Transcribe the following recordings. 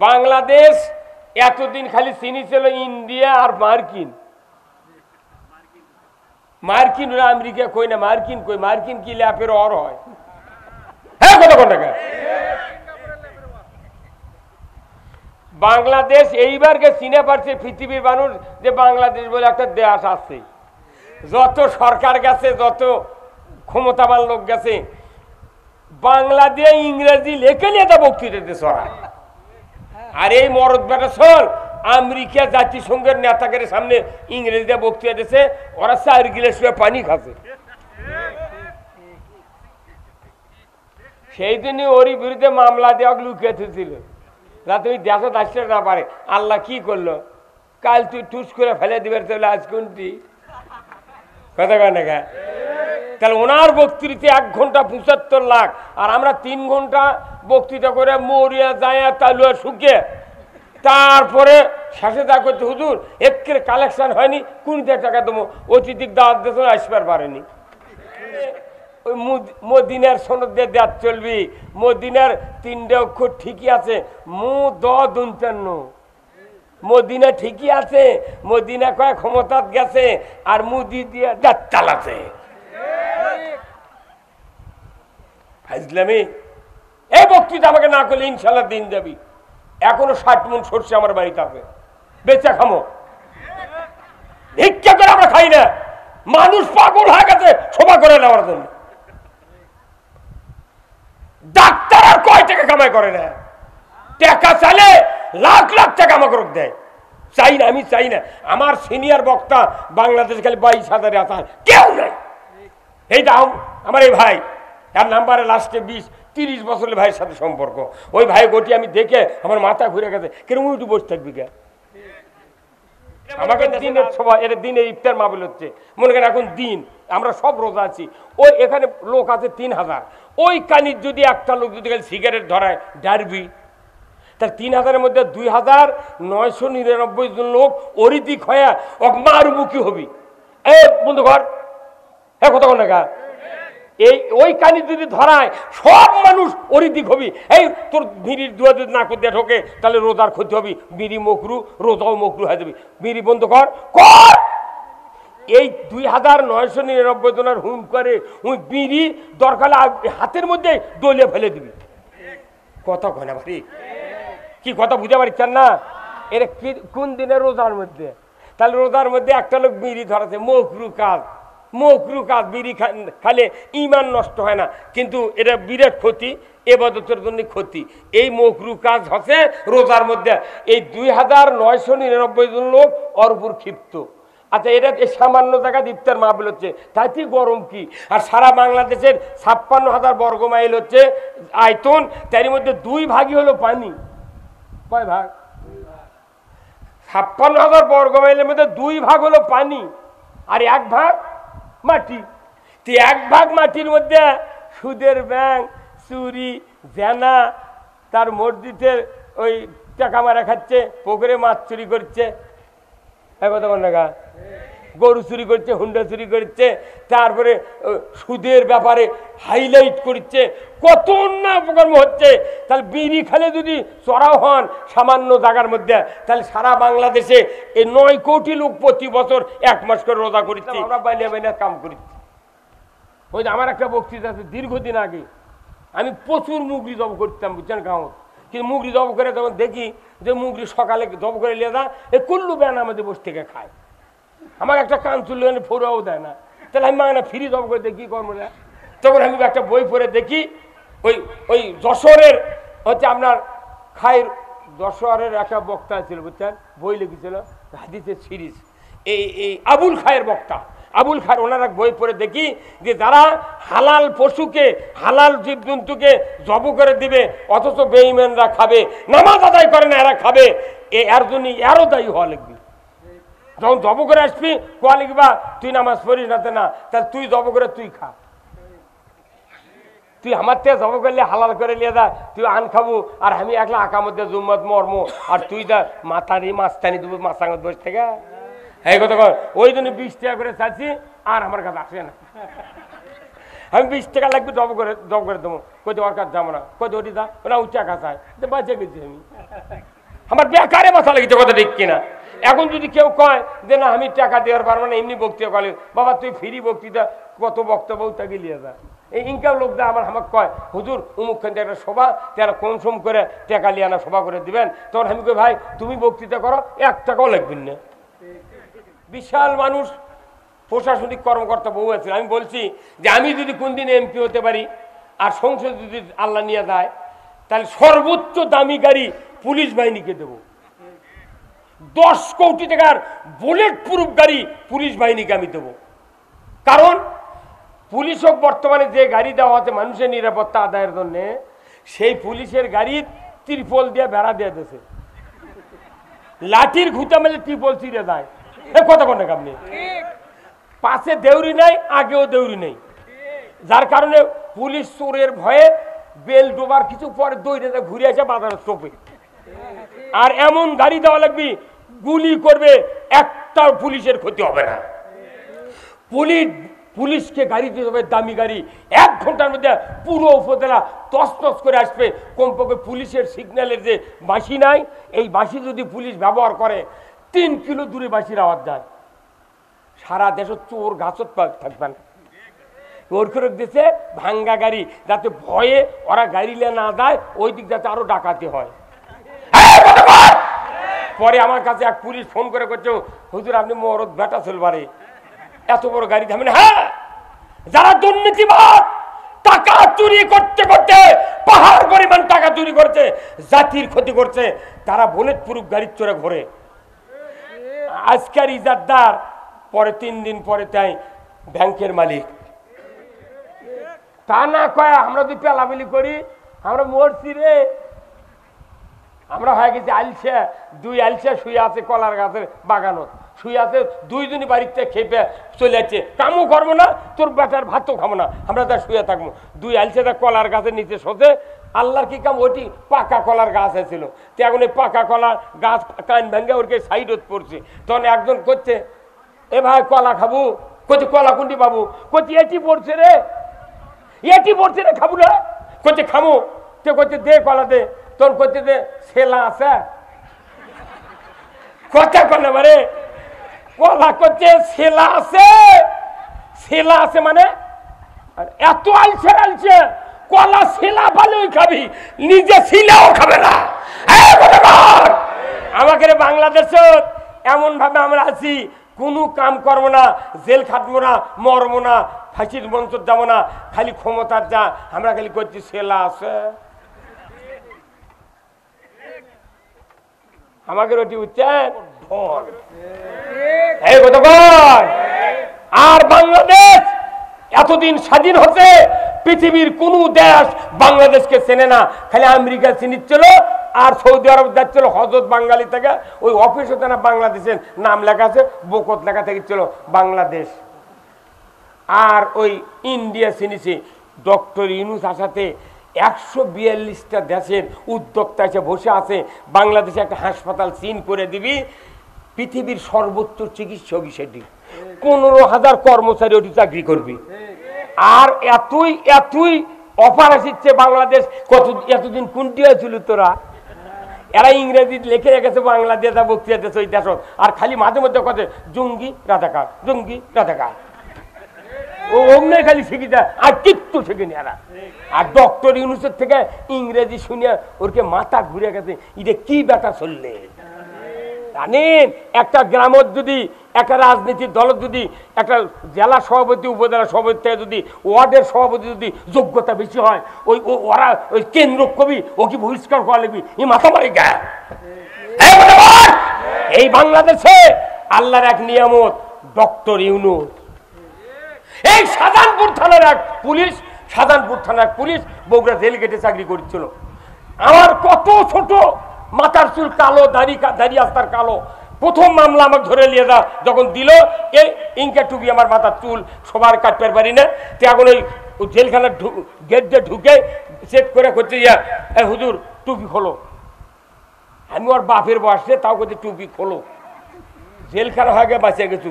বাংলাদেশ এতদিন খালি চিনি ছিল ইন্ডিয়া আর মার্কিন। মার্কিন আমেরিকা কই না, মার্কিন কই, মার্কিন কি ল্যাপের অর হয়? হ্যাঁ কত কোন টাকা। বাংলাদেশ এইবারকে চিনে পারছে পৃথিবীর মানুষ যে বাংলাদেশ বলে একটা দেশ আছে। যত সরকার গেছে, যত ক্ষমতাবান লোক গেছে, বাংলা দিয়ে ইংরেজি লেখে নিয়ে তা বক্তৃতা দিতে ছড়ায়। আর এই মরদ বেটা চল আমেরিকা জাতিসংঘের নেতাদের সামনে ইংরেজিতে বক্তৃতা দিচ্ছে, ওরা 4 গিলাস পানি খাচ্ছে। সেই দিনই ওরই বিরুদ্ধে মামলা দেওয়া লুকিয়ে থুছিল, যাতে ওই দেশে আসতে না পারে। আল্লাহ কি করলো, কাল তুই টুস করে ফেলে দিবে, তাহলে আজ কোনটি কথা কয় না। তাহলে ওনার বক্তৃতা 1 ঘন্টা 75 লাখ, আর আমরা 3 ঘন্টা বক্তৃতা করে মরিয়া যায় তালুয়া শুকে, তারপরে শেষে যা করছে হুজুর একের কালেকশন হয়নি, 20 টাকা দেবো, অতিথিক দাওয়াত দিয়েছ আসবার পারেনি। ওই মদিনার সনদ দিয়ে দেওয়া চলবি, মদিনার 3টে অক্ষর ঠিকই আছে, দ-দন্তান্ন, মদিনা ঠিকই আছে, মদিনা কয় ক্ষমতাত গেছে, আর মুদি দিয়ে দাঁত চালাছে। ইসলামী এই বক্তৃতা আমাকে না করলে ইনশাল্লাহ দিন যাবি। এখনো 60 মণ সরষে আমার বাড়িতে আছে, বেচা খামো, ভিক্ষা করে আমরা খাই না। মানুষ পাগল হয়ে গেছে সভা করে নেওয়ার জন্য। ডাক্তার আর কয় টাকা কামাই করে না, টাকা চাইলে লাখ লাখ টাকা আমাকে দেয়। চাই না, আমি চাই না। আমার সিনিয়র বক্তা বাংলাদেশ খালি 22,000 আছে, কেউ নাই। এইটা আমার এই ভাই, তার নাম্বারে লাস্টে 20-30 বছরের ভাইয়ের সাথে সম্পর্ক। ওই ভাই গোটি আমি দেখে আমার মাথা ঘুরে গেছে, কেরম উঠে বসে থাকবি কে? আমাকে দিনের সবাই এটা দিনের ইফতার মাহফিল হচ্ছে, মনে করেন এখন দিন, আমরা সব রোজা আছি। ওই এখানে লোক আছে 3000, ওই কানির যদি একটা লোক যদি খালি সিগারেট ধরায় ডারবি, তার 3000-এর মধ্যে 2999 জন লোক অরিদিক হয়ে মারুমুখী হবি। এই বন্ধু ঘর হ্যাঁ কত টাকা এই ওই কানি যদি ধরায় সব মানুষ অরিদিক হবি। এই তোর বিড়ির দুয়া যদি না করতে ঢোকে তাহলে রোজার ক্ষতি হবি, বিড়ি মকরু, রোজাও মকরু হয়ে যাবি। বিড়ি বন্ধ কর কর। এই 2999 জনের হুম করে ওই বিড়ি দরকার হাতের মধ্যে দলিয়ে ফেলে দিবি। কথা কয় না ভাই, কি কথা বুঝতে পারছেন না? এটা কোন দিনে? রোজার মধ্যে। তাহলে রোজার মধ্যে একটা লোক বিড়ি ধরাছে, মকরু কাজ, মকরু কাজ। বিড়ি খালে ইমান নষ্ট হয় না, কিন্তু এটা বিরাট ক্ষতি, ইবাদতের জন্য ক্ষতি। এই মকরু কাজ হচ্ছে রোজার মধ্যে। এই 2999 জন লোক ওর উপর ক্ষিপ্ত। আচ্ছা, এটা সামান্য জায়গায় ইফতার মাহফিল হচ্ছে, তাতে গরম কি? আর সারা বাংলাদেশের 56,000 বর্গ মাইল হচ্ছে আয়তন, তার মধ্যে 2 ভাগই হলো পানি। কয় ভাগ? 56,000 বর্গ মাইলের মধ্যে 2 ভাগ হলো পানি, আর 1 ভাগ মাটি। 1 ভাগ মাটির মধ্যে সুদের ব্যাংক, চুরি, জেনা, তার মসজিদের ওই টাকা মারা খাচ্ছে, পুকুরে মাছ চুরি করছে, কথা বল না, গরু চুরি করছে, হুন্ডা চুরি করছে, তারপরে সুদের ব্যাপারে হাইলাইট করছে, কত অন্যায় অপকর্ম হচ্ছে। তাহলে বিড়ি খেলে যদি চড়াও হন সামান্য জায়গার মধ্যে, তাহলে সারা বাংলাদেশে এই 9 কোটি লোক প্রতি বছর 1 মাস করে রোজা করছে, আমরা বাইনা বাইনা কাম করছি। ওই যে আমার একটা বক্তৃতা আছে দীর্ঘদিন আগে, আমি প্রচুর মুগরি জব করতাম, বুঝছেন গাঁও। কিন্তু মুগরি জব করে যখন দেখি যে মুগরি সকালে জব করে নিয়ে যায়, এ কুল্লু ব্যান আমাদের বসে থেকে খায়, আমার একটা কান চুল্লু ফোরাও দেয় না। তাহলে আমি না ফ্রি জব করে দেখি কর্মরা। তখন আমি একটা বই পড়ে দেখি, ওই যশোরের হচ্ছে আপনার খায়ের, যশোরের একটা বক্তা ছিল, বুঝছেন, বই লিখেছিল হাদিসের সিরিজ, এই আবুল খায়ের বক্তা, আবুল খায়ের। ওনার এক বই পড়ে দেখি যে যারা হালাল পশুকে, হালাল জীবজন্তুকে জব করে দিবে, অথচ বেঈমানরা খাবে, নামাজ আদায় করে না এরা খাবে, এর জন্য এরও দায়ী হওয়া লিখবি। যখন জব করে আসবি কোয়া লিখবা তুই নামাজ পড়িস না, না তাহলে তুই জব করে তুই খা, তুই আমার থেকে জব করলে হালাল করে নিয়ে যা, তুই আন খাবো, আর আমি একলা আঁকা মধ্যে জুম্মত মর্ম, আর তুই যা মাথারি মাছটানি দেবো মাছাঙ্গত বসে থেকে। এই কথা কর, ওই জন্য 20 টাকা করে চাচ্ছি, আর আমার কাছে আসে না। আমি 20 টাকা লাগবে জব করে দেবো, কই ওর কাছে যাবো না, কই ওটি দা ওরা টাকা চায়, বাঁচে গেছি আমি। আমার বেকারে মাথা লেগেছে, কথা ঠিক কিনা? এখন যদি কেউ কয় যে না আমি টাকা দেওয়ার পারবো না, এমনি বক্তৃতা করে, বাবা তুই ফ্রি বক্তৃতা কত বক্তব্য তাকে লিয়ে যা। এই ইনকাম লোকটা আমাকে কয় হুজুর অমুক খান একটা সভা, তারা কনসম করে টাকা লিয়ে আনা সভা করে দিবেন, তখন আমি কই ভাই তুমি বক্তৃতা করো, 1 টাকাও লাগবেন না। বিশাল মানুষ, প্রশাসনিক কর্মকর্তা বহু আছে। আমি বলছি যে আমি যদি কোনদিন এমপি হতে পারি আর সংসদ যদি আল্লাহ নিয়ে যায়, তাহলে সর্বোচ্চ দামি গাড়ি পুলিশ বাহিনীকে দেব। 10 কোটি টাকার বুলেট প্রুফ গাড়ি পুলিশ বাহিনীকে আমি দেব। কারণ পুলিশও বর্তমানে যে গাড়ি দেওয়া হচ্ছে মানুষের নিরাপত্তা আদায়ের জন্য, সেই পুলিশের গাড়ির ত্রিপল দিয়ে বেড়া দিয়ে দিয়েছে, লাঠির ঘুঁটা মেলে ত্রিপল ছিঁড়ে যায়। কথা কোন আপনি, পাশে দেউরি নাই, আগেও দেউরি নেই, যার কারণে পুলিশ চোরের ভয়ে বেল ডোবার কিছু পরে দৌড়ে ঘুরে আসে বাজারের চোপে। আর এমন গাড়ি দেওয়া লাগবে গুলি করবে, একটা পুলিশের ক্ষতি হবে না। পুলিশকে গাড়ি দিতে হবে দামি গাড়ি, 1 ঘন্টার মধ্যে পুরো উপজেলা তছনছ করে আসবে। কমপক্ষে পুলিশের সিগন্যালের যে বাঁশি নাই, এই বাঁশি যদি পুলিশ ব্যবহার করে 3 কিলো দূরে বাঁশির আওয়াজ যায়, সারা দেশে চোর গাছত থাকবে না। ওর করে দিচ্ছে ভাঙ্গা গাড়ি, যাতে ভয়ে ওরা গাড়ি নিয়ে না যায়, ওই দিক যাতে আরো ডাকাতি হয়। পরে আমার কাছে এক পুলিশ ফোন করে করছে, হুজুর আপনি মরদ বেটা চলবারে এত বড় গাড়ি থামেন। হ্যাঁ, যারা দুর্নীতিবাদ টাকা চুরি করতে করতে পাহাড় পরিমাণ টাকা চুরি করছে, জাতির ক্ষতি করছে, তারা বুলেট প্রুফ গাড়ির চড়ে ঘোরে। আজকের ইজারদার, পরে 3 দিন পরে তাই ব্যাংকের মালিক। তা না কয় আমরা যদি পেলাবেলি করি আমরা মরছি রে। আমরা হয়ে গেছি আলসা, 2 আলসা শুয়ে আছে কলার গাছের বাগানত, শুয়ে আছে 2 জনই বাড়িতে খেপে চলে যাচ্ছে, কামও করবো না, তোর বেটার ভাতও খাবো না, আমরা তার শুয়ে থাকবো। 2 আলসাটা কলার গাছের নিচে শোষে, আল্লাহর কি কাম, ওইটি পাকা কলার গাছ ছিল, তো এখন এই পাকা কলার গাছ কান ভেঙে ওরকে সাইডত পড়ছে। তখন একজন করছে, এ ভাই কলা খাবো, করছে কলা কোনটি পাবো, করছে এটি পড়ছে রে, এটি পড়ছে রে, খাবো না, করছে খামো, তে করছে দে কলা দে, তোর করছে দে ছেলা আছে, কথা কলে মানে কলা করছে ছেলা আছে, ছেলা আছে মানে এত আলছে আলছে, কলা ছেলা ভালোই খাবি, নিজে ছিলাও খাবে না। আমাকে বাংলাদেশ এমন ভাবে আমরা আছি, কোনো কাম করবো না, জেল খাটবো না, মরবো না, ফাঁসির মঞ্চ যাবো না, খালি ক্ষমতার যা, আমরা খালি করছি ছেলা আছে। আমাকে রটি উচ্ছেন আর বাংলাদেশ এতদিন স্বাধীন হচ্ছে, পৃথিবীর কোন দেশ বাংলাদেশকে চেনে না, খালি আমেরিকা চিনিচ্ছিল আর সৌদি আরব যাচ্ছিল হজরত বাঙালি থেকে, ওই অফিসে না বাংলাদেশের নাম লেখা আছে, বকত লেখা থেকেছিল বাংলাদেশ। আর ওই ইন্ডিয়া চিনিছে ডক্টর ইউনূস আসাতে 142টা দেশের উদ্যোক্তা এসে বসে আছে, বাংলাদেশে একটা হাসপাতাল চিন করে দিবি, পৃথিবীর সর্বোচ্চ চিকিৎসক সেটি, 15,000 কর্মচারী ওটি চাকরি করবি। আর এতই এতই অফার আসছে বাংলাদেশ, এতদিন কোনটি হয়েছিল তোরা, এরা ইংরেজি লিখে রেখেছে বাংলাদেশ বক্তৃতা দেশ, ওই দেশ, আর খালি মাঝে মধ্যে কথা জঙ্গি রাজাকার, জঙ্গি রাজাকার, ও অমনে খালি শিখি যায়, আর কিচ্ছু শিখিনি এরা। আর ডক্টর ইউনূসের থেকে ইংরেজি শুনে ওরকে মাথা ঘুরে গেছে, এটা কি ব্যাটা চললে জানেন। একটা গ্রামের যদি একটা রাজনীতির দলের যদি একটা জেলা সভাপতি উপজেলা সভাপতি থেকে যদি ওয়ার্ডের সভাপতি যদি যোগ্যতা বেশি হয়, ওই ওরা ওই কেন্দ্র কবি ও কি বহিষ্কার করা লাগবে, এই মাথা মারি গা। এই বাংলাদেশে আল্লাহর এক নিয়ামত ডক্টর ইউনূস। এই শাহজাহানপুর থানার এক পুলিশ, শাহজাহানপুর থানার পুলিশ বগুড়া জেল গেটে চাকরি করছিল। আমার কত ছোট মাথার চুল কালো, দাড়ি আস্তার কালো, প্রথম মামলা আমাকে ধরে নিয়ে যা যখন দিল, এই ইনকা টুপি আমার মাথার চুল সবার কাটতে পারি না, তো এখন ওই জেলখানার গেট দিয়ে ঢুকে চেক করে করছে, ইয়া হুজুর টুপি খোলো। আমি ওর বাপের বসে তাও করছে টুপি খোলো, জেলখানা হয়ে গিয়ে বাঁচিয়ে গেছু,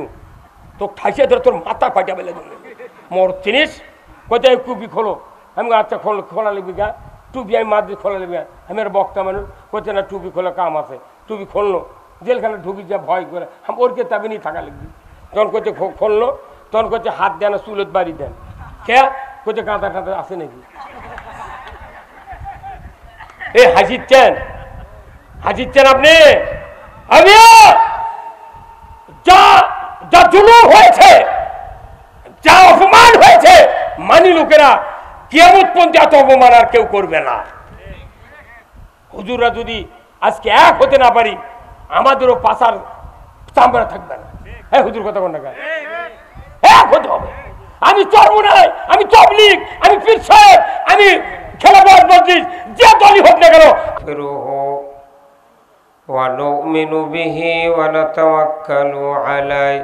তো ঠাইসে ধরে তোর মাথা ফাটা বেলে মর চিনিস, কোথায় টুপি খোলো। আমি আচ্ছা খোলা লিখবি গা টুপি, আমি মাদ্রিদ খোলা লিখবি। আমি আর বক্তা মানুষ, কোথায় না টুপি খোলা কাম আছে। টুপি খুললো, জেলখানে ঢুকি যা ভয় করে, আমি ওর কেতাবে নিয়ে থাকা লিখবি। তখন কোথায় খুললো, তখন কোথায় হাত দেন চুলত বাড়ি দেন, কে কোথায় কাঁদা টাঁদা আছে নাকি? এ হাসিচ্ছেন আপনি? আমি যা যা জুলুম হয়েছে, যা অপমান হয়েছে, মানি লোকেরা কিয়ামত পর্যন্ত এত অপমান আর কেউ করবে না। হুজুররা যদি আজকে এক হতে না পারি, আমাদেরও পাশার চামড়া থাকবে না। হ্যাঁ হুজুর কথা কোন এক হতে হবে। আমি চরমুনাই, আমি তবলিগ, আমি পীর সাহেব, আমি খেলাফত মসজিদ, যে দলই হোক না কেন, ونؤمن به ونتوكل عليه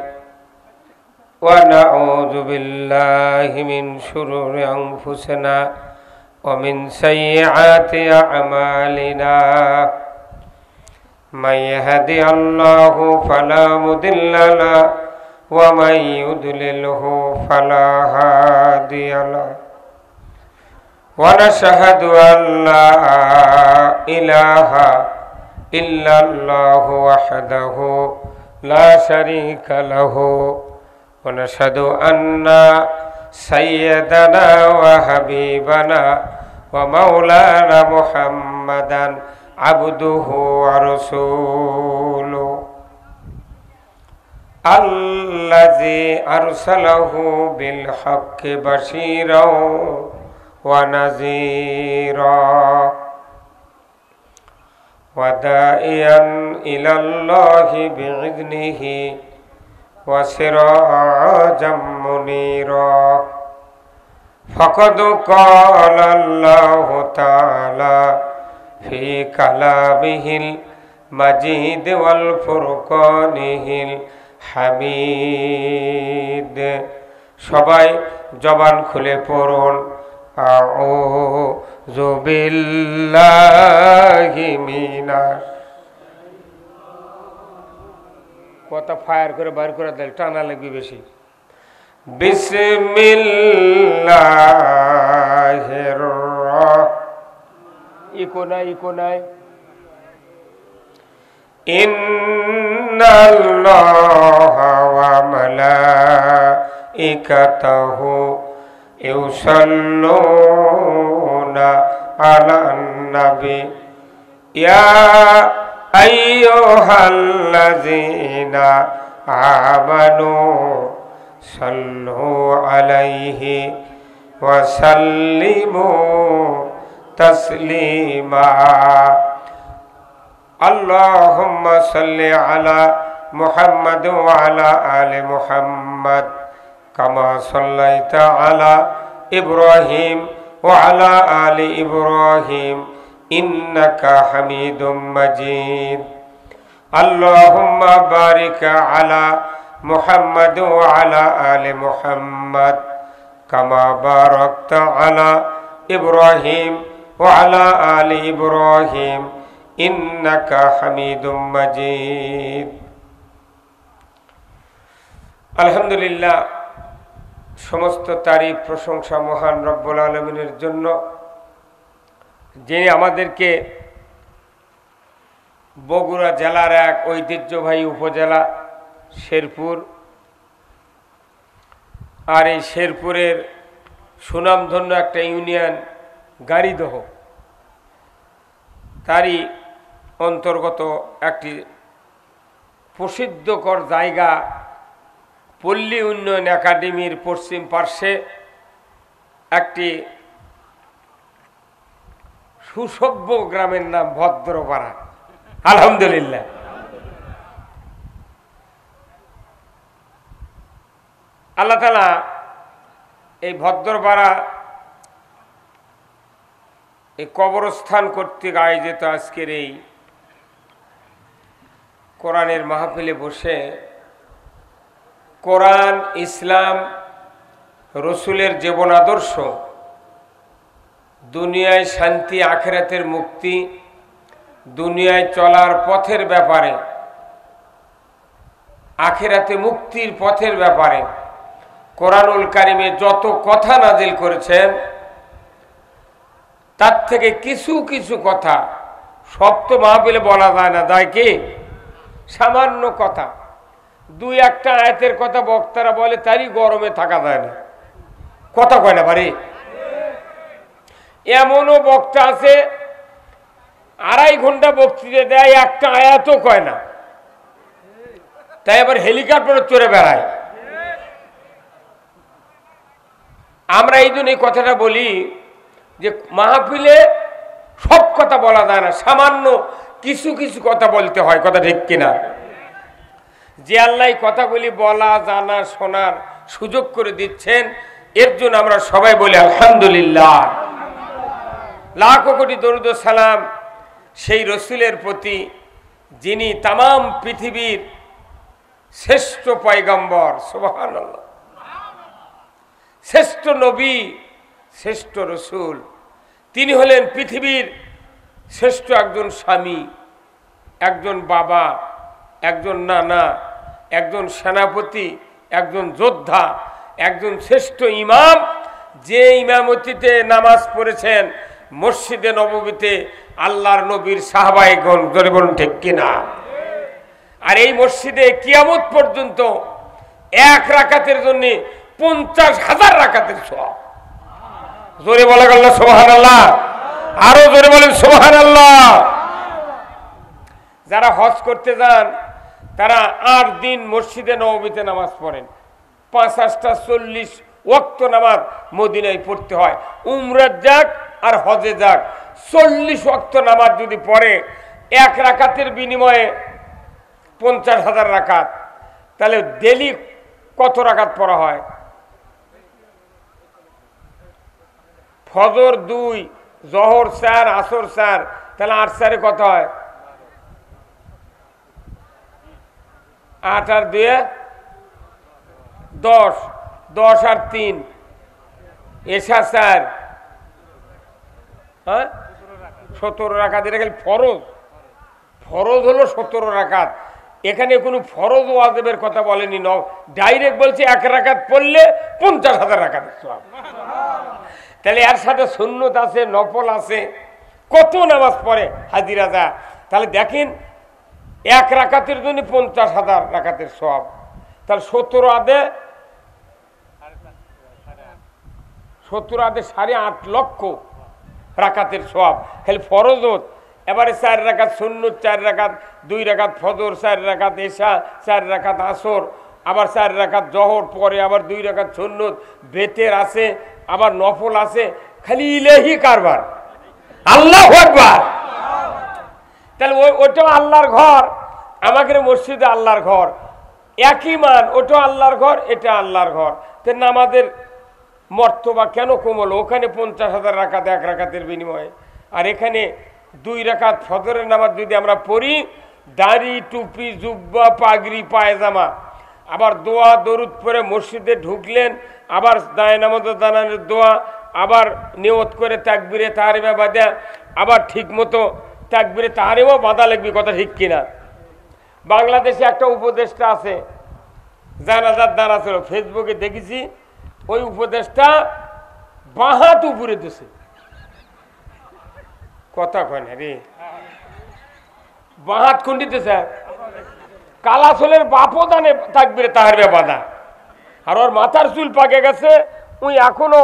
ونعوذ بالله من شرور أنفسنا ومن سيئات أعمالنا من يهدي الله فلا مضل له ومن يضلله فلا هادي له ونشهد أن لا إله إلا الله وحده لا شريك له ونشهد أن سيدنا وحبيبنا ومولانا محمدا عبده ورسوله الذي أرسله بالحق بشيرا ونذيرا وداعيا إلى الله بإذنه وسراجا منيرا فقد قال الله تعالى في كلامه المجيد والفرقانه الحميد সবাই জবান খুলে পড়ুন আউযু বিল্লাহি মিনাশ। কথা ফায়ার করে বাইর করে দেয়, টানা লাগবে বেশি। বিসমিল্লাহির ইকো নাই ইন্নাল্লাহা ওয়া মালাইকাতাহু ইউসাল্লুনা আলান নবী ইয়া আইয়ুহাল্লাযীনা আমানু সাল্লু আলাইহি ওয়া সাল্লিমু তাসলিমা। আল্লাহুম্মা সাল্লি আলা মুহাম্মাদ ওয়া আলা আলি মুহাম্মাদ কামা সাল্লাইতা আলা ইব্রাহিম ওয়া আলা আলি ইব্রাহিম ইন্নাকা হামিদুম মাজিদ। আল্লাহুম্মা বারিক আলা মুহাম্মাদ ওয়া আলা আলি মুহাম্মাদ কামা বারাকতা আলা ইব্রাহিম ওয়া আলা আলি ইব্রাহিম ইন্নাকা হামিদুম মাজিদ। আলহামদুলিল্লাহ, সমস্ত তারিফ প্রশংসা মহান রব্বুল আলামিনের জন্য, যিনি আমাদেরকে বগুড়া জেলার এক ঐতিহ্যবাহী উপজেলা শেরপুর, আর এই শেরপুরের সুনামধন্য একটা ইউনিয়ন গাড়িদহ, তারই অন্তর্গত একটি প্রসিদ্ধকর জায়গা পল্লী উন্নয়ন একাডেমির পশ্চিম পার্শ্বে একটি সুসভ্য গ্রামের নাম ভদ্রপাড়া। আলহামদুলিল্লাহ, আল্লাহ তাআলা এই ভদ্রপাড়া এই কবরস্থান কর্তৃক আয়োজিত আজকের এই কোরআনের মাহফিলে বসে কোরআন, ইসলাম, রসুলের জীবন আদর্শ, দুনিয়ায় শান্তি, আখিরাতের মুক্তি, দুনিয়ায় চলার পথের ব্যাপারে, আখিরাতে মুক্তির পথের ব্যাপারে কোরআনুল কারিমে যত কথা নাজিল করেছেন তার থেকে কিছু কিছু কথা সব তো মাহফিলে বলা যায় না, যায় কি? সামান্য কথা, দুই একটা আয়াতের কথা বক্তারা বলে, তারই গরমে থাকা যায় না, কথা কয় না পারি। এমনও বক্তা আছে 2.5 ঘন্টা বক্তৃতা দেয়, একটা আয়াতও কয় না, তাই আবার হেলিকপ্টারে চড়ে বেড়ায়। আমরা এই জন্য এই কথাটা বলি যে মাহফিলে সব কথা বলা যায় না, সামান্য কিছু কিছু কথা বলতে হয়, কথা ঠিক কিনা? যে আল্লাহ কথাগুলি বলা জানা শোনার সুযোগ করে দিচ্ছেন, এর জন্য আমরা সবাই বলি আলহামদুলিল্লাহ। লাখো কোটি দরুদ ও সালাম সেই রসুলের প্রতি যিনি তামাম পৃথিবীর শ্রেষ্ঠ পয়গম্বর, সুবহানাল্লাহ, শ্রেষ্ঠ নবী, শ্রেষ্ঠ রসুল। তিনি হলেন পৃথিবীর শ্রেষ্ঠ একজন স্বামী, একজন বাবা, একজন নানা, একজন সেনাপতি, একজন যোদ্ধা, একজন শ্রেষ্ঠ ইমাম, যে ইমামতিতে নামাজ পড়েছেন মসজিদে নববীতে আল্লাহর নবীর সাহাবায়েগণ, জোরে বলুন ঠিক কিনা? আর এই মসজিদে কিয়ামত পর্যন্ত এক রাকাতের জন্য 50,000 রাকাতের সওয়াব। জোরে বলা গেল সুবহানাল্লাহ, আরো জোরে বলেন সুবহানাল্লাহ। যারা হজ করতে যান তারা 8 দিন মসজিদে নববীতে নামাজ পড়েন, 50টা 40 ওয়াক্ত নামাজ মদিনায় পড়তে হয়। উমরাত যাক আর হজে যাক, 40 ওয়াক্ত নামাজ যদি পড়ে, এক রাকাতের বিনিময়ে 50,000 রাকাত, তাহলে ডেলি কত রাকাত পড়া হয়? ফজর 2, জোহর 4, আসর 4, তাহলে 8 4 কত হয়? 8 আর 2 10, 10 আর 3 এশা 4, হ্যাঁ 17 রাকাত। এটা খালি ফরজ, ফরজ হলো 17 রাকাত। এখানে কোনো ফরজ ওয়াজিবের কথা বলেনি, ডাইরেক্ট বলছে 1 রাকাত পড়লে 50,000 রাকাতের সওয়াব। তাহলে এর সাথে সুন্নত আছে, নফল আছে, কত নামাজ পড়ে হাজিরা যা। তাহলে দেখেন 1 রাকাতের জন্য 50,000 রাকাতের সওয়াব, তাহলে 17 আদে 8.5 লক্ষ রাকাতের সওয়াব খালি ফরজত। এবারে 4 রাকাত সুন্নত, 4 রাকাত, 2 রাকাত ফজর, 4 রাকাত এশা, 4 রাকাত আসর, আবার 4 রাকাত জোহর, পরে আবার 2 রাকাত সুন্নত, বেতের আছে, আবার নফল আছে, খালি ইলাহি কারবার। আল্লাহু আকবার। তাহলে ওটা আল্লাহর ঘর, আমাদের মসজিদে আল্লাহর ঘর, একই মান, ওটা আল্লাহর ঘর, এটা আল্লাহর ঘর। তো নামাজের মর্তবা কেন কমল? ওখানে 50,000 রাকাত 1 রাকাতের বিনিময়ে, আর এখানে 2 রাকাত ফজরের নামাজ যদি আমরা পড়ি, দাড়ি, টুপি, জুব্বা, পাগড়ি, পায়জামা, আবার দোয়া দরুদ পড়ে মসজিদে ঢুকলেন, আবার দায় নামাজে দাঁড়ানোর দোয়া, আবার নিয়ত করে তাকবীরে তাহরিমা বাঁধা, আবার ঠিক মতো তাকবীরে তাহরিমাও বাঁধা লাগবে, কথা ঠিক কিনা? বাংলাদেশে একটা উপদেষ্টা আছে, জানাজার দাঁড়া ছিল, ফেসবুকে দেখেছি, ওই উপদেষ্টা বাঁ হাত উপরে দিছে, কথা কয় না রে, বাঁ হাত কোন দিতেছে? কালাচলের বাপও দানে তাকবীরে তাহরিমা বাঁধা, আর ওর মাথার চুল পাকে গেছে, ওই এখনো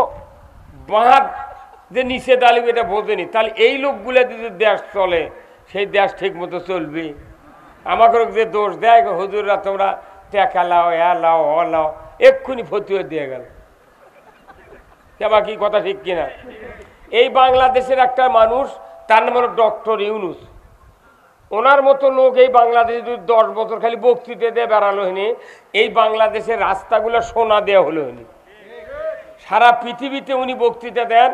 বাঁ হাত যে নিচে দাঁড়িয়ে এটা বোঝেনি। তাহলে এই লোকগুলো যদি দেশ চলে, সেই দেশ ঠিক মতো চলবে। আমাকে যে দোষ দেয় হুজুররা তোমরা টেকা লাও, লাও, লাও, এক্ষুনি ফতুয়া দিয়ে গেল, কেবা কি কথা ঠিক কিনা? এই বাংলাদেশের একটা মানুষ, তার নাম হলো ডক্টর ইউনুস, ওনার মতো লোক এই বাংলাদেশে যদি 10 বছর খালি বক্তৃতা দিয়ে বেড়ালো হয়নি, এই বাংলাদেশের রাস্তাগুলো সোনা দেওয়া হলো হয়নি। সারা পৃথিবীতে উনি বক্তৃতা দেন,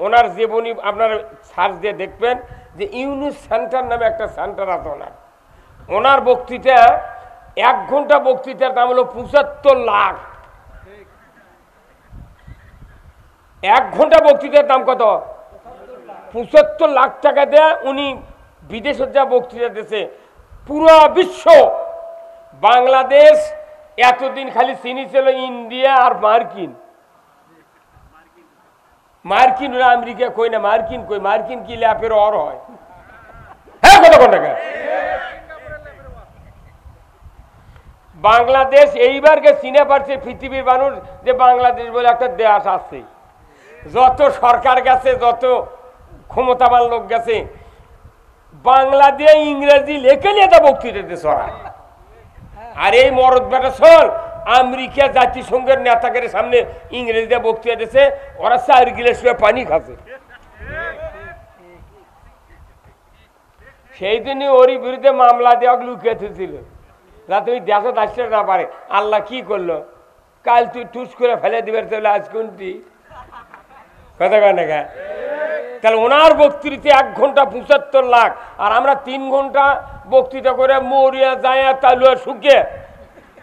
ওনার জীবনী আপনারা সার্চ দিয়ে দেখবেন যে ইউনুস সেন্টার নামে একটা সেন্টার আছে ওনার। ওনার বক্তৃতা 1 ঘন্টা বক্তৃতার দাম হলো 75 লাখ। 1 ঘন্টা বক্তৃতার দাম কত? 75 লাখ টাকা দেয়। উনি বিদেশে যা বক্তৃতা দিয়েছে, পুরো বিশ্ব, বাংলাদেশ এতদিন খালি চিনি ছিল ইন্ডিয়া আর মার্কিন, মার্কিন ওরা আমেরিকা কই না, মার্কিন কই, মার্কিন কি ল্যাপের অর হয়? হ্যাঁ কত কোন টাকা? বাংলাদেশ এইবারকে চিনে পারছে পৃথিবীর মানুষ যে বাংলাদেশ বলে একটা দেশ আছে। যত সরকার গেছে, যত ক্ষমতাবান লোক গেছে, বাংলা দিয়ে ইংরেজি লেখে নিয়ে তা বক্তৃতা দিতে সরায়। আর এই মরদ বেটা চল আমেরিকা জাতিসংঘের নেতাদের সামনে ইংরেজিতে বক্তৃতা দিতেছে, ওরা 4 গিলাস পানি খাচ্ছে। সেই দিনই ওরই বিরুদ্ধে মামলা দেওয়া লুকিয়ে ছিল, যাতে ওই দেশে আসতে না পারে। আল্লাহ কি করলো, কাল তুই টুস করে ফেলে দিবে, তাহলে আজ কোনটি কথা কয় না? তাহলে ওনার বক্তৃতা 1 ঘন্টা 75 লাখ, আর আমরা 3 ঘন্টা বক্তৃতা করে মরিয়া যায় তালুয়া শুকে,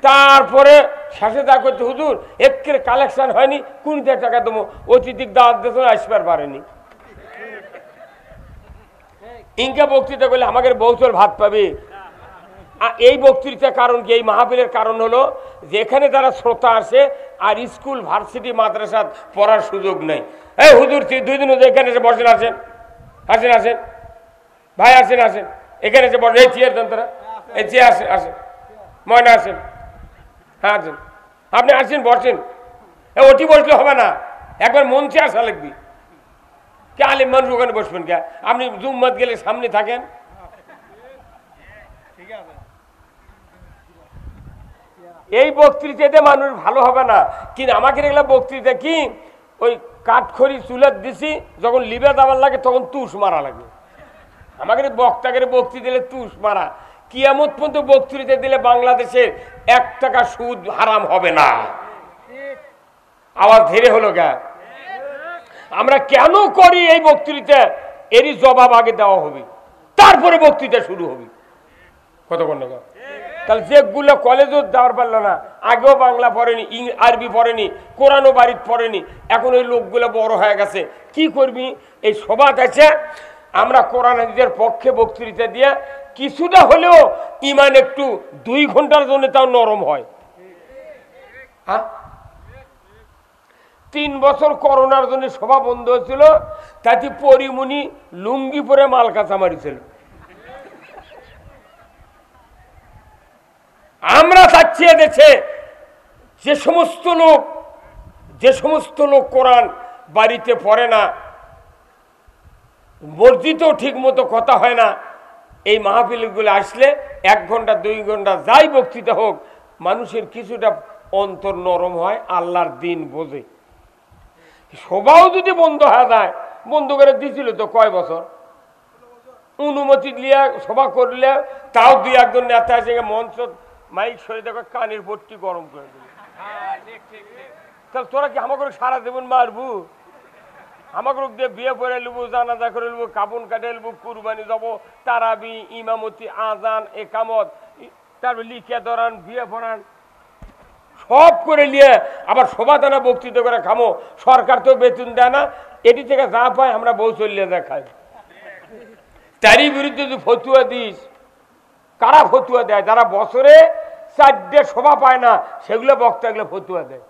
তারপরে শেষে যা করছে হুজুর একের কালেকশন হয়নি, 20 টাকা দেবো, অতিথিক দাওয়াত দিতে আসবার পারেনি। ইনকা বক্তৃতা করলে আমাদের বৌচল ভাত পাবে। এই বক্তৃতার কারণ কি, এই মাহফিলের কারণ হলো যেখানে যারা শ্রোতা আসে আর স্কুল ভার্সিটি মাদ্রাসা পড়ার সুযোগ নেই। এই হুজুর 2 দিন এখানে এসে বসেন, আসেন আসেন আসেন ভাই, আসেন আসেন এখানে এসে বসেন, এই চেয়ার দেন তারা, এই চেয়ার আসেন আসেন, ময়না আসেন, হ্যাঁ আসেন, আপনি আসেন বসেন। ওটি বসলে হবে না, একবার মঞ্চে আসা লাগবে। কে আলিম মানুষ ওখানে বসবেন কে? আপনি জুম্মাত গেলে সামনে থাকেন। এই বক্তৃতাতে মানুষ ভালো হবে না, কিন্তু আমাকে এগুলা বক্তৃতা কি ওই কাঠখড়ি চুলার দিছি, যখন লিবে দাবার লাগে তখন তুষ মারা লাগে। আমাকে বক্তাকে বক্তৃতা দিলে তুষ মারা। কিয়ামত পর্যন্ত বক্তৃতা দিলে বাংলাদেশের 1 টাকা সুদ হারাম হবে না। আওয়াজ ধীরে হলো গা? আমরা কেন করি এই বক্তৃতা, এরই জবাব আগে দেওয়া হবে, তারপরে বক্তৃতা শুরু হবে। কতক্ষণ না? তাহলে যেগুলো কলেজও দেওয়ার পারলো না, আগেও বাংলা পড়েনি, আরবি পড়েনি, কোরআনও বাড়িতে পড়েনি, এখন ওই লোকগুলো বড় হয়ে গেছে, কি করবি? এই সবাত আছে, আমরা কোরআন হাদিসের পক্ষে বক্তৃতা দিয়ে কিছুটা হলেও ইমান একটু 2 ঘন্টার জন্য তাও নরম হয়। হ্যাঁ, 3 বছর করোনার জন্য সভা বন্ধ হয়েছিল, তাতে পরিমণি লুঙ্গি পরে মাল কাঁচা মারিছিল। আমরা চাচ্ছি দেশে যে সমস্ত লোক কোরআন বাড়িতে পড়ে না, মসজিদেও ঠিক মতো কথা হয় না, এই মাহফিলগুলো আসলে 1 ঘন্টা 2 ঘন্টা যাই বক্তৃতা হোক, মানুষের কিছুটা অন্তর নরম হয়, আল্লাহর দিন বোঝে। সবাও যদি বন্ধ হয়ে যায়, বন্ধ করে দিছিল তো কয় বছর, অনুমতি দিয়ে সভা করলে তাও 2-1 জন নেতা এসে মঞ্চ মাইক সরে দেখো কানের পট্টি গরম করে দিল। তাহলে তোরা কি আমাকে সারা জীবন মারবু? আমাকে দিয়ে বিয়ে করে নেবো, জানাজা করে নেবো, কাবুন কাটে নেবো, কুরবানি যাবো, তারাবি, ইমামতি, আজান, একামত, তারপর লিখে ধরান, বিয়ে পড়ান, সব করে নিয়ে আবার সমাধানা বক্তৃতা করে খামো। সরকার তো বেতন দেয় না, এটি থেকে যা পায় আমরা বউ চলিয়ে দেখাই। তারই বিরুদ্ধে যদি ফতুয়া দিস, কারা ফতুয়া দেয়? যারা বছরে 4টে সভা পায় না, সেগুলো বক্তা এগুলো ফতুয়া দেয়।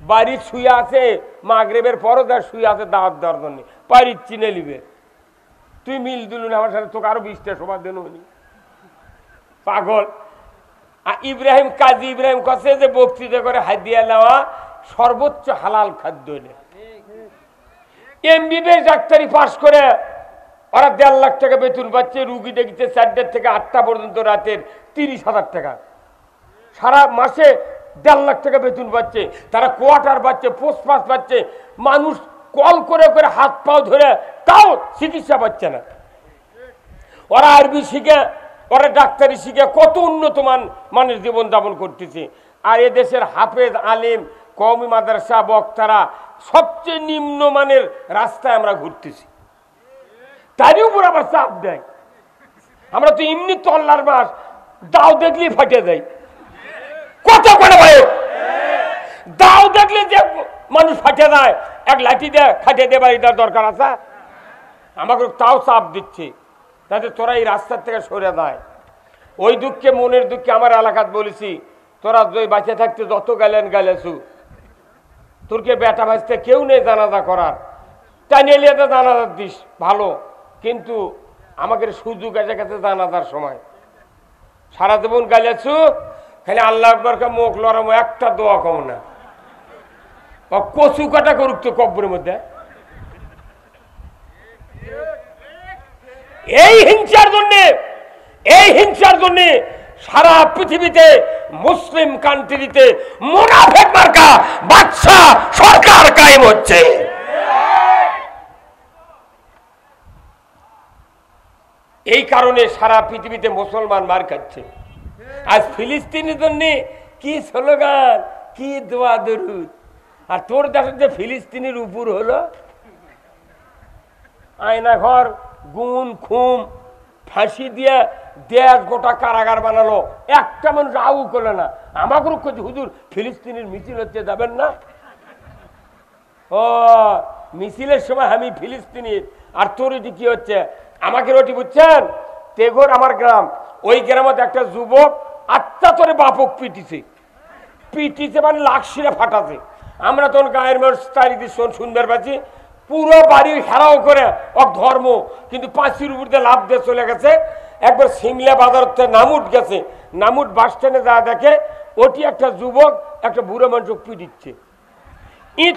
বাড়ির শুয়ে আছে, মাগরিবের পরও তার শুয়ে আছে দাওয়াত দেওয়ার জন্য, বাড়ির চিনে নিবে। তুই মিল দিল না আমার সাথে, তোকে আরো 20টা সভা দেন পাগল। ইব্রাহিম কাজী ইব্রাহিম কাছে যে বক্তৃতা করে হাদিয়া নেওয়া সর্বোচ্চ হালাল খাদ্য। এমবিবিএস ডাক্তারি পাস করে ওরা 1.5 লাখ টাকা বেতন পাচ্ছে, রুগী দেখিতে 4টা থেকে 8টা পর্যন্ত রাতের 30,000 টাকা, সারা মাসে 1.5 লাখ টাকা বেতন পাচ্ছে, তারা কোয়ার্টার পাচ্ছে, পোস্ট পাস পাচ্ছে, মানুষ কল করে করে হাত পাও ধরে তাও চিকিৎসা পাচ্ছে না। ওরা আরবি শিখে, ওরা ডাক্তারি শিখে কত উন্নত মানের জীবনযাপন করতেছে। আর এদেশের হাফেজ আলিম কওমি মাদ্রাসা বক্তারা সবচেয়ে নিম্নমানের রাস্তায় আমরা ঘুরতেছি, তারই উপর আবার চাপ দেয়। আমরা তো এমনি তো আল্লাহর মাস, দাও দেখলেই ফাটে দেয়। কত করে ভাই দাও দেখলে যে মানুষ ফাটে দেয়, এক লাঠি দেয় খাটে দেয়, বাড়িটার দরকার আছে, আমাকে তাও চাপ দিচ্ছে, তাতে তোরা এই রাস্তার থেকে সরে দেয়। ওই দুঃখে মনের দুঃখে আমার এলাকাত বলেছি তোরা জয় বাঁচে থাকতে যত গেলেন গেলেছু তোরকে বেটা ভাজতে কেউ নেই জানাজা করার তাই নিয়ে তো জানাজার দিস ভালো, কিন্তু আমাকে সুযোগ আছে কাছে জানাজার সময় সারা জীবন গাইলেছু খালি আল্লাহ আকবরকে মুখ লড়ামো একটা দোয়া কম না, কচু কাটা করুক তো কব্বরের মধ্যে। এই হিংসার জন্য সারা পৃথিবীতে মুসলিম কান্ট্রিতে মুনাফিক মার্কা বাদশা সরকার কায়েম হচ্ছে। এই কারণে সারা পৃথিবীতে মুসলমান মার খাচ্ছে। আজ ফিলিস্তিনের জন্য কি স্লোগান, কি দোয়া দরুদ, আর তোর দেশের যে ফিলিস্তিনের উপর হলো আয়না ঘর গুণ খুম ফাঁসি দিয়ে দেশ গোটা কারাগার বানালো, একটা মানুষ আউ করলো না। আমাকে করছে হুজুর ফিলিস্তিনের মিছিল হচ্ছে যাবেন না? ও মিছিলের সময় আমি ফিলিস্তিনির, আর তোর এটি কি হচ্ছে আমাকে রটি বুঝছেন? তেঘর আমার গ্রাম, ওই গ্রামে একটা যুবক আত্মা তোরে বাপক পিটিছে মানে লাকশিরা ফাটাছে। আমরা তখন গায়ের মানুষ চারিদিক সুন্দর পাচ্ছি, পুরো বাড়ি হেরাও করে ধর্ম, কিন্তু পাঁচির উপর দিয়ে লাভ দিয়ে চলে গেছে। একবার সিমলা বাজার নামুট গেছে, নামুট বাস স্ট্যান্ডে যা দেখে ওটি একটা যুবক একটা বুড়ো মানুষ পিটিচ্ছে।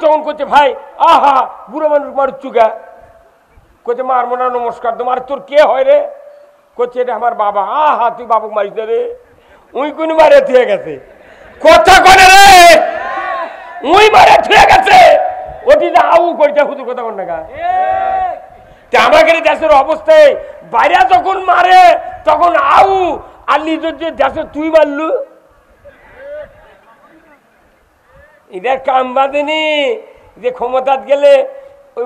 তখন করছে ভাই আহা বুড়ো মানুষ মার চুগা, করছে মারবো না নমস্কার তোমার, তোর কে হয় রে? করছে এটা আমার বাবা। আহা তুই বাবুক মারিস না রে, উই কোন মারে থুয়ে গেছে, কথা করে রে উই মারে থুয়ে গেছে, ওটি আউ করছে হুজুর কথা কর না গা। আমাদের দেশের অবস্থায় বাইরে যখন মারে তখন আউ, আর নিজের যে দেশে তুই মারলু এদের কাম বাঁধেনি যে ক্ষমতাত গেলে ওই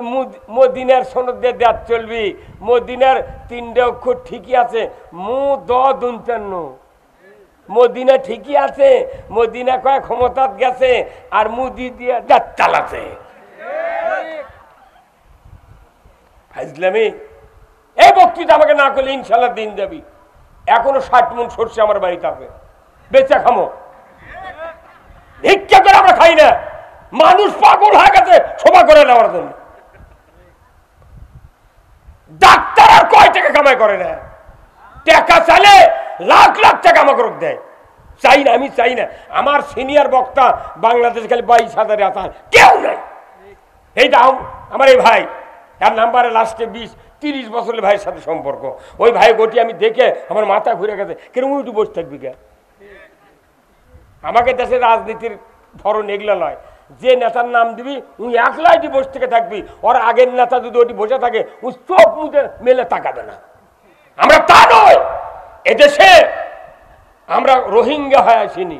মদিনার সনদ দিয়ে দেশ চলবি। মদিনার 3টে অক্ষর ঠিকই আছে, মদিনা ঠিকই আছে, মদিনা কয় ক্ষমতাত গেছে আর মুদি দিয়ে দেশ চালাছে। ইসলামী এই বক্তৃতা আমাকে না করলে ইনশাল্লাহ দিন যাবি। এখনো 60 মণ সরষে আমার বাড়িতে আছে, বেচা খামো, ভিক্ষা করে আমরা খাই না। মানুষ পাগল হয়ে গেছে সভা করে নেওয়ার জন্য। ডাক্তার আর কয় টাকা কামাই করে না, টাকা চাইলে লাখ লাখ টাকা আমাকে দেয়। চাই না, আমি চাই না। আমার সিনিয়র বক্তা বাংলাদেশ খালি 22,000 আছে, কেউ নাই। এই দাও আমার এই ভাই, তার নাম্বারে লাস্টে 20-30 বছরের ভাইয়ের সাথে সম্পর্ক। ওই ভাই গোটি আমি দেখে আমার মাথা ঘুরে গেছে, কেন উঠে বসে থাকবি কে? আমাকে দেশের রাজনীতির ধরন এগুলো নয়, যে নেতার নাম দিবি উনি একলাই বসে থেকে থাকবি, ওর আগের নেতা যদি ওটি বসে থাকে উনি চোখ মুখে মেলে তাকাবে না। আমরা তা নয়, এদেশে আমরা রোহিঙ্গা হয়ে আসিনি,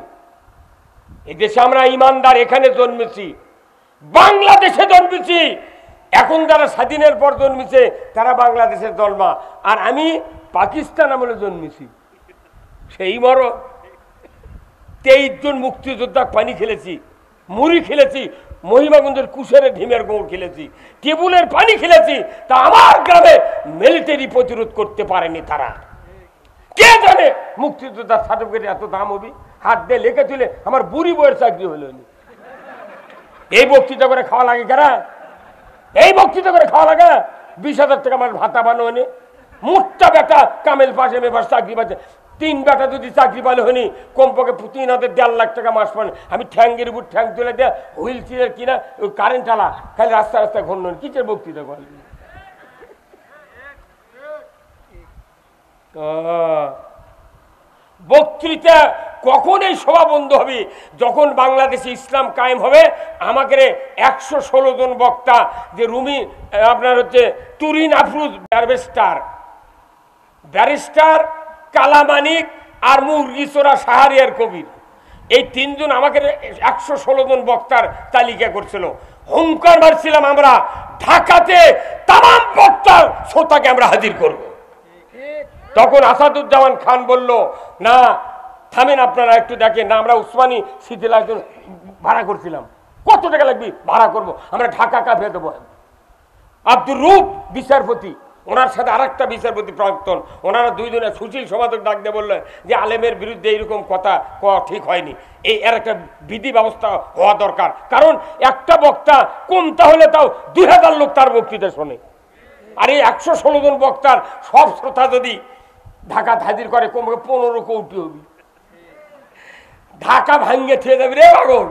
এদেশে আমরা ইমানদার, এখানে জন্মেছি, বাংলাদেশে জন্মেছি। এখন যারা স্বাধীনের পর জন্মেছে তারা বাংলাদেশের জন্মা, আর আমি পাকিস্তান আমলে জন্মেছি। সেই মর 23 জন মুক্তিযোদ্ধা পানি খেলেছি, মুড়ি খেলেছি, মহিমাগঞ্জের কুশের ঢিমের গোড় খেলেছি, টেবুলের পানি খেলেছি। তা আমার গ্রামে মিলিটারি প্রতিরোধ করতে পারেনি তারা। কে জানে মুক্তিযোদ্ধার সার্টিফিকেট এত দাম হবি? হাত দিয়ে লেখে তুলে আমার বুড়ি বইয়ের চাকরি হলো। এই বক্তৃতা করে খাওয়া লাগে কারা? এই বক্তৃতা করে খাওয়া লাগে? 20,000 টাকা আমার ভাতা বানোনি, মুখটা বেটা কামেল পাশে মেপাশ চাকরি পাচ্ছে। 3 বেটা যদি চাকরি পালে হনি কমপক্ষে 3,500 লাখ টাকা মাস পান। আমি ঠ্যাঙ্গের উপর ঠ্যাং তুলে দেয়, হুইল চেয়ার কিনা, কারেন্ট আলা, খালি রাস্তা রাস্তায় ঘন কিসের বক্তৃতা করে? বক্তৃতা কখন এই সভা বন্ধ হবে? যখন বাংলাদেশে ইসলাম কায়েম হবে। আমাকে 116 জন বক্তা, যে রুমি আপনার হচ্ছে তুরিন আফরুজ ব্যারিস্টার কালামানিক আর মুরগিচোরা শাহরিয়ার কবির, এই 3 জন আমাকে 116 জন বক্তার তালিকা করছিল। হুঙ্কার মারছিলাম আমরা ঢাকাতে তামাম বক্তার শ্রোতাকে আমরা হাজির করব। তখন আসাদুজ্জামান খান বলল, না থামেন আপনারা একটু দেখেন না, আমরা উসমানী সিটির একজন ভাড়া করছিলাম, কত টাকা লাগবে ভাড়া করব, আমরা ঢাকা কাঁপিয়ে দেবো। আব্দুর রূপ বিচারপতি ওনার সাথে আর একটা বিচারপতি প্রাক্তন, ওনারা দুইজনে সুশীল সমাজক ডাক দিয়ে বললেন যে আলেমের বিরুদ্ধে এইরকম কথা কওয়া ঠিক হয়নি, এর একটা বিধি ব্যবস্থা হওয়া দরকার। কারণ একটা বক্তা কমতা হলে তাও 2000 লোক তার বক্তৃতা শোনে, আর এই 116 জন বক্তার সব শ্রোতা যদি ঢাকা হাজির করে কমপক্ষে 15 কোটি হবে, ঢাকা ভাঙ্গে ঠেয়ে যাবে রে পাগল।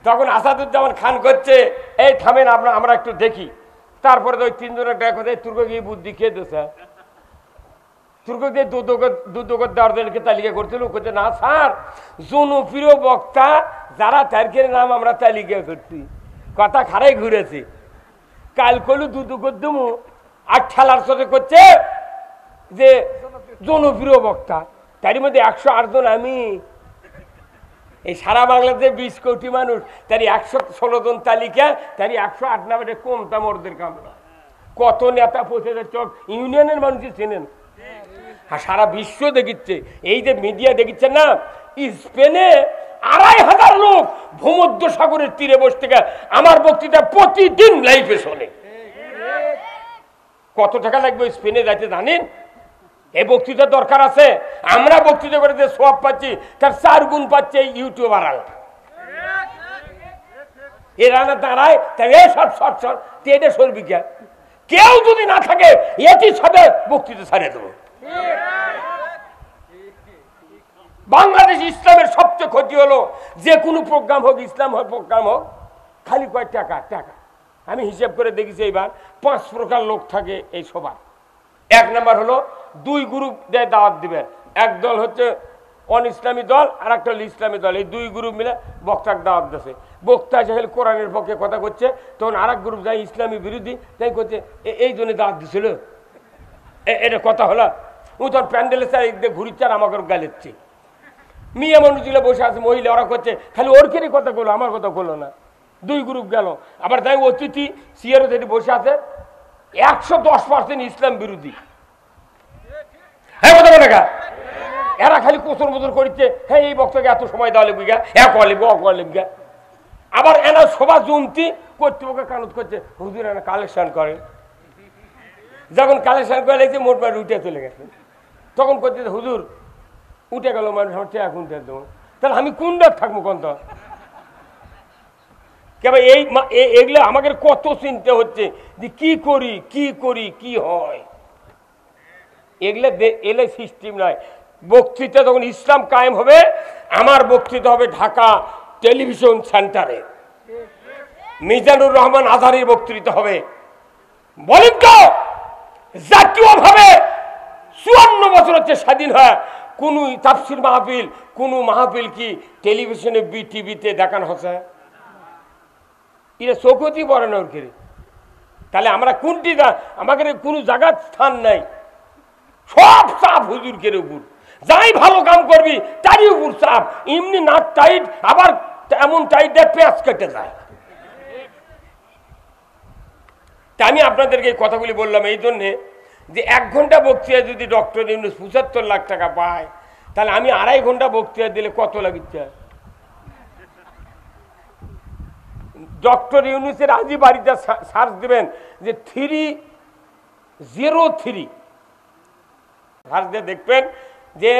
তখন আসাদুজ্জামান খান করছে এই থামেন আমরা একটু দেখি। তারপরে ওই তিনজনের ডাক কথা তুর্ক গিয়ে বুদ্ধি খেয়ে দিয়েছে, তুর্ক দিয়ে দুদকর দেওয়ারদেরকে তালিকা করছিল, করছে না স্যার জনপ্রিয় বক্তা যারা তারিখের নাম আমরা তালিকা করছি, কথা খারাই ঘুরেছে। কাল কলু দুদকর দমু আর ঠেলার সাথে করছে যে জনপ্রিয় বক্তা, তারই মধ্যে 108 জন আমি। এই সারা বাংলাদেশে 20 কোটি মানুষ, তারই 116 জন তালিকা, তারই 108 নামে কমতা মরদের কাম। কত নেতা পৌঁছে যাচ্ছে, ইউনিয়নের মানুষই চেনেন, আর সারা বিশ্ব দেখিচ্ছে। এই যে মিডিয়া দেখিচ্ছে না, স্পেনে 2500 লোক ভূমধ্য সাগরের তীরে বসে থেকে আমার বক্তৃতা প্রতিদিন লাইভে শোনে। কত টাকা লাগবে স্পেনে যাইতে জানেন? এই বক্তৃতার দরকার আছে। আমরা বক্তৃতা করে যে সওয়াব পাচ্ছি তার 4 গুণ পাচ্ছে এই ইউটিউবার আলা। এ রানা দাঁড়ায় তাই সব তেটে সরবি কে, কেউ যদি না থাকে এটি সাথে বক্তৃতা ছাড়িয়ে দেবো। বাংলাদেশ ইসলামের সবচেয়ে ক্ষতি হলো যে কোনো প্রোগ্রাম হোক, ইসলাম হোক প্রোগ্রাম হোক, খালি কয় টাকা টাকা। আমি হিসাব করে দেখেছি এইবার 5 প্রকার লোক থাকে এই সবার। 1 নাম্বার হলো 2 গ্রুপ দিয়ে দাওয়াত দিবেন। এক দল হচ্ছে অন ইসলামী দল, আর একটা হলো ইসলামী দল। এই 2 গ্রুপ মিলে বক্তার দাওয়াত দিচ্ছে। বক্তা যেখানে কোরআনের পক্ষে কথা করছে, তখন আর এক গ্রুপ যায় ইসলামী বিরোধী, তাই করছে এই জন্য দাওয়াত দিছিল। এটা কথা হলো। ও তখন প্যান্ডেলের চার একদিকে ঘুরিচ্ছে আর আমাকে গালেচ্ছে। মেয়ে মানুষগুলো বসে আছে, মহিলা, ওরা করছে খালি ওর কেরি কথা বলো, আমার কথা বলো না। 2 গ্রুপ গেল। আবার তাই অতিথি সিয়ারও যেটি বসে আছে 110% ইসলাম বিরোধী। হ্যাঁ কথা বলে গা, এরা খালি কোচর মোচর করছে, হ্যাঁ এই বক্তাকে এত সময় দেওয়া লিখবি গা, এক লিখবি গা। আবার এনা সভা জমতি কর্তৃপক্ষ কানত করছে, হুজুর এনা কালেকশন করে। যখন কালেকশন করে লাগছে মোট মাঠ উঠে চলে গেছে, তখন করছে হুজুর উঠে গেল মানুষ, আমার চেয়ে এখন দেবো। তাহলে আমি কোন ডাক থাকবো কোন? তো কেবল এগুলো আমাদের কত চিন্তা হচ্ছে যে কি করি কি হয়। এগুলো এলে সিস্টেম নয়। বক্তৃতা যখন ইসলাম কায়েম হবে, আমার বক্তৃতা হবে ঢাকা টেলিভিশন সেন্টারে, মিজানুর রহমান আজহারীর বক্তৃতা হবে। বলেন তো জাতীয়ভাবে 54 বছর হচ্ছে স্বাধীন হয়, কোন তাফসির মাহফিল, কোন মাহফিল কি টেলিভিশনে বিটিভিতে দেখানো হচ্ছে? এরা চৌকতি পড়ে না ওর কেড়ে। তাহলে আমরা কোনটি আমাদের কোনো জায়গার স্থান নাই, সব চাপ হুজুর কেড়ে উপর। যাই ভালো কাম করবি তারই উপর চাপ, এমনি নাক টাইট, আবার এমন টাইট দেয় পেঁয়াজ কেটে যায়। তা আমি আপনাদেরকে এই কথাগুলি বললাম এই জন্যে যে 1 ঘন্টা বক্তৃতা যদি ডক্টর ইউনূস 75 লাখ টাকা পায়, তাহলে আমি 2.5 ঘন্টা বক্তৃতা দিলে কত লাগিচ্ছে? ডক্টর ইউনূসের আজই বাড়িতে সার্চ দেবেন যে 303 সার্চ দিয়ে দেখবেন যে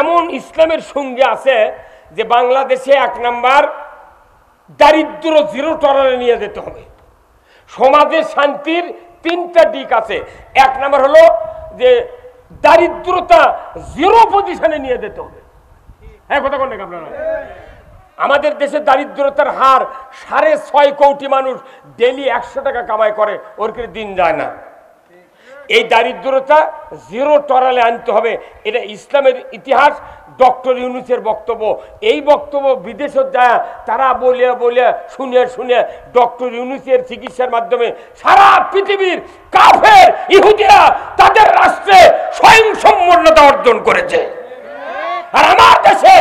এমন ইসলামের সঙ্গে আছে যে বাংলাদেশে 1 নাম্বার দারিদ্র 0 টলারে নিয়ে যেতে হবে। সমাজের শান্তির 3টা দিক আছে। 1 নাম্বার হলো যে দারিদ্রতা 0 পজিশনে নিয়ে যেতে হবে। হ্যাঁ কথা বলেন আপনারা? আমাদের দেশে দারিদ্রতার হার 6.5 কোটি মানুষ ডেলি 100 টাকা কামাই করে, ওর কি দিন যায় না। এই দারিদ্রতা 0 টলারে আনতে হবে। এটা ইসলামের ইতিহাস, ডক্টর ইউনূসের বক্তব্য। এই বক্তব্য বিদেশে যায় তারা বলে শুনে ডক্টর ইউনূসের চিকিৎসার মাধ্যমে সারা পৃথিবীর কাফের ইহুদিরা তাদের রাষ্ট্রে স্বয়ংসম্পূর্ণতা অর্জন করেছে। আর আমার দেশে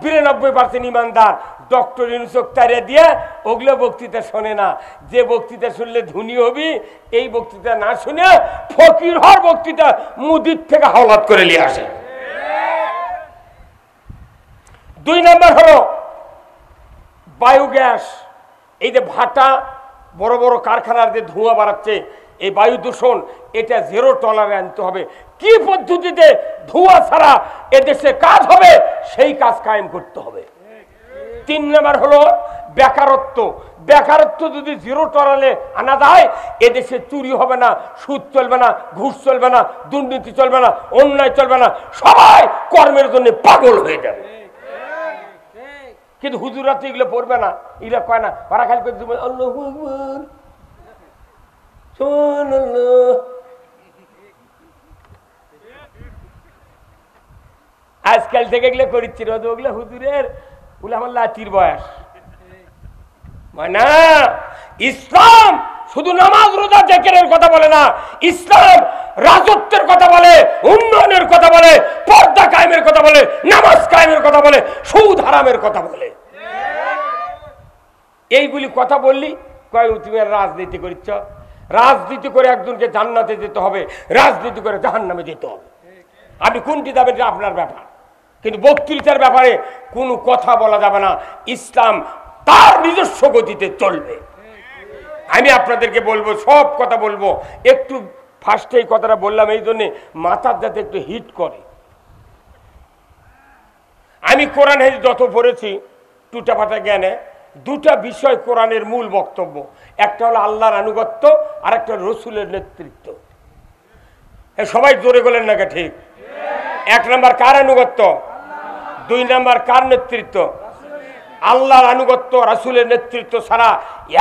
92% ইমানদার ডক্টর ইউনূসকে তাড়িয়ে দিয়ে ওগুলো বক্তৃতা শোনে না। যে বক্তৃতা শুনলে ধনী হবি, এই বক্তৃতা না শুনে ফকির হওয়ার বক্তৃতা মুদির থেকে হাওলাত করে নিয়ে আসে। 2 নাম্বার হলো বায়োগ্যাস। এই যে ভাটা, বড় বড় কারখানার যে ধোঁয়া বাড়াচ্ছে, এই বায়ু দূষণ এটা জিরো টলারেন্স আনতে হবে। কি পদ্ধতিতে ধোঁয়া ছাড়া এদেশে কাজ হবে সেই কাজ কায়েম করতে হবে। 3 নম্বর হলো বেকারত্ব। বেকারত্ব যদি জিরো টলারে আনা যায় এদেশে চুরি হবে না, সুদ চলবে না, ঘুষ চলবে না, দুর্নীতি চলবে না, অন্যায় চলবে না, সবাই কর্মের জন্য পাগল হয়ে যাবে। কিন্তু হুজুরা তো এগুলো পড়বে না, এগুলো কয় না, ওরা খালি করে দিবে আল্লাহু আকবার সুবহানাল্লাহ। আজকাল থেকে এগুলো করিচ্ছি ওগুলো হুজুরের বলে আমার লাচির বয়স মানে। ইসলাম শুধু নামাজ রোজা জিকিরের কথা বলে না, ইসলাম রাজত্বের কথা বলে, উন্নয়নের কথা বলে, পর্দা কায়েমের কথা বলে, নামাজ কায়েমের কথা বলে, সুদ হারামের কথা বলে। এইগুলি কথা বললি কয় তুমি রাজনীতি করিচ্ছ। রাজনীতি করে একজনকে জান্নাতে যেতে হবে, রাজনীতি করে জাহান্নামে যেতে হবে। আপনি কোনটি যাবেন এটা আপনার ব্যাপার, কিন্তু বক্তৃতার ব্যাপারে কোনো কথা বলা যাবে না। ইসলাম তার নিজস্ব গতিতে চলবে। আমি আপনাদেরকে বলবো, সব কথা বলবো, একটু ফার্স্টে এই কথাটা বললাম এই জন্যে মাথার যাতে একটু হিট করে। আমি কোরআন হাদিস যত পড়েছি টুটাফাটা জ্ঞানে, দুটা বিষয় কোরআনের মূল বক্তব্য। একটা হলো আল্লাহর আনুগত্য, আর একটা রসুলের নেতৃত্ব। সবাই জোরে বলেন না ঠিক? 1 নম্বর কার আনুগত্য, 2 নম্বর কার নেতৃত্ব? আল্লাহর আনুগত্য, রাসূলের নেতৃত্ব ছাড়া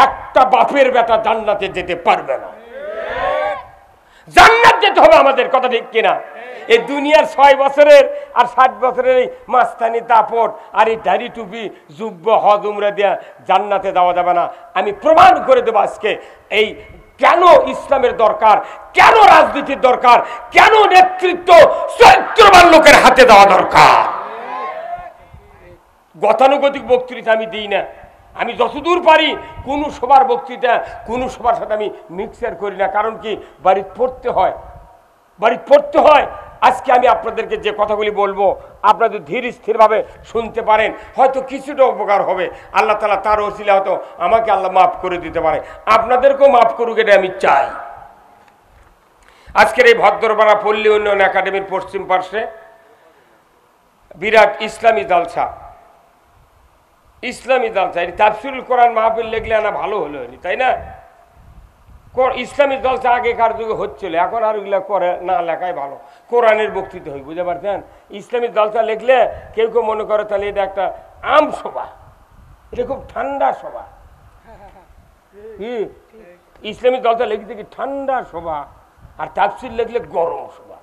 একটা বাপের বেটা জান্নাতে যেতে পারবে না। জান্নাত যেতে হবে আমাদের, কথা ঠিক কিনা? এই দুনিয়ার 6 বছরের আর 60 বছরের এই মাস্তানি দাপট আর এই দাড়ি টুপি যুব্য হজ উমরা দিয়া জান্নাতে যাওয়া যাবে না। আমি প্রমাণ করে দেবো আজকে এই কেন ইসলামের দরকার, কেন রাজনীতির দরকার, কেন নেতৃত্ব চরিত্রবান লোকের হাতে দেওয়া দরকার। গতানুগতিক বক্তৃতা আমি দিই না। আমি যতদূর পারি কোনো সবার বক্তৃতা কোনো সবার সাথে আমি মিক্সার করি না। কারণ কি, বাড়িতে পড়তে হয়, বাড়িতে পড়তে হয়। আজকে আমি আপনাদেরকে যে কথাগুলি বলবো আপনারা যদি ধীর স্থিরভাবে শুনতে পারেন হয়তো কিছুটা উপকার হবে। আল্লাহ তাআলা তার ওসিলা হয়তো আমাকে আল্লাহ মাফ করে দিতে পারে, আপনাদেরকেও মাফ করুক, এটা আমি চাই। আজকের এই ভদ্রপাড়া পল্লী উন্নয়ন একাডেমির পশ্চিম পার্শ্বে বিরাট ইসলামী জালসা, ইসলামী জালসা। এই তাফসীরুল কোরআন মাহফিল লেখলে না ভালো হলো, তাই না? ইসলামী জলসা আগেকার যুগে হচ্ছিল, এখন আর ওইগুলা করে না লেখাই ভালো। কোরআনের বক্তৃতা হয়, বুঝতে পারছেন? ইসলামী জলসা লিখলে কেউ কেউ মনে করে তাহলে এটা একটা আম সভা, এটা খুব ঠান্ডা সভা। কি ইসলামী জলসা লিখতে কি ঠান্ডা সভা, আর তাফসীর লিখলে গরম সভা।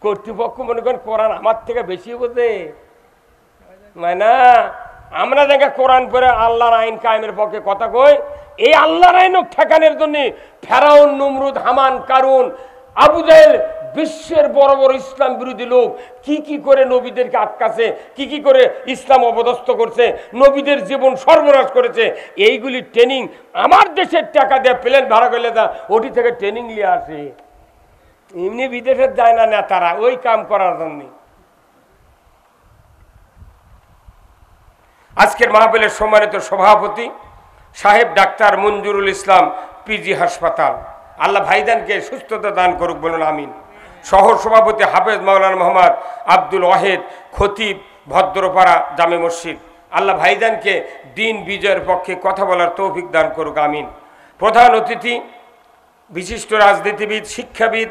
কর্তৃপক্ষ মনে করেন কোরআন আমার থেকে বেশি বোঝে, মানে আমরা দেখে কোরআন পড়ে আল্লাহর আইন কায়েমের পক্ষে কথা কই। এই আল্লাহর আইন ঠেকানোর জন্য ফেরাউন, নমরুদ, হামান, কারুন, আবু জাহেল, বিশ্বের বড় বড় ইসলাম বিরোধী লোক কি কি করে নবীদেরকে আটকাছে, কি কি করে ইসলাম অপদস্থ করছে, নবীদের জীবন সর্বনাশ করেছে। এইগুলি ট্রেনিং আমার দেশের টাকা দিয়ে প্লেন ভাড়া করলে তা ওটি থেকে ট্রেনিং নিয়ে আসে। এমনি বিদেশে যায় না নেতারা ওই কাম করার জন্য। আজকের মাহফিলের সম্মানিত সভাপতি সাহেব ডাক্তার মঞ্জুরুল ইসলাম, পিজি হাসপাতাল, আল্লাহ ভাইজানকে সুস্থতা দান করুক, বলুন আমিন। সহ সভাপতি হাফেজ মাওলানা মোহাম্মদ আব্দুল ওয়াহেদ, খতিব, ভদ্রপাড়া জামে মসজিদ, আল্লাহ ভাইজানকে দিন বিজয়ের পক্ষে কথা বলার তৌফিক দান করুক, আমিন। প্রধান অতিথি বিশিষ্ট রাজনীতিবিদ, শিক্ষাবিদ,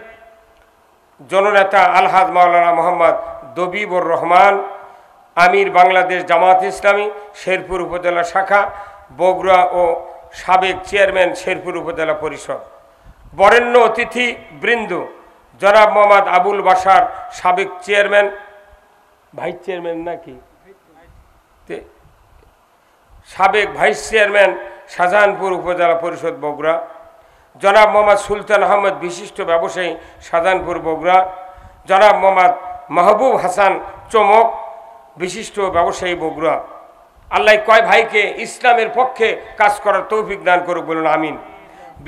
জননেতা আলহাজ মাওলানা মোহাম্মদ দবিবুর রহমান, আমির বাংলাদেশ জামাত ইসলামী শেরপুর উপজেলা শাখা বগুড়া ও সাবেক চেয়ারম্যান শেরপুর উপজেলা পরিষদ। বরেণ্য অতিথি বৃন্দ জনাব মোহাম্মদ আবুল বাশার, সাবেক চেয়ারম্যান, ভাইস চেয়ারম্যান নাকি, সাবেক ভাইস চেয়ারম্যান শাহজাহানপুর উপজেলা পরিষদ বগুড়া। জনাব মোহাম্মদ সুলতান আহমদ, বিশিষ্ট ব্যবসায়ী, শাহজাহানপুর বগুড়া। জনাব মোহাম্মদ মাহবুব হাসান চমক, বিশিষ্ট ব্যবসায়ী, বগুড়া। আল্লাহ কয় ভাইকে ইসলামের পক্ষে কাজ করার তৌফিক দান করুক, বলুন আমিন।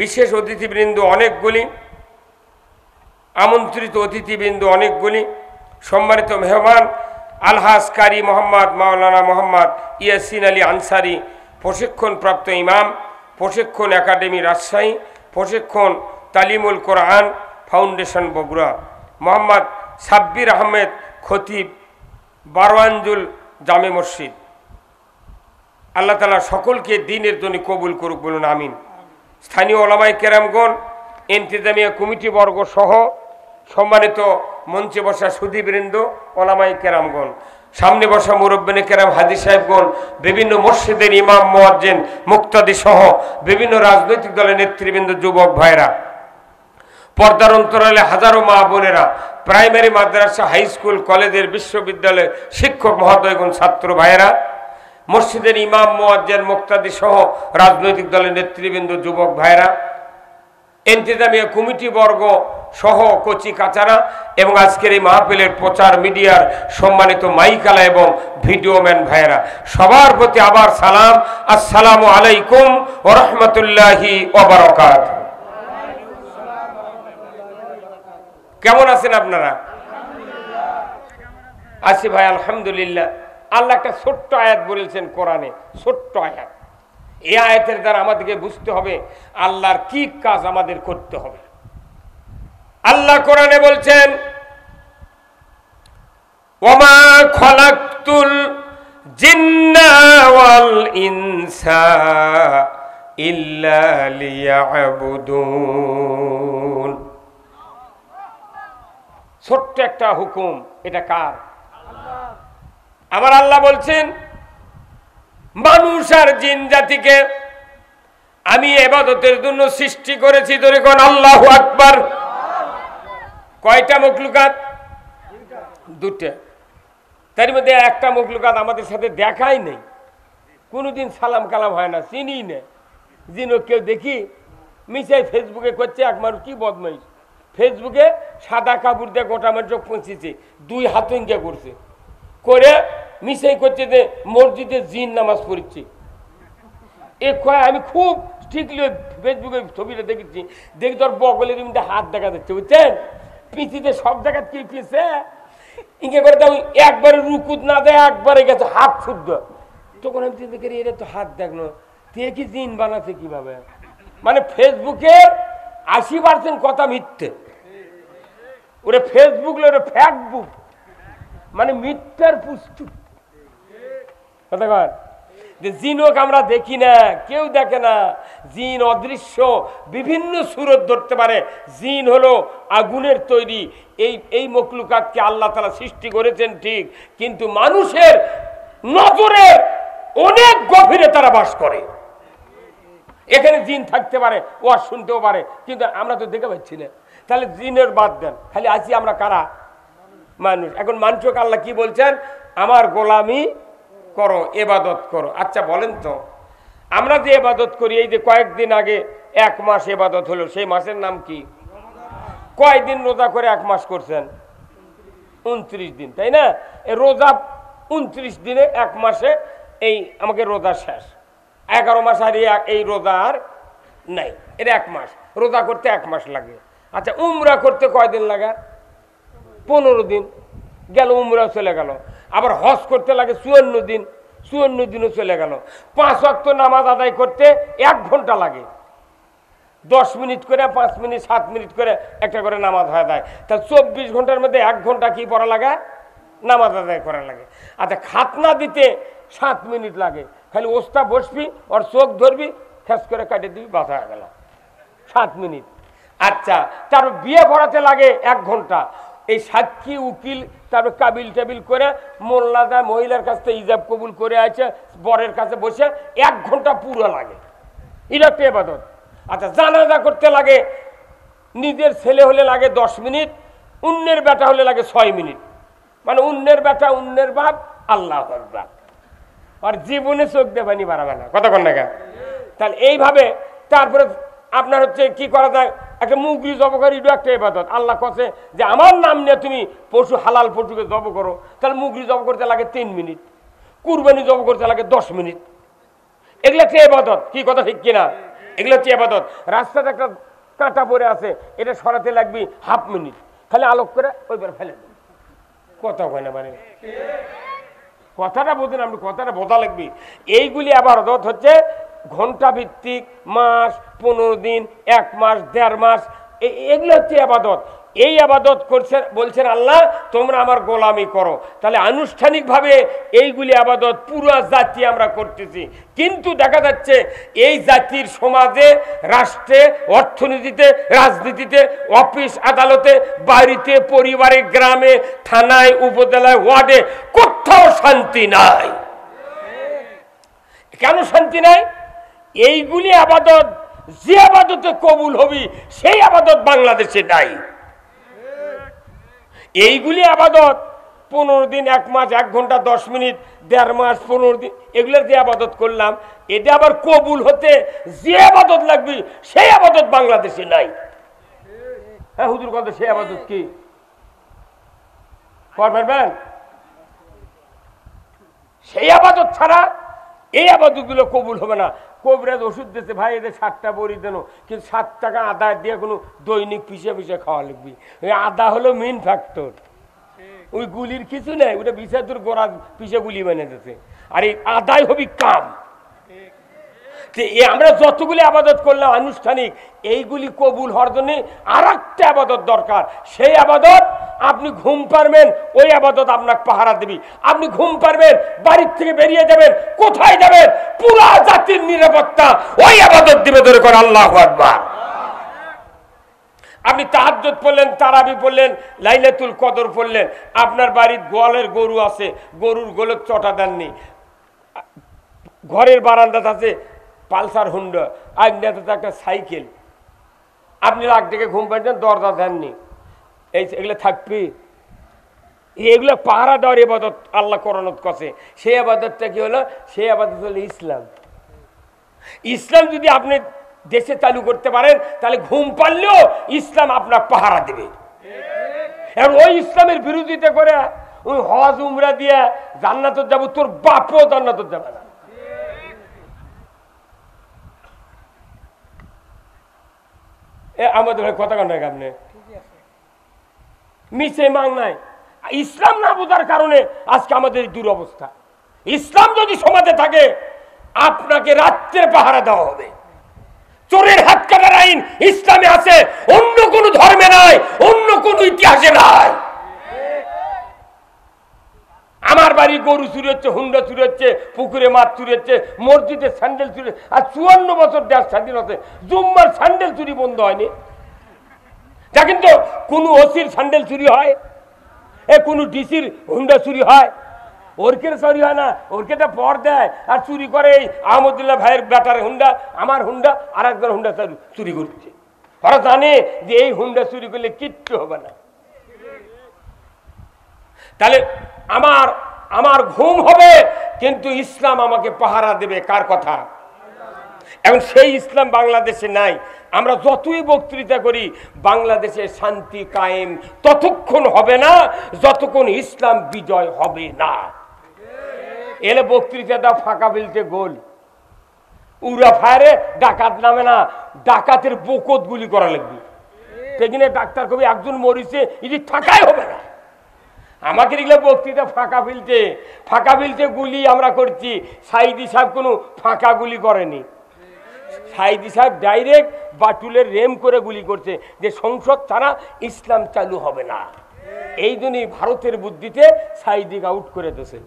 বিশেষ অতিথিবৃন্দ অনেকগুলি, আমন্ত্রিত অতিথিবৃন্দ অনেকগুলি, সম্মানিত মেহমান আলহাজ কারি মোহাম্মদ মাওলানা মোহাম্মদ ইয়াসিন আলী আনসারি, প্রশিক্ষণপ্রাপ্ত ইমাম, প্রশিক্ষণ একাডেমি রাজশাহী, প্রশিক্ষণ তালিমুল কোরআন ফাউন্ডেশন বগুড়া, মোহাম্মদ সাব্বির আহমেদ খতিব বারওয়ানজুল জামে মসজিদ। আল্লাহ তাআলা সকলকে দ্বীনের জন্য কবুল করুক, বলুন আমিন। স্থানীয় ওলামায়ে কেরামগণ, ইন্তেজামিয়া কমিটি বর্গ সহ সম্মানিত মঞ্চে বসা সুধীবৃন্দ, ওলামায়ে কেরামগণ, সামনে বসা মুরব্বিনে কেরাম, হাজী সাহেবগণ, বিভিন্ন মসজিদের ইমাম মুয়াজ্জিন মুক্তাদি সহ বিভিন্ন রাজনৈতিক দলের নেতৃবৃন্দ, যুবক ভাইরা, পর্দার অন্তরালে হাজারো মা বোনেরা, প্রাইমারি মাদ্রাসা, হাই স্কুল, কলেজের, বিশ্ববিদ্যালয়ের শিক্ষক মহোদয়গণ, ছাত্র ভাইয়েরা, মসজিদের ইমাম মুয়াজ্জিন মুক্তাদি সহ রাজনৈতিক দলের নেতৃবৃন্দ, যুবক ভাইয়েরা, ইন্তেজামিয়া কমিটি বর্গ সহ কচি কাচারা এবং আজকের এই মাহফিলের প্রচার মিডিয়ার সম্মানিত মাইকালা এবং ভিডিওম্যান ভাইয়েরা, সবার প্রতি আবার সালাম, আসসালামু আলাইকুম ওয়া রাহমাতুল্লাহি ওয়া বারাকাতুহু। কেমন আছেন আপনারা? আছি ভাই, আলহামদুলিল্লাহ। আল্লাহ একটা ছোট্ট আয়াত বলেছেন কোরআনে, ছোট্ট আয়াত। এই আয়াতের দ্বারা আমাদেরকে বুঝতে হবে আল্লাহর কি কাজ আমাদের করতে হবে। আল্লাহ কোরআনে বলছেন, ওয়ামা খালাকতুল জিন্না ওয়াল ইনসা ইল্লা লিয়াবুদুন। ছোট্ট একটা হুকুম, এটা কার? আমার আল্লাহ বলছেন, মানুষ আর জিন জাতিকে আমি ইবাদতের জন্য সৃষ্টি করেছি। ধরে কোন আল্লাহু আকবার। কয়টা মখলুকাত? দুটো। তার মধ্যে একটা মখলুকাত আমাদের সাথে দেখাই নেই, কোনোদিন সালাম কালাম হয় না, চিনি না। জিনও কেউ দেখি মিশাই ফেসবুকে করছে। এক মানুষ কি বদমাইশ, ফেসবুকে সাদা কাপড় দিয়ে গোটা আমার চোখ পৌঁছেছে, 2 হাত ইঙ্গা করছে, করে মিশাই করছে যে মসজিদে জিন নামাজ পড়ছে। এ কয় আমি খুব স্ট্রিক্টলি ফেসবুকে ছবিটা দেখেছি, দেখি তোর বগলের মধ্যে হাত দেখা যাচ্ছে, বুঝছেন? পিছিতে সব জায়গা কি পিছে ইঙ্গে করে দাও, একবারে রুকুত না দেয়, একবারে গেছে হাত শুদ্ধ। তখন আমি চিন্তা করি, এটা তো হাত দেখলো, তে কি জিন বানাচ্ছে কিভাবে? মানে ফেসবুকের 80% কথা মিথ্যে। ওরে ফেসবুক ওরে ফ্যাক্টবুক, মানে মিথ্যার পুস্তক। কথা কর যে জিনক আমরা দেখি না, কেউ দেখে না। জিন অদৃশ্য, বিভিন্ন সুরত ধরতে পারে। জিন হলো আগুনের তৈরি। এই মখলুকাতকে আল্লাহ তাআলা সৃষ্টি করেছেন ঠিক, কিন্তু মানুষের নজরের অনেক গভীরে তারা বাস করে। এখানে জিন থাকতে পারে, ওয়াজ শুনতেও পারে, কিন্তু আমরা তো দেখে পাচ্ছি না। তাহলে জিনের বাদ দেন, খালি আছি আমরা কারা? মানুষ। এখন মানুষকে আল্লাহ কি বলছেন? আমার গোলামি করো, ইবাদত করো। আচ্ছা বলেন তো, আমরা যে ইবাদত করি, এই যে কয়েকদিন আগে 1 মাস ইবাদত হলো, সেই মাসের নাম কি? কয়দিন রোজা করে 1 মাস করছেন? 29 দিন, তাই না? এই রোজা 29 দিনে 1 মাসে এই আমাকে রোজা শেষ। 11 মাস আর এই রোজা আর নাই, এটা 1 মাস। রোজা করতে 1 মাস লাগে। আচ্ছা উমরা করতে কয়দিন লাগে? 15 দিন গেল, উমরা চলে গেল। আবার হজ করতে লাগে 54 দিন, 54 দিনও চলে গেল। 5 ওয়াক্ত নামাজ আদায় করতে 1 ঘন্টা লাগে। 10 মিনিট করে, 5 মিনিট, 7 মিনিট করে একটা করে নামাজ হয়ে যায়। তা 24 ঘন্টার মধ্যে 1 ঘন্টা কি পড়া লাগে? নামাজ আদায় করা লাগে। আচ্ছা খাতনা দিতে 7 মিনিট লাগে। খালি ওস্তা বসবি, ওর চোখ ধরবি, খেস করে কাটে দিবি, বাঁচা হয়ে গেল 7 মিনিট। আচ্ছা তার বিয়ে পড়াতে লাগে 1 ঘন্টা। এই সাক্ষী উকিল, তারপর কাবিল টাবিল করে মোল্লাদা মহিলার কাছ থেকে ইজাব কবুল করে আছে, বরের কাছে বসে 1 ঘন্টা পুরো লাগে। এটা একটা ইবাদত। আচ্ছা জানাজা করতে লাগে, নিজের ছেলে হলে লাগে 10 মিনিট, অন্যের বেটা হলে লাগে 6 মিনিট। মানে অন্যের বেটা, অন্যের বাপ, আল্লাহু আকবার। আর জীবনে চোখ দিয়ে পানি বাড়াবে না, কতক্ষণ না? তাহলে এইভাবে তারপরে আপনার হচ্ছে কি করা যায়? একটা মুগরি জব করি, এটা একটা ইবাদত। আল্লাহ কাছে যে আমার নাম নিয়ে তুমি পশু, হালাল পশুকে জব করো, তাহলে মুগরি জব করতে লাগে 3 মিনিট, কুরবানি জব করতে লাগে 10 মিনিট। এগুলো হচ্ছে ইবাদত। কি কথা ঠিক কিনা? এগুলো হচ্ছে ইবাদত। রাস্তাতে একটা কাঁটা পড়ে আছে, এটা সরাতে লাগবে 1/2 মিনিট, খালি আলোক করে ওইবার ফেলে দেবে। কথা হয় না? মানে কথাটা বোঝেন আপনি, কথাটা বোঝা লাগবে। এইগুলি ইবাদত হচ্ছে ঘন্টা ভিত্তিক, মাস, 15 দিন, 1 মাস, 1.5 মাস, এগুলো হচ্ছে আবাদত। এই আবাদত করছেন, বলছেন আল্লাহ তোমরা আমার গোলামি করো। তাহলে আনুষ্ঠানিকভাবে এইগুলি আবাদত পুরো জাতি আমরা করতেছি, কিন্তু দেখা যাচ্ছে এই জাতির সমাজে, রাষ্ট্রে, অর্থনীতিতে, রাজনীতিতে, অফিস আদালতে, বাড়িতে, পরিবারে, গ্রামে, থানায়, উপজেলায়, ওয়ার্ডে কোথাও শান্তি নাই। কেন শান্তি নাই? এইগুলি আবাদত, যে আবাদতে কবুল হবি সেই আবাদত বাংলাদেশে নাই। এইগুলি আবাদত 15 দিন, 1 মাস, 1 ঘন্টা 10 মিনিট, 1.5 মাস, 15 দিন, এগুলোর যে আবাদত করলাম, এটা আবার কবুল হতে যে আবাদত লাগবে সেই আবাদত বাংলাদেশে নাই। হ্যাঁ হুজুর, কথা সেই আবাদত কি পারবেন? সেই আবাদত ছাড়া এই আবাদতগুলো কবুল হবে না। কবিরাজ ওষুধ দিতে, ভাই এদের 7টা বড়ি দেন, কিন্তু 7 টাকা আদা দিয়ে কোনো দৈনিক পিছিয়ে পিছিয়ে খাওয়া লাগবে। ওই আদা হলো মেইন ফ্যাক্টর, ওই গুলির কিছু নেই, ওটা বিষাদুর গোড়া পিছিয়ে গুলি বানিয়ে দিতে, আর এই আদাই হবি কাম। আমরা যতগুলি আবাদত করলাম আনুষ্ঠানিক, এইগুলি কবুল হওয়ার জন্য আর একটা আবাদত দরকার। সেই আবাদত আপনি ঘুম পারবেন, ওই আবাদত আপনাকে পাহারা দিবি। আপনি ঘুম পারবেন, বাড়ির থেকে বেরিয়ে যাবেন, কোথায় যাবেন, পুরা জাতির নিরাপত্তা ওই আবাদত দিবে। ধরে করে আল্লাহু আকবার। আপনি তাহাজ্জুদ পড়লেন, তারাবি পড়লেন, লাইলাতুল কদর পড়লেন, আপনার বাড়ির গোয়ালের গরু আছে, গরুর গোলত চটা দেননি, ঘরের বারান্দাতে আছে পালসার হুন্ডা, আগ্নেয়াতে একটা সাইকেল, আপনি রাগ ডেকে ঘুম পাচ্ছেন, দরজা দেননি, এগুলো থাকবে? এগুলো পাহারা দেওয়ার ইবাদত আল্লাহ কোরআনত করছে। সেই আবাদতটা কি হলো? সেই আবাদত হলো ইসলাম। ইসলাম যদি আপনি দেশে চালু করতে পারেন, তাহলে ঘুম পারলেও ইসলাম আপনার পাহারা দেবে। আর ওই ইসলামের বিরোধিতা করে ওই হজ উমরা দিয়ে জান্নাত যাবো, তোর বাপও জান্নাত যাবে না। আমাদের ভাই কথা কান্ড আপনি মিশে মাং নাই। ইসলাম না বোঝার কারণে আজকে আমাদের দুরবস্থা। ইসলাম যদি সমাজে থাকে, আপনাকে রাত্রে পাহারা দেওয়া হবে। চোরের হাত কাটার আইন ইসলামে আছে, অন্য কোন ধর্মে নাই, অন্য কোন ইতিহাসে নাই। আমার বাড়ি গরু চুরি হচ্ছে, হুন্ডা চুরি হচ্ছে, পুকুরে মাছ চুরি হচ্ছে, মসজিদের স্যান্ডেল চুরি, আর 54 বছর দেশ স্বাধীন হচ্ছে জুম্মার স্যান্ডেল চুরি বন্ধ হয়নি। যা কিন্তু কোন ওসির স্যান্ডেল চুরি হয়, কোন ডিসির হুন্ডা চুরি হয়, ওরকে চুরি হয় না, ওরকে তো পর দেয় আর চুরি করে। এই আহমদুল্লাহ ভাইয়ের বেটার হুন্ডা, আমার হুন্ডা, আর একজন হুন্ডা চুরি করছে। ওরা জানে যে এই হুন্ডা চুরি করলে কিচ্ছু হবে না। তাহলে আমার ঘুম হবে, কিন্তু ইসলাম আমাকে পাহারা দেবে। কার কথা? এখন সেই ইসলাম বাংলাদেশে নাই। আমরা যতই বক্তৃতা করি, বাংলাদেশে শান্তি কায়েম ততক্ষণ হবে না যতক্ষণ ইসলাম বিজয় হবে না। এলে বক্তৃতাটা ফাঁকা বিলতে গোল, উড়া ফায়ারে ডাকাত নামে না, ডাকাতের বকত গুলি করা লাগবে। সেদিনে ডাক্তার কবি একজন মরিছে, এটি থাকাই হবে না। আমাকে দেখলে বক্তৃতা ফাঁকা ফিলতে গুলি আমরা করছি। সাইদি সাহেব কোনো ফাঁকা গুলি করেনি। সাইদি সাহেব ডাইরেক্ট বাটুলের রেম করে গুলি করছে, যে সংসদ ছাড়া ইসলাম চালু হবে না। এই জন্যই ভারতের বুদ্ধিতে সাইদিকে আউট করে দিয়েছে।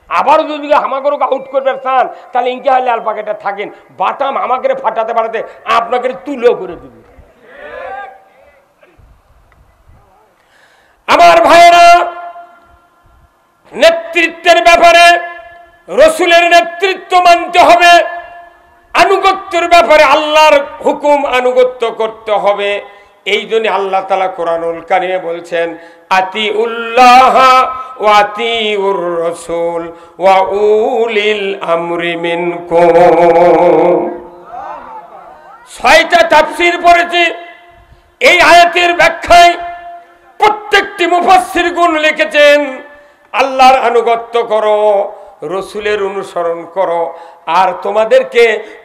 আবারও যদি আমাকে আউট করবে চান, তাহলে ইনকে হলে আল পাকেটা থাকেন, বাটাম আমাকে ফাটাতে পাঠাতে আপনাকে তুলেও করে দিবে। আমার ভাইয়েরা, নেতৃত্বের ব্যাপারে রসুলের নেতৃত্ব মানতে হবে, আনুগত্যের ব্যাপারে আল্লাহর হুকুম আনুগত্য করতে হবে। এই জন্য আল্লাহ তাআলা কোরআনুল কারীমে বলছেন, আতিউল্লাহ ওয়া আতিউর রাসূল ওয়া উলিল আমরি মিনকুম। 6টা তাফসীর পড়েছি। এই আয়াতের ব্যাখ্যায় প্রত্যেকটি মুফাসসিরগণ লিখেছেন, আল্লাহর আনুগত্য করো, রসুলের অনুসরণ করো, আর তোমাদেরকে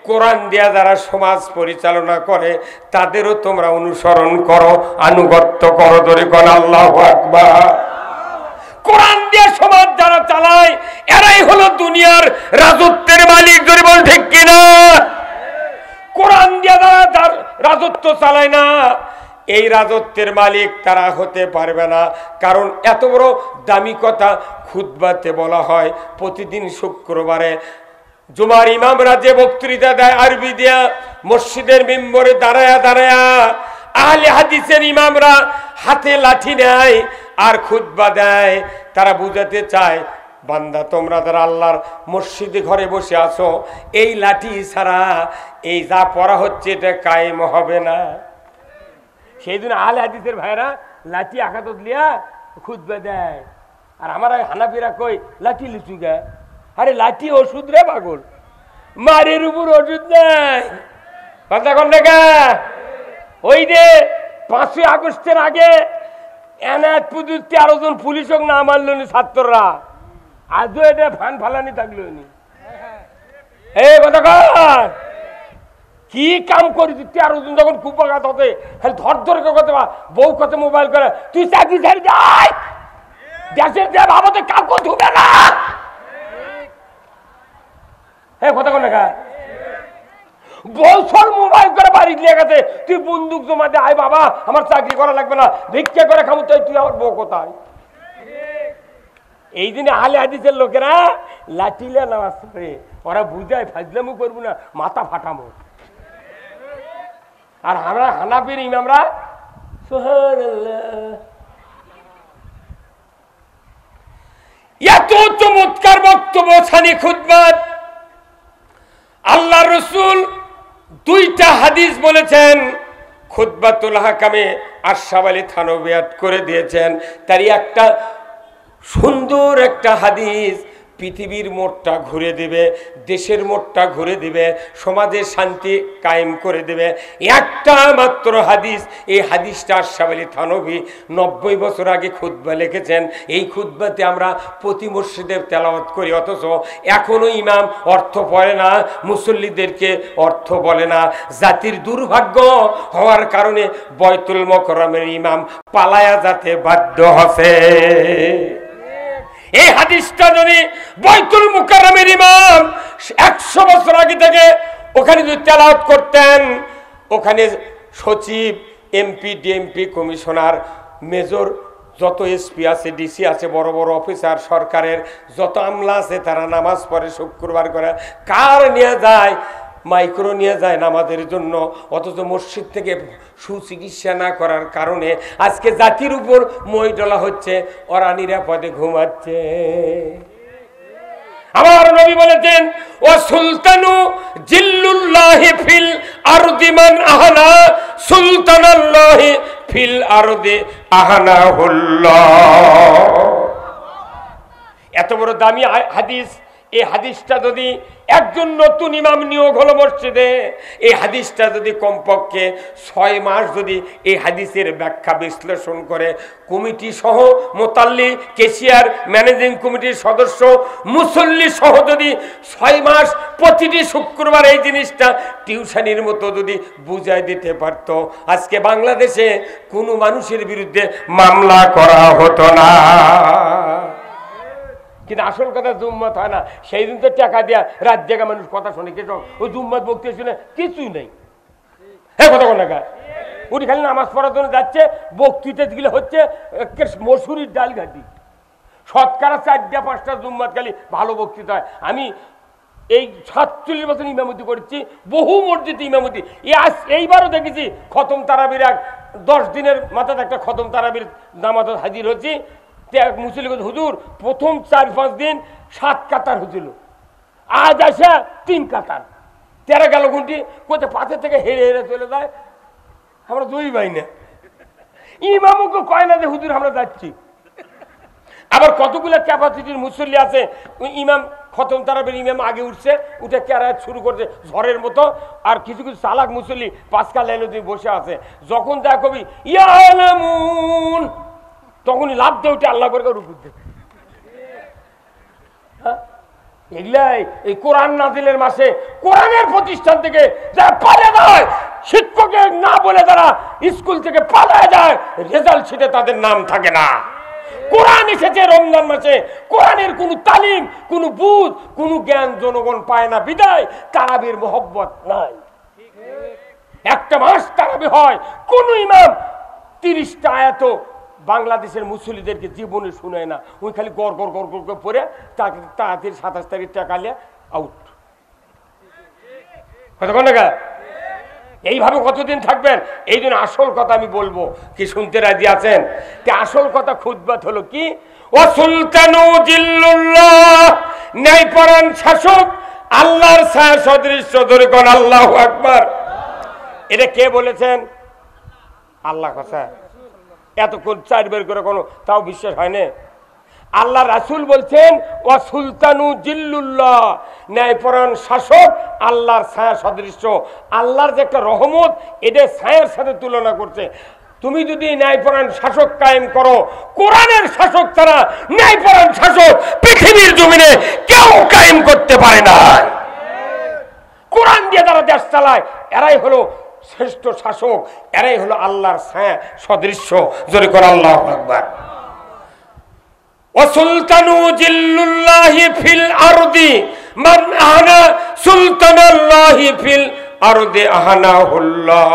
কোরআন দিয়া যারা সমাজ পরিচালনা করে তাদেরও তোমরা অনুসরণ করো, আনুগত্য করো। ধরে কোন আল্লাহু আকবার। কোরআন দিয়ে সমাজ যারা চালায় এরাই হলো দুনিয়ার রাজত্বের মালিক। যদি বল ঠিক কিনা? কোরআন দিয়ে যারা রাজত্ব চালায় না, এই রাজত্বের মালিক তারা হতে পারবে না। কারণ এত বড় দামি কথা খুতবাতে বলা হয়। প্রতিদিন শুক্রবারে জুমার ইমামরা যে বক্তৃতা দেয় আরবি দিয়া, মসজিদের মিম্বরে দাঁড়ায়া দাঁড়ায়া আহলে হাদিসের ইমামরা হাতে লাঠি নেয় আর খুতবা দেয়। তারা বুঝাতে চায়, বান্দা তোমরা যারা আল্লাহর মসজিদে ঘরে বসে আছো, এই লাঠি ছাড়া এই যা পড়া হচ্ছে এটা কায়েম হবে না। সেই জন্য আহলে হাদিসের ভাইরা লাঠি আঘাত লিয়া খুতবা দেয়। আর আমার হানাফিরা কই লাঠি লিচু গা। আরে লাঠি ওষুধ রে পাগল, মারের উপর ওষুধ নাই। কথা কন না? ওই যে 5ই আগস্টের আগে এনায়ত পুজোর 13 জন পুলিশ হোক না মারল নি ছাত্ররা, আজও এটা ফান ফালানি থাকলো নি। এই কথা কর, কি কাম করি তুই? 13 জন যখন কুপাঘাত হতে খালি ধর ধরে কথা, বউ কথা মোবাইল করে, তুই চাকরি ছেড়ে যাই, দেশের যে ভাবতে কাউকে ধুবে না। হ্যাঁ কথা কন না? বছর মোবাইল করে বাড়ি নিয়ে গেছে, তুই বন্দুক জমা দে, আয় বাবা আমার চাকরি করা লাগবে না, ভিক্ষা করে খাবো, তাই তুই আমার বউ কোথায়? এই দিনে আহলে হাদিসের লোকেরা লাঠিলে নামাজ পড়ে, ওরা বুঝায় ফাজলামু করবো না, মাথা ফাটামো। আর আমরা হানাফির ইমামরা সুবহানাল্লাহ, এত চমৎকার বক্তব্য ছানি খুতবাত। আল্লাহ রসুল 2টা হাদিস বলেছেন, খুতবাতুল হাকামে আশরাফ আলী থানভী করে দিয়েছেন। তারই একটা সুন্দর একটা হাদিস পৃথিবীর মোড়টা ঘুরে দিবে, দেশের মোড়টা ঘুরে দিবে, সমাজের শান্তি কায়েম করে দেবে। একটা মাত্র হাদিস, এই হাদিসটা আশরাফ আলী থানভী 90 বছর আগে খুতবা লিখেছেন। এই খুতবাতে আমরা প্রতি মসজিদে তেলাওয়াত করি, অথচ এখনো ইমাম অর্থ পড়ে না, মুসল্লিদেরকে অর্থ বলে না। জাতির দুর্ভাগ্য হওয়ার কারণে বয়তুল মুকাররমের ইমাম পালায়া যেতে বাধ্য হচ্ছে। এই হাদিসটা যদি বয়তুল মুকাররমের ইমাম 100 বছর আগে থেকে ওখানে যদি তেলাওয়াত করতেন, ওখানে সচিব, এমপি, ডিএমপি, কমিশনার, মেজর, যত এসপি আছে, ডিসি আছে, বড় বড় অফিসার, সরকারের যত আমলা আছে, তারা নামাজ পড়ে শুক্রবার করে। কার নিয়ে যায়? মাইক্রো নিয়ে যায় নামাজের জন্য। অথচ মসজিদ থেকে সুচিকিৎসা না করার কারণে আজকে জাতির উপর মই ডলা হচ্ছে, ওরা নিরাপদে ঘুমাচ্ছে। আমার নবী বলেছেন, ও সুলতানু জিল্লুল্লাহি ফিল আরদি মান আহানা সুলতানাল্লাহি ফিল আরদি আহানাহুল্লাহ। এত বড় দামি হাদিস। এই হাদিসটা যদি একজন নতুন ইমাম নিয়োগ হলো মসজিদে, এই হাদিসটা যদি কমপক্ষে 6 মাস যদি এই হাদিসের ব্যাখ্যা বিশ্লেষণ করে, কমিটি সহ, মোতাল্লি, কেশিয়ার, ম্যানেজিং কমিটির সদস্য, মুসল্লি সহ যদি 6 মাস প্রতিটি শুক্রবার এই জিনিসটা টিউশনির মতো যদি বুঝাই দিতে পারতো, আজকে বাংলাদেশে কোনো মানুষের বিরুদ্ধে মামলা করা হতো না। কিন্তু আসল কথা জুম্মত হয় না। সেই দিন তো টাকা দেয়া রাত জায়গা মানুষ কথা শোনে, কে ওই জুম্মত বক্তৃতা শুনে কিছুই নেই। হ্যাঁ কথা কোন না, উনি খালি নামাজ পড়ার জন্য যাচ্ছে, বক্তৃতা গুলো হচ্ছে মসুরির ডাল ঘাটি। শতকরা 4-5টা জুম্মত খালি ভালো বক্তৃতা হয়। আমি এই 47 বছর ইমামতি করেছি, বহু মসজিদে ইমামতি। এইবারও দেখেছি খতম তারাবির 10 দিনের মাথায় একটা খতম তারাবির নামাজ হাজির হচ্ছি। মুসলিম হুজুর প্রথম 4-5 দিন 7 কাতার হয়েছিল, আজ আসা 3 কাতার। 13 গেল ঘন্টি কোথায় পাশে থেকে হেরে হেরে চলে যায়। আমরা দুই ভাই না, ইমামকে কয় না যে হুজুর আমরা যাচ্ছি। আবার কতগুলো ক্যাপাসিটির মুসল্লি আছে, ইমাম খতম তারাবির ইমাম আগে উঠছে, উঠে কেরাত শুরু করছে ঝড়ের মতো। আর কিছু কিছু চালাক মুসল্লি 5 লাইনে তুমি বসে আছে, যখন যা কবি ইয়ালামুন তখনই লাভ দিয়ে উঠে আল্লাহ করে রুকু দেবে। এগুলাই এই কোরআন নাজিলের মাসে কোরআনের প্রতিষ্ঠান থেকে যারা পালিয়ে যায়, শিক্ষকের না বলে যারা স্কুল থেকে পালিয়ে যায়, রেজাল্ট শিটে তাদের নাম থাকে না। কোরআন এসেছে রমজান মাসে, কোরআনের কোনো তালিম, কোনো বুঝ, কোনো জ্ঞান জনগণ পায় না, বিদায় তারাবির মোহব্বত নাই। একটা মাস তারাবি হয়, কোন ইমাম 30টা আয়াত বাংলাদেশের মুসল্লিদেরকে জীবনে শুনায় না। ওই খালি গড় গড় গড় গড় করে পড়ে তাকে তাড়াতাড়ি 27 তারিখ টাকা নিয়ে আউট। কতক্ষণ টাকা এইভাবে কতদিন থাকবেন? এই জন্য আসল কথা আমি বলবো, কি শুনতে রাজি আছেন? আসল কথা খুতবাত হলো কি, ও সুলতানু জিল্লুল্লাহ, ন্যায়পরায়ণ শাসক আল্লাহর ছায়া সদৃশ্য। ধরে কোন আল্লাহু আকবার। এটা কে বলেছেন? আল্লাহ কথা। এতক্ষণ 4 বের করে কোনো তাও বিশ্বাস হয় না। আল্লাহ রাসূল বলছেন ও সুলতানু জিল্লুল্লাহ, ন্যায়পরায়ণ শাসক আল্লাহর ছায়া সদৃশ্য। আল্লাহর যে একটা রহমত, এটা ছায়ার সাথে তুলনা করছে। তুমি যদি ন্যায়পরায়ণ শাসক কায়েম করো, কোরআনের শাসক ছাড়া ন্যায়পরায়ণ শাসক পৃথিবীর জমিনে কেউ কায়েম করতে পারে না। কোরআন দিয়ে যারা দেশ চালায় এরাই হলো শ্রেষ্ঠ শাসক, এরাই হলো আল্লাহর ছায়া সদৃশ্য। জোরে করে আল্লাহু আকবার। ওয়াসুলতানু জিল্লুল্লাহি ফিল আরদি মান আহানা সুলতানাল্লাহি ফিল আরদি আহানাহুল্লাহ।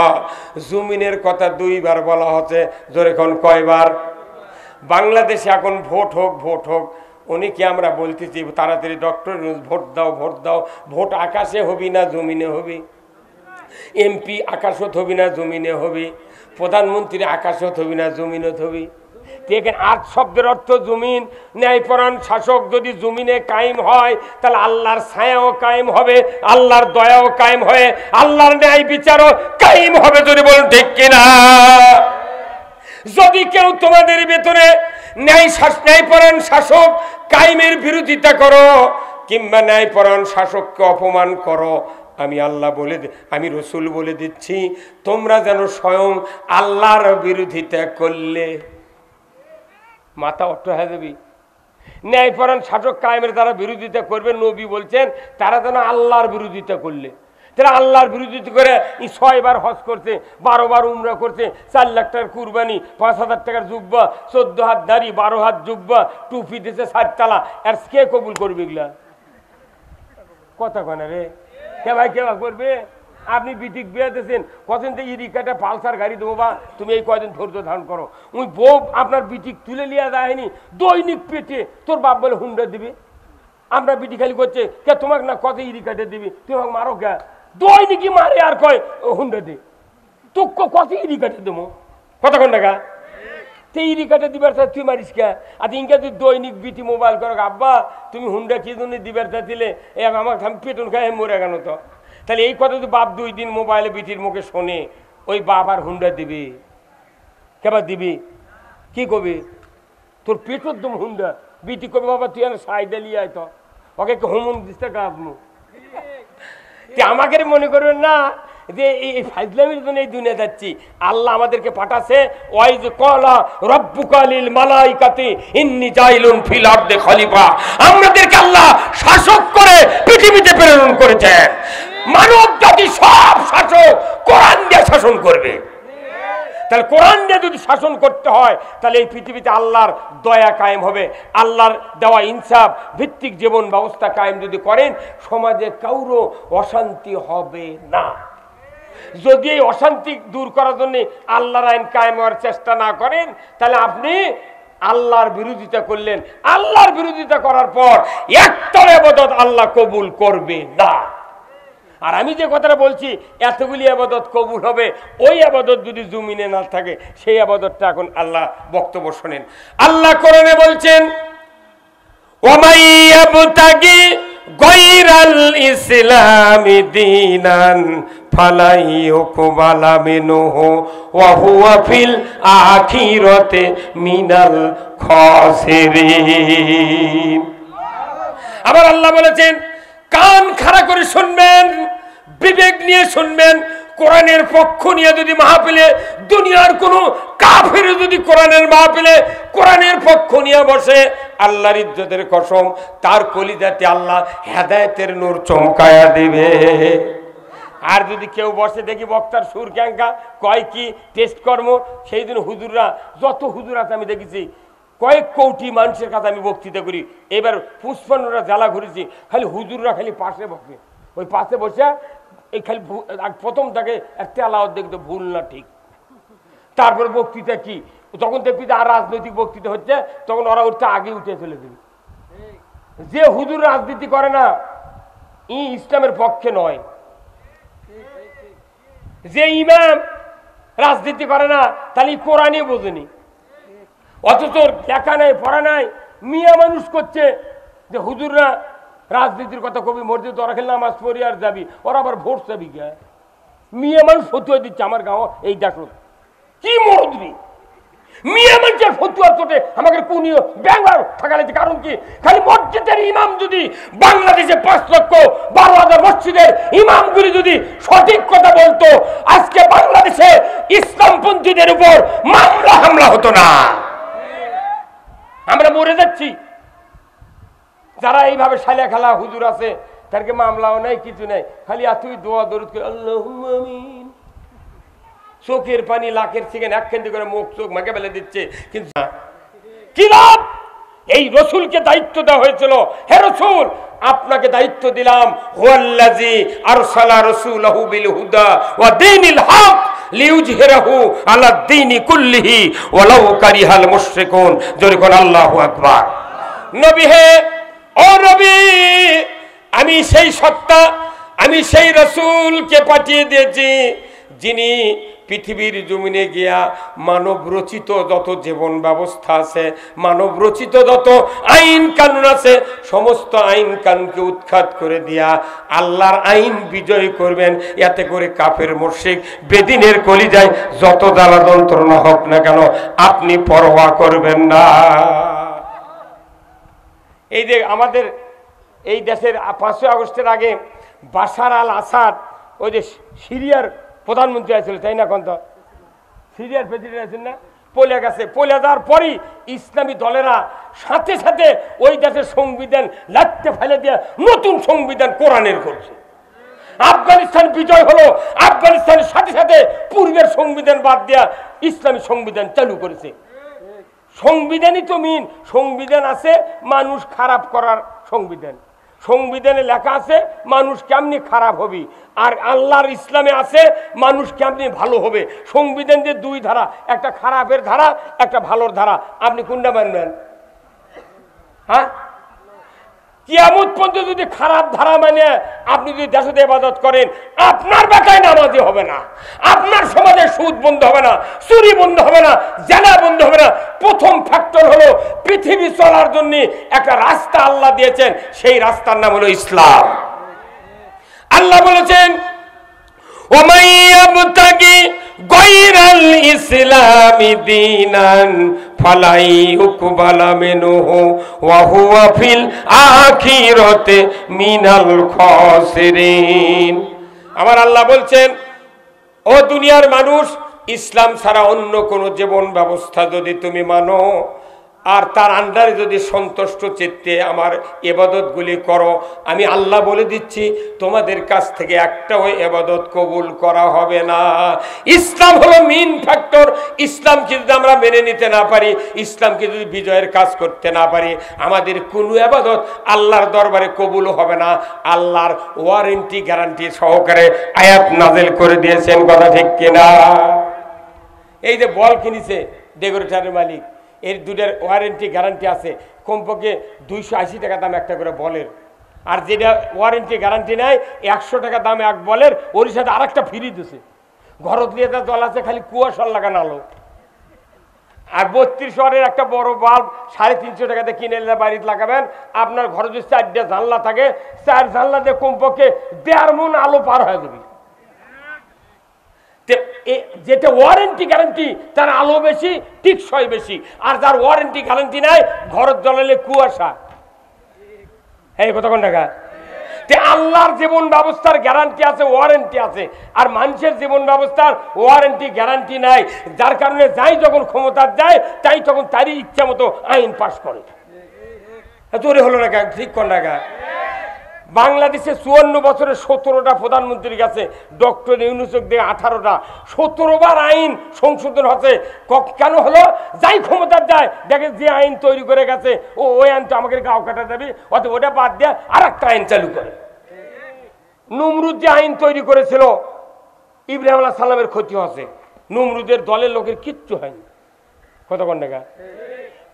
জমিনের কথা 2 বার বলা হচ্ছে। জোরে কোন কয়বার? বাংলাদেশে এখন ভোট হোক, ভোট হোক, অনেকে আমরা বলতেছি তাড়াতাড়ি ডক্টর ভোট দাও, ভোট দাও। ভোট আকাশে হবি না জমিনে হবি? এমপি আকাশত হবি না জমিনে হবি? প্রধানমন্ত্রী আকাশত হবি না জমিনত হবি? দেখেন, 8 শব্দের অর্থ জমিন। ন্যায়পরায়ণ শাসক যদি জমিনে কায়েম হয়, তাহলে আল্লাহর ছায়াও কায়েম হবে, আল্লাহর দয়াও কায়েম হয়ে আল্লাহর ন্যায় বিচারও কায়েম হবে। যদি বলুন ঠিক কিনা? যদি কেউ তোমাদের ভেতরে ন্যায়পরায়ণ শাসক কায়েমের বিরোধিতা করো কিংবা ন্যায়পরায়ণ শাসককে অপমান করো, আমি আল্লাহ বলে, আমি রসুল বলে দিচ্ছি, তোমরা যেন স্বয়ং আল্লাহর বিরোধিতা করলে মাথা অট্ট হয়ে যাবি। ন্যায়পরায়ণ শাসক কায়েমের তারা বিরোধিতা করবে, নবী বলছেন তারা যেন আল্লাহর বিরোধিতা করলে। তারা আল্লাহর বিরোধিতা করে 6 বার হজ করছে, 12 বার উমরা করছে, 4 লাখ টাকার কুরবানি, 5000 টাকার জুব্বা, 14 হাত দাড়ি, 12 হাত জুব্বা, টুপি দিতে 4 তালা। আর কে কবুল করবে এগুলা? কথা কনে রে কে ভাই, কে করবে? আপনি বিটিক বিয়ে দিয়েছেন, কতদিন থেকে ইরিকাটা পালসার গাড়ি দেবো বা তুমি এই কয়দিন ধৈর্য ধারণ করো। ওই বউ আপনার বিটিক তুলে লিয়া যায়নি, দৈনিক পেটে তোর বাপ বলে হুন্ডা দিবি। আমরা বিটি খালি করছে কে তোমাকে না কত ইরিকাটা দিবি, তুমি আমাকে মারো কে? দৈনিকই মারে আর কয় হুন্ডা দে। তো কত ইরিকাটা দেবো? কতক্ষণ টাকা ইরিকাটা দিবার চাই তুই মারিস কে? আর ইনকা তুই দৈনিক বিটি মোবাইল করো, আব্বা তুমি হুন্ডা কি জন্য দিবার চা দিলে আমাকে আমি পেটন খাই মরে গেল। তো তাহলে এই কথা যদি বাপ 2 দিন মোবাইলে বিটির মুখে শোনে, ওই বাপ আর হুন্ডা দিবি? কেবার দিবি? কি কবি? তোর পেটর দম হুন্ডা। বিটি কবি বাবা তুই আর সাইডে লিয়ে আয়, তো ওকে হোমন দিতে গাছমু। আমাকে মনে করবেন না যে এই ফাইজলামির জন্য এই দুনিয়া যাচ্ছি। আল্লাহ আমাদেরকে পাঠাছে, ওই যে কলা রব্বুকা লিল মালাইকাতি ইন্নী জাইলুন ফিল আরদি খলিফা। আমাদেরকে আল্লাহ শাসক করে পৃথিবীতে প্রেরণ করেছেন। মানব জাতি সব শাসক কোরআন দিয়ে শাসন করবে। তাহলে কোরআন দিয়ে যদি শাসন করতে হয়, তাহলে এই পৃথিবীতে আল্লাহর দয়া কায়েম হবে। আল্লাহর দেওয়া ইনসাফ ভিত্তিক জীবন ব্যবস্থা কায়েম যদি করেন, সমাজে কাউরও অশান্তি হবে না। যদি এই অশান্তি দূর করার জন্য আল্লাহর আইন কায়েম হওয়ার চেষ্টা না করেন, তাহলে আপনি আল্লাহর বিরোধিতা করলেন। আল্লাহর বিরোধিতা করার পর একটার ইবাদত আল্লাহ কবুল করবে না। আর আমি যে কথাটা বলছি, এতগুলি আবাদত কবুল হবে, ওই আবাদত যদি জমিনে না থাকে, সেই আবাদতটা এখন আল্লাহ বক্তব্য শোনেন। আল্লাহ কোরআনে বলছেন, ওয়ামাইয়াবতাগি গায়রাল ইসলামি দীনান ফালাই ইউকবালা মিনহু ওয়া হুয়া ফিল আখিরাতি মিনাল খাসিরিন। আবার আল্লাহ বলেছেন, কান খাড়া করে শুনবেন, বিবেক নিয়ে শুনবেন। কোরআনের পক্ষ নিয়ে যদি মাহফিলে দুনিয়ার কোনো কাফের যদি কোরআনের মাহফিলে কোরআনের পক্ষ নিয়ে বসে, আল্লাহর ইজ্জতের কসম তার কলিজাতে আল্লাহ হেদায়েতের নূর চমকায়া দিবে। আর যদি কেউ বসে দেখি বক্তার সুর ক্যাঙ্কা কয় কি টেস্ট কর্ম, সেই দিন হুজুররা, যত হুজুর আছে আমি দেখেছি, কয়েক কোটি মানুষের কাছে আমি বক্তৃতা করি। এবার 55টা জেলা ঘুরেছি, খালি হুজুররা খালি পাশে বসে, ওই পাশে বসে এই খালি প্রথম তাকে একটা আলাওয়াত দেখতে ভুল না ঠিক। তারপর বক্তৃতা কি, তখন দেখবি আর রাজনৈতিক বক্তৃতা হচ্ছে, তখন ওরা উঠতে আগে উঠে চলে যাবে। যে হুজুর রাজনীতি করে না ই ইসলামের পক্ষে নয়, যে ইমাম রাজনীতি করে না তাহলে কোরআনই বোঝেনি। অথচ লেখা নাই পড়া নাই, মিয়া মানুষ করছে যে হুজুররা রাজনীতির কথা কবি মসজিদ ওরা খেলে নামাজ পড়ি আর যাবি, ওরা আবার ভোট চাবি গে। মিয়া মানুষ ফতুয়া দিচ্ছে আমার গাঁও এই দেখো কি মরদরি মিয়া মানুষের ফতুয়া চোটে আমাকে কোনিও ব্যাঙ্গার থাকালে। কারণ কি, খালি মসজিদের ইমাম যদি বাংলাদেশে 5,12,000 মসজিদের ইমামগুলি যদি সঠিক কথা বলতো, আজকে বাংলাদেশে ইসলামপন্থীদের উপর মামলা হামলা হতো না। আমরা মরে যাচ্ছি। যারা এইভাবে শালা খালা হুজুর আছে তাদেরকে মামলাও নাই, কিছু নাই, খালি এতই দোয়া দরুদ করে আল্লাহুম্মা আমিন। চোখের পানি লাখের সেকেন্ড একখান্তি করে মুখ চোখ মাকে ফেলে দিচ্ছে। কিন্তু কি লাভ? এই রসুলকে দায়িত্ব দেওয়া হয়েছিল, হে রসুল আপনাকে দায়িত্ব দিলাম, হুয়াল্লাযী আরসালা রাসূলাহু বিল হুদা ওয়া দীনিল হক লিইয়ুযহিরাহু আলা দ্বীনি কুল্লিহি ওয়ালাউ কারিহাল মুশরিকুন। জোরে কোন আল্লাহু আকবার। নবী হে, ও নবী, আমি সেই সত্তা, আমি সেই রসুলকে পাঠিয়ে দিয়েছি যিনি পৃথিবীর জমিনে গিয়া মানব রচিত যত জীবন ব্যবস্থা আছে, মানব রচিত যত আইন কানুন আছে, সমস্ত আইন কানুনকে উৎখাত করে দিয়া আল্লাহর আইন বিজয় করবেন। এতে করে কাফের মুশরিক বেদিনের কলিজায় যত জ্বালা যন্ত্রণা হোক না কেন আপনি পরোয়া করবেন না। এই যে আমাদের এই দেশের 5 আগস্টের আগে বাশার আল আসাদ, ওই যে সিরিয়ার প্রধানমন্ত্রী আছিল তাই না, কন্ত সিরিয়ার প্রেসিডেন্ট আছেন না, পলে গেছে। পলে যাওয়ার পরই ইসলামী দলেরা সাথে সাথে ওই দেশের সংবিধান লাটতে ফেলে দিয়ে নতুন সংবিধান কোরআনের করছে। আফগানিস্তান বিজয় হলো, আফগানিস্তানের সাথে সাথে পূর্বের সংবিধান বাদ দেয়া ইসলামী সংবিধান চালু করেছে। সংবিধানই তো মিন, সংবিধান আছে মানুষ খারাপ করার সংবিধান, সংবিধানে লেখা আছে মানুষ কেমনি খারাপ হবে, আর আল্লাহর ইসলামে আছে মানুষ কেমনি ভালো হবে। সংবিধান যে 2 ধারা, একটা খারাপের ধারা একটা ভালোর ধারা, আপনি কোনটা মানবেন? হ্যাঁ, কিয়ামত পর্যন্ত যদি খারাপ ধারা মানে আপনি যদি দেশে ইবাদত করেন, আপনার বেটায় নামাজি হবে না, আপনার সমাজে সুদ বন্ধ হবে না, চুরি বন্ধ হবে না, জেনা বন্ধ হবে না। প্রথম ফ্যাক্টর হলো পৃথিবী চলার জন্য একটা রাস্তা আল্লাহ দিয়েছেন, সেই রাস্তার নাম হলো ইসলাম। আল্লাহ বলেছেন ওয়ামান ইয়াবতাগি গায়রাল ইসলামি দীনান ফালা ইউকবালা মিনহু ওয়া হুয়া ফিল আখিরাতি মিনাল খাসিরিন। আমার আল্লাহ বলছেন, ও দুনিয়ার মানুষ, ইসলাম ছাড়া অন্য কোনো জীবন ব্যবস্থা যদি তুমি মানো আর তার আন্ডারে যদি সন্তুষ্ট চিত্তে আমার ইবাদতগুলি করো, আমি আল্লাহ বলে দিচ্ছি তোমাদের কাছ থেকে একটাও ইবাদত কবুল করা হবে না। ইসলাম হলো মেইন ফ্যাক্টর। ইসলামকে যদি আমরা মেনে নিতে না পারি, ইসলামকে যদি বিজয়ের কাজ করতে না পারি, আমাদের কোনো ইবাদত আল্লাহর দরবারে কবুল হবে না। আল্লাহর ওয়ারেন্টি গ্যারান্টি সহকারে আয়াত নাযিল করে দিয়েছেন, কথা ঠিক কিনা? এই যে বল কিনেছে ডেকোরেটরের মালিক, এর 2টার ওয়ারেন্টি গ্যারান্টি আছে, কমপক্ষে 280 টাকা দাম একটা করে বলের। আর যেটা ওয়ারেন্টি গ্যারান্টি নেয় 100 টাকা দামে এক বলের, ওর সাথে আরেকটা ফ্রি দিছে। ঘরত নিয়ে যা জল আছে খালি কুয়াশার লাগানো আলো। আর 32 ওয়াটের একটা বড় বাল্ব 350 টাকাতে কিনে এনে বাড়িতে লাগাবেন। আপনার ঘরে যদি 4টা জানলা থাকে, 4 জানলা দিয়ে কমপক্ষে 1.5 মণ আলো পার হয়ে যাবে। যেটা ওয়ারেন্টি গ্যারান্টি তার আলো বেশি, টিকসই বেশি। আর যার ওয়ারেন্টি গ্যারান্টি নাই, ঘরের জ্বলালে কুয়াশা। এই কথা কোন টাকা? আল্লাহর জীবন ব্যবস্থার গ্যারান্টি আছে, ওয়ারেন্টি আছে, আর মানুষের জীবন ব্যবস্থার ওয়ারেন্টি গ্যারান্টি নাই। যার কারণে যাই যখন ক্ষমতা যায় তাই তখন তারই ইচ্ছা মতো আইন পাশ করে। তোরে হলো না, ঠিক কোন টাকা? বাংলাদেশে 54 বছরে 17টা প্রধানমন্ত্রীর কাছে, ডক্টর ইউনূসের দিয়ে 18টা, 17 বার আইন সংশোধন হচ্ছে। কেন হলো? যাই ক্ষমতার যায় দেখে যে আইন তৈরি করে গেছে ওই আইনটা আমাকে গাও কাটা যাবে, অত ওটা বাদ দিয়ে আর একটা আইন চালু করে। নমরুদ যে আইন তৈরি করেছিল, ইব্রাহিম আলাইহিস সালামের ক্ষতি হচ্ছে, নমরুদের দলের লোকের কিচ্ছু হয়নি। কতক্ষণ টাকা?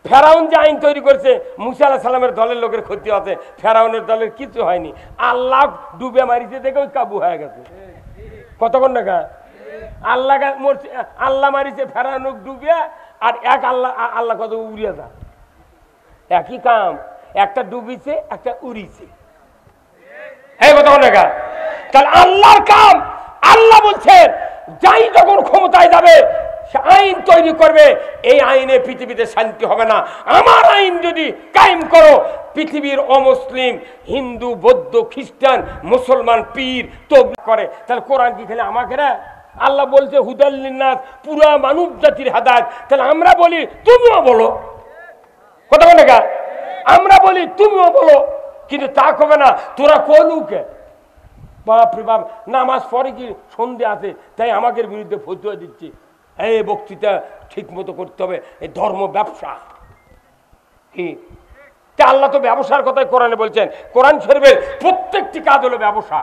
ফেরাউন যে আইন তৈরি করেছে, মুসা আলাইহিস সালামের দলের লোকের ক্ষতি হচ্ছে, ফেরাউনের দলের কিছু হয়নি। আল্লাহ ডুবে মারিছে দেখে ওই কাবু হয়ে গেছে। কতক্ষণ টাকা? আল্লাহ মারিছে ফেরাউন ডুবে, আর এক আল্লাহ কত উড়িয়ে যা, একই কাম, একটা ডুবিছে একটা উড়িছে। এই কতক্ষণ টাকা? তাহলে আল্লাহর কাম। আল্লাহ বলছেন যাই যখন ক্ষমতায় যাবে আইন তৈরি করবে, এই আইনে পৃথিবীতে শান্তি হবে না। আমার আইন যদি কায়েম করো, পৃথিবীর অমুসলিম, হিন্দু, বৌদ্ধ, খ্রিস্টান, মুসলমান, পীর তবলিগ করে, তাহলে কোরআন কি খেলে আমাকে না? আল্লাহ বলছে হুদাল লিন্নাস, পুরা মানব জাতির হেদায়েত। তাহলে আমরা বলি তুমিও বলো, কথা বলে গা, আমরা বলি তুমিও বলো, কিন্তু তা কবে না। তোরা কলুকে বাপরে বাপ, নামাজ পড়ে কি সন্ধে আছে তাই আমাদের বিরুদ্ধে ফতুয়া দিচ্ছে। এই বক্তৃতা ঠিক মতো করতে হবে, এই ধর্ম ব্যবসা কি? আল্লাহ তো ব্যবসার কথাই কোরআনে বলছেন। কোরআন শরীফের প্রত্যেকটি কাজ হলো ব্যবসা।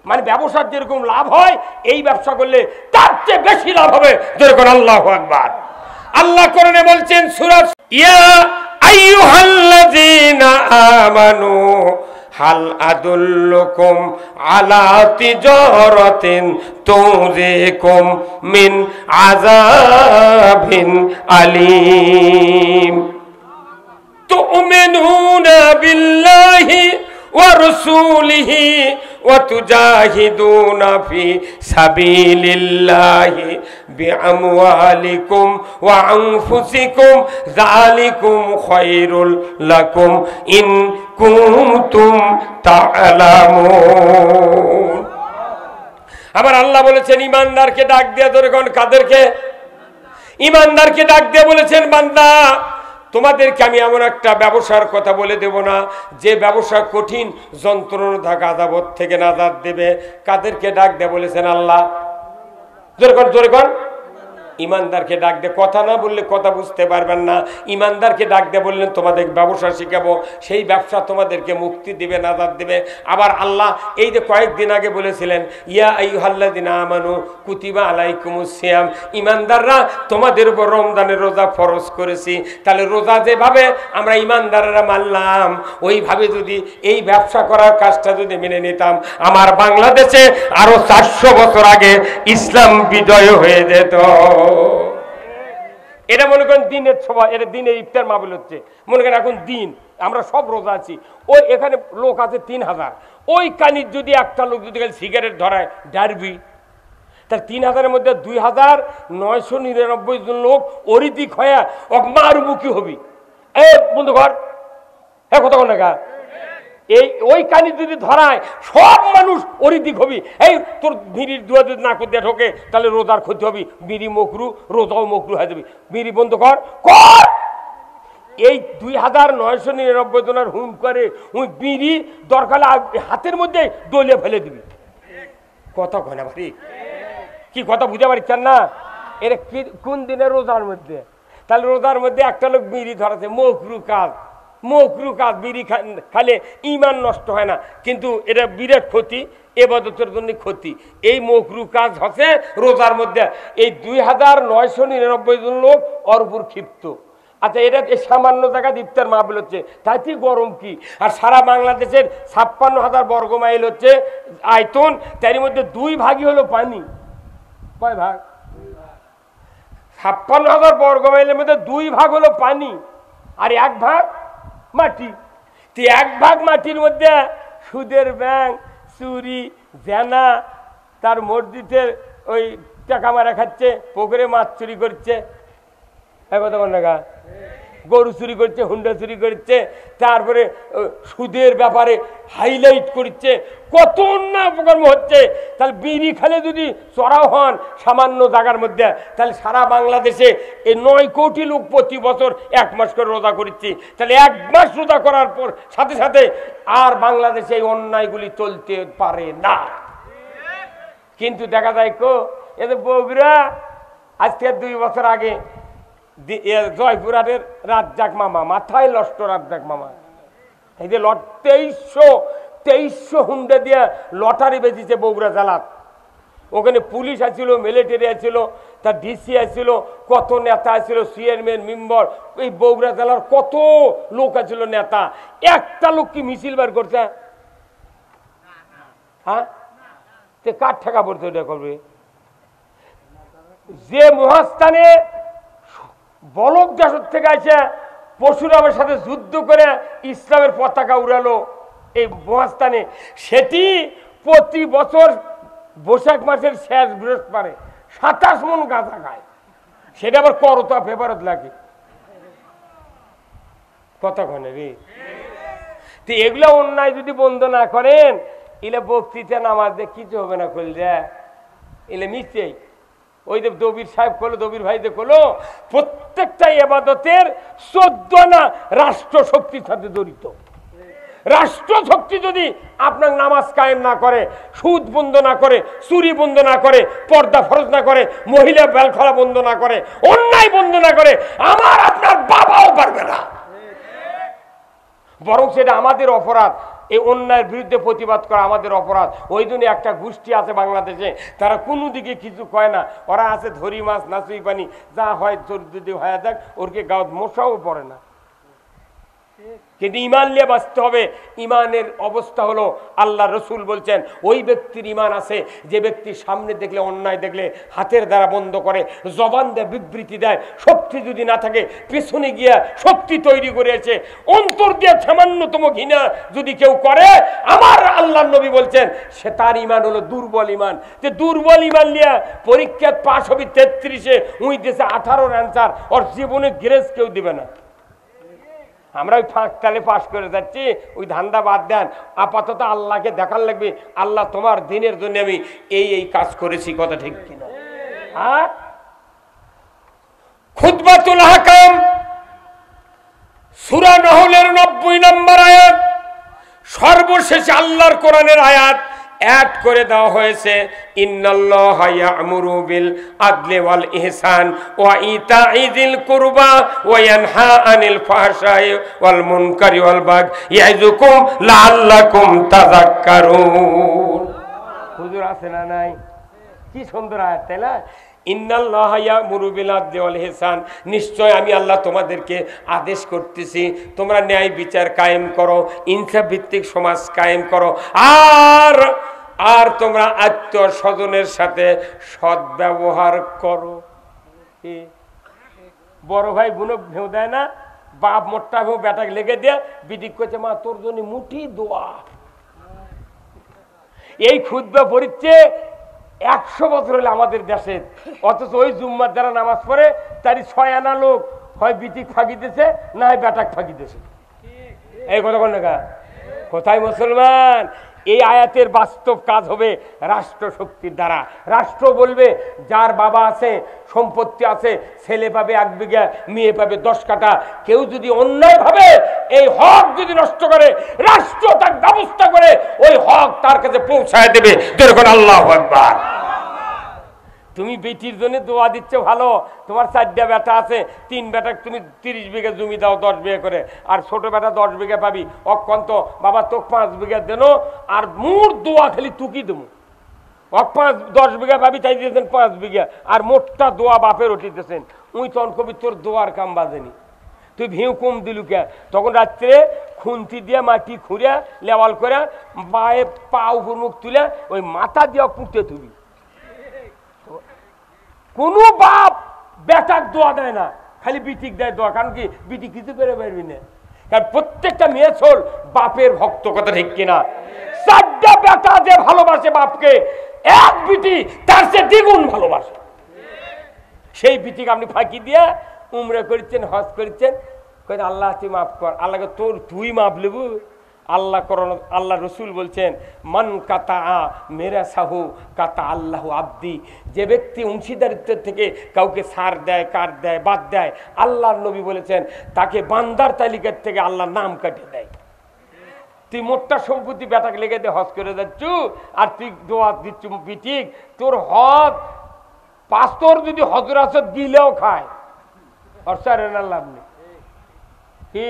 মানে ব্যবসার যেরকম লাভ হয়, এই ব্যবসা করলে তার চেয়ে বেশি লাভ হবে। যেরকম আল্লাহু আকবার। আল্লাহ কোরআনে বলছেন সূরা ইয়া আইয়ুহাল্লাযীনা আমানু হাল আদুল্লুকুম আলা তিজারাতিন তুযিকুম মিন আযাবিন আলীম তু'মিনুনা বিল্লাহি ওয়া রাসূলিহি ওয়া তুজাহিদুনা ফি সাবিলিল্লাহি বিআমওয়ালিকুম ওয়া আনফুসিকুম যালিকুম খায়রুল লাকুম ইন কুনতুম তা'লামুন। আবার আল্লাহ বলেছেন ঈমানদারকে ডাক দিয়ে, ধরে কোন কাদেরকে? ঈমানদারকে ডাক দিয়ে বলেছেন বান্দা তোমাদেরকে আমি এমন একটা ব্যবসার কথা বলে দেব না যে ব্যবসা কঠিন যন্ত্রণা আযাব থেকে নাজাত দেবে। কাদেরকে ডাক দিয়ে বলেছেন আল্লাহ? জোরে কর। ইমানদারকে ডাক দে, কথা না বললে কথা বুঝতে পারবেন না। ইমানদারকে ডাক দে বললেন তোমাদের ব্যবসা শিখাবো, সেই ব্যবসা তোমাদেরকে মুক্তি দিবে, নাজাত দিবে। আবার আল্লাহ এই যে কয়েকদিন আগে বলেছিলেন ইয়া আইয়ুহাল্লাযীনা আমানু কুতিবা আলাইকুমুস সিয়াম, ইমানদাররা তোমাদের উপর রমজানের রোজা ফরজ করেছি। তাহলে রোজা যেভাবে আমরা ইমানদাররা মানলাম, ওইভাবে যদি এই ব্যবসা করার কাজটা যদি মেনে নিতাম, আমার বাংলাদেশে আরো 400 বছর আগে ইসলাম বিজয় হয়ে যেত। এটা মনে করেন দিনের সভা, এটা দিনের ইফতার মাহফিল হচ্ছে। মনে করেন এখন দিন, আমরা সব রোজা আছি, ওই এখানে লোক আছে 3000, ওই কানির যদি একটা লোক যদি সিগারেট ধরায় ডারবি, তার 3000-এর মধ্যে 2999 জন লোক অরিদিক হয়ে মারুমুখী হবি। এই বন্ধু ঘর, হ্যাঁ কত টাকা এই ওই কানি যদি ধরায় সব মানুষ অরিদিক হবি। এই তোর বিড়ির দুয়া যদি না করতে ঢোকে তাহলে রোজার ক্ষতি হবি, বিড়ি মকরু, রোজাও মকরু হয়ে যাবি। বিড়ি বন্ধ কর। এই 2999 জনের হুম করে ওই বিড়ি দরকার হাতের মধ্যে দলিয়ে ফেলে দিবি। কথা কয় না ভাই, কি কথা বুঝতে পারছেন না? এটা কোন দিনের রোজার মধ্যে? তাহলে রোজার মধ্যে একটা লোক বিড়ি ধরাছে, মকরু কাজ, মকরু কাজ। বিড়ি খালে ইমান নষ্ট হয় না, কিন্তু এটা বিরাট ক্ষতি, ইবাদতের জন্য ক্ষতি। এই মকরু কাজ হচ্ছে রোজার মধ্যে। এই 2999 জন লোক ওর উপর ক্ষিপ্ত। আচ্ছা, এটা সামান্য জায়গায় ইফতার মাহফিল হচ্ছে, তাতে গরম কি? আর সারা বাংলাদেশের 56,000 বর্গ মাইল হচ্ছে আয়তন, তার মধ্যে 2 ভাগই হলো পানি। কয় ভাগ? 56,000 বর্গ মাইলের মধ্যে 2 ভাগ হলো পানি, আর 1 ভাগ মাটি। 1 ভাগ মাটির মধ্যে সুদের ব্যাংক, চুরি, জেনা, তার মসজিদের ওই টাকা মারা খাচ্ছে, পুকুরে মাছ চুরি করছে। কথা বল না, গরু চুরি করছে, হুন্ডা চুরি করছে, তারপরে সুদের ব্যাপারে হাইলাইট করছে, কত অন্যায় অপকর্ম হচ্ছে। তাহলে বিড়ি খেলে যদি চড়াও হন সামান্য জায়গার মধ্যে, তাহলে সারা বাংলাদেশে এই 9 কোটি লোক প্রতি বছর 1 মাস করে রোজা করছি, তাহলে 1 মাস রোজা করার পর সাথে সাথে আর বাংলাদেশে এই অন্যায়গুলি চলতে পারে না। কিন্তু দেখা যায় এদের বগুড়া আজ থেকে 2 বছর আগে জয়পুরের রাজ্জাক মামা, মাথায় লষ্ট রাজ্জাক মামা, এই যে 2300 হুন্ডা দিয়ে লটারি বেঁচেছে বগুড়া জেলাত। ওখানে পুলিশ আসছিল, মিলিটারি আসছিল, তার ডিসি আসছিল, কত নেতা আসছিল, চেয়ারম্যান মেম্বার, এই বগুড়া জেলার কত লোক আসছিল নেতা। একটা লোক কি মিছিল বার করছে? হ্যাঁ, কার টাকা পড়তে ওটা করবে? যে মহাস্থানে বলক দেশের থেকে আসে পরশুরামের সাথে যুদ্ধ করে ইসলামের পতাকা উড়ালো এই মহাস্থানে, সেটি প্রতি বছর বৈশাখ মাসের শেষ বৃহস্পতিবারে 27 মণ গাঁজা খায়। সেটা আবার করতা পেপারত লাগে, কথা কনে রে। তো এগুলো অন্যায় যদি বন্ধ না করেন, এলে বক্তৃতা নামাজ দিয়ে কিছু হবে না। করলে এলে মিশছেই ওই যে দবির সাহেব করলো, দবির ভাইদের করলো, প্রত্যেকটা ইবাদতের 14 না রাষ্ট্র শক্তির সাথে জড়িত। রাষ্ট্র শক্তি যদি আপনার নামাজ কায়েম না করে, সুদ বন্ধ না করে, চুরি বন্ধ না করে, পর্দা ফরজ না করে, মহিলা বেলখলা বন্ধ না করে, অন্যায় বন্ধ না করে, আমার আপনার বাবাও পারবে না। বরং সেটা আমাদের অপরাধ, এই অন্যায়ের বিরুদ্ধে প্রতিবাদ করা আমাদের অপরাধ। ওই জন্য একটা গোষ্ঠী আছে বাংলাদেশে, তারা কোনো দিকে কিছু কয় না। ওরা আছে ধরি মাছ নাচুই পানি, যা হয় যদি হয়ে যাক, ওরকে গাঁত মশাও পড়ে না। কিন্তু ইমান নিয়ে বাঁচতে হবে। ইমানের অবস্থা হলো, আল্লাহ রসুল বলছেন ওই ব্যক্তির ইমান আছে যে ব্যক্তি সামনে দেখলে অন্যায় দেখলে হাতের দ্বারা বন্ধ করে, জবান দেয় বিবৃতি দেয়। শক্তি যদি না থাকে পেছনে গিয়া শক্তি তৈরি করেছে, অন্তর দিয়ে সামান্যতম ঘৃণা যদি কেউ করে, আমার আল্লাহ নবী বলছেন সে তার ইমান হলো দুর্বল ইমান। যে দুর্বল ইমান নিয়ে পরীক্ষা পাশ হবি 33-এ, উই দেশে 18 অ্যান্সার, ওর জীবনে গ্রেস কেউ দিবে না। আমরা ওই ফাঁকতালে পাশ করে যাচ্ছি, ওই ধান্দা বাদ দেন। আপাতত আল্লাহকে দেখার লাগবে, আল্লাহ তোমার দিনের জন্য আমি এই কাজ করেছি, কথা ঠিক কিনা? হ্যাঁ, খুতবাতুল আহকাম সূরা নহলের 90 নম্বর আয়াত, সর্বশেষ আল্লাহর কোরআনের আয়াত অ্যাড করে দেওয়া হয়েছে। ইন্নাল্লাহা ইয়া'মুরু বিল আদলি ওয়াল ইহসান ওয়া ইতা'i যিল কুরবা ওয়া ইয়ানহা আনিল ফাহশাই ওয়াল মুনকারি ওয়াল বাগই ইয়াইযুকুম লাআল্লাকুম তাযাক্কারুন। হুজুর আছে না নাই? কি সুন্দর আয়াত, তাই না? ইন্নাল্লাহা ইয়া'মুরু বিল আদলি ওয়াল ইহসান, নিশ্চয় আমি আল্লাহ তোমাদেরকে আদেশ করতেছি তোমরা ন্যায় বিচার কায়েম করো, ইনসাফ ভিত্তিক সমাজ কায়েম করো, আর তোমরা আত্মীয় স্বজনের সাথে সদ্ব্যবহার করো। বড় ভাই বোনক ভেউ দেয় না, বাপ মোট্টা ভেউ বেটাকে লেগে দিয়ে বিদিক করছে, মা তোর জন্য মুঠি দোয়া। এই খুতবা পড়িচ্ছে 100 বছর হলে আমাদের দেশে, অথচ ওই জুম্মার যারা নামাজ পড়ে তারই 6 আনা লোক হয় বিটিক ফাঁকি দিয়েছে, না হয় বেটাক ফাঁকি দিয়েছে। এই কথা বল না, কোথায় মুসলমান? এই আয়াতের বাস্তব কাজ হবে রাষ্ট্র শক্তির দ্বারা। রাষ্ট্র বলবে যার বাবা আছে, সম্পত্তি আছে, ছেলে পাবে 1 বিঘা, মেয়ে পাবে 10 কাঠা। কেউ যদি অন্যায় ভাবে এই হক যদি নষ্ট করে, রাষ্ট্র তার ব্যবস্থা করে ওই হক তার কাছে পৌঁছায় দেবে। যেরকম আল্লাহু আকবার। তুমি বেটির জন্য দোয়া দিচ্ছ ভালো, তোমার 4টা বেটা আছে, 3 বেটাকে তুমি 30 বিঘা জমি দাও 10 বিঘা করে, আর ছোট বেটা 10 বিঘা পাবি। অক্ষন্ত বাবা তোকে 5 বিঘা দেন, আর মোট দোয়া খালি তুকি দেবো। 10 বিঘা পাবি, তাই দিয়েছেন 5 বিঘা, আর মোটটা দোয়া বাপের উঠিতেছেন। উই তখন কবি তোর দোয়ার কাম বাজেনি, তুই ভিউ কম দিলু কে? তখন রাত্রে খুন্তি দিয়ে মাটি খুঁড়ে লেওয়াল করে বায়ে পা উপর মুখ তুলে ওই মাথা দিয়ে পুঁতে তুলি। কোনো বাপ বেটার দোয়া দেয় না, খালি বিটিক দেয় দোয়া। কারণ কি? বিটি কিছু করে পারবি না, কারণ প্রত্যেকটা মেয়ে ছোল বাপের ভক্ত, কথা ঠিক কিনা? 4টা বেটা যে ভালোবাসে বাপকে, 1 বিটি তার চেয়ে দ্বিগুণ ভালোবাসে। সেই বিটিকে আপনি ফাঁকি দিয়ে উমরা করছেন, হজ করছেন, কই আল্লাহ তুই মাফ কর। আল্লাহকে তোর তুই মাফ নেবু? আল্লাহ করন, আল্লাহ রসুল বলছেন মান কাতা মেরা সাহু কাতা আল্লাহ আব্দি, যে ব্যক্তি অংশীদারিত্ব থেকে কাউকে ছাড় দেয়, কাট দেয়, বাদ দেয়, আল্লাহর নবী বলেছেন তাকে বান্দার তালিকার থেকে আল্লাহ নাম কাটে দেয়। তুই মোটটা সম্পত্তি বেটাকে লেগে দিয়ে হজ করে যাচ্ছ আর তুই দোয়া দিচ্ছ পিঠিক, তোর হজ পাস্তর যদি হজর আসর দিলেও খায় আর স্যারের লাভ নেই। কি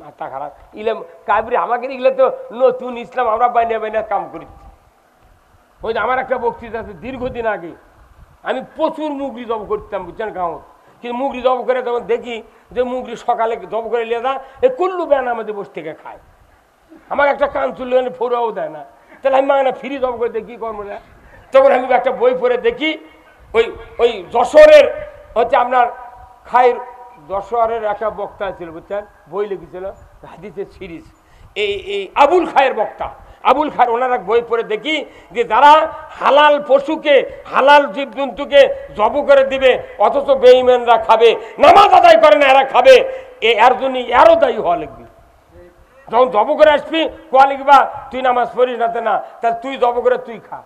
মাথা খারাপ ইলাম কাবরি আমাকে এগুলো তো নতুন ইসলাম, আমরা বাইনা বাইনা কাম করি। ওই যে আমার একটা বক্তৃতা আছে দীর্ঘদিন আগে, আমি প্রচুর মুগরি জব করতাম বুঝছেন গাঁও, কিন্তু মুগরি জব করে তখন দেখি যে মুগরি সকালে জব করে নিয়ে যা এ কুল্লু ব্যান আমাদের বসে থেকে খায়, আমার একটা কান চুল্লু ফোরাও দেয় না, তাহলে আমি না ফ্রি জব করে দেখি কর্ম না। তখন আমি একটা বই পড়ে দেখি ওই ওই যশোরের হচ্ছে আপনার খায়ের যশোরের একটা বক্তা ছিল বুঝছেন, বই লিখেছিল হাদিসের সিরিজ, এই আবুল খায়ের বক্তা আবুল খায়ের, ওনার এক বই পড়ে দেখি যে যারা হালাল পশুকে হালাল জীবজন্তুকে জব করে দিবে অথচ বেঈমানরা খাবে, নামাজ আদায় করে না এরা খাবে, এর জন্য এরও দায়ী হওয়া লিখবি। যখন জব করে আসবি কোয়া লিখবা তুই নামাজ পড়িস না, না তাহলে তুই জব করে তুই খা,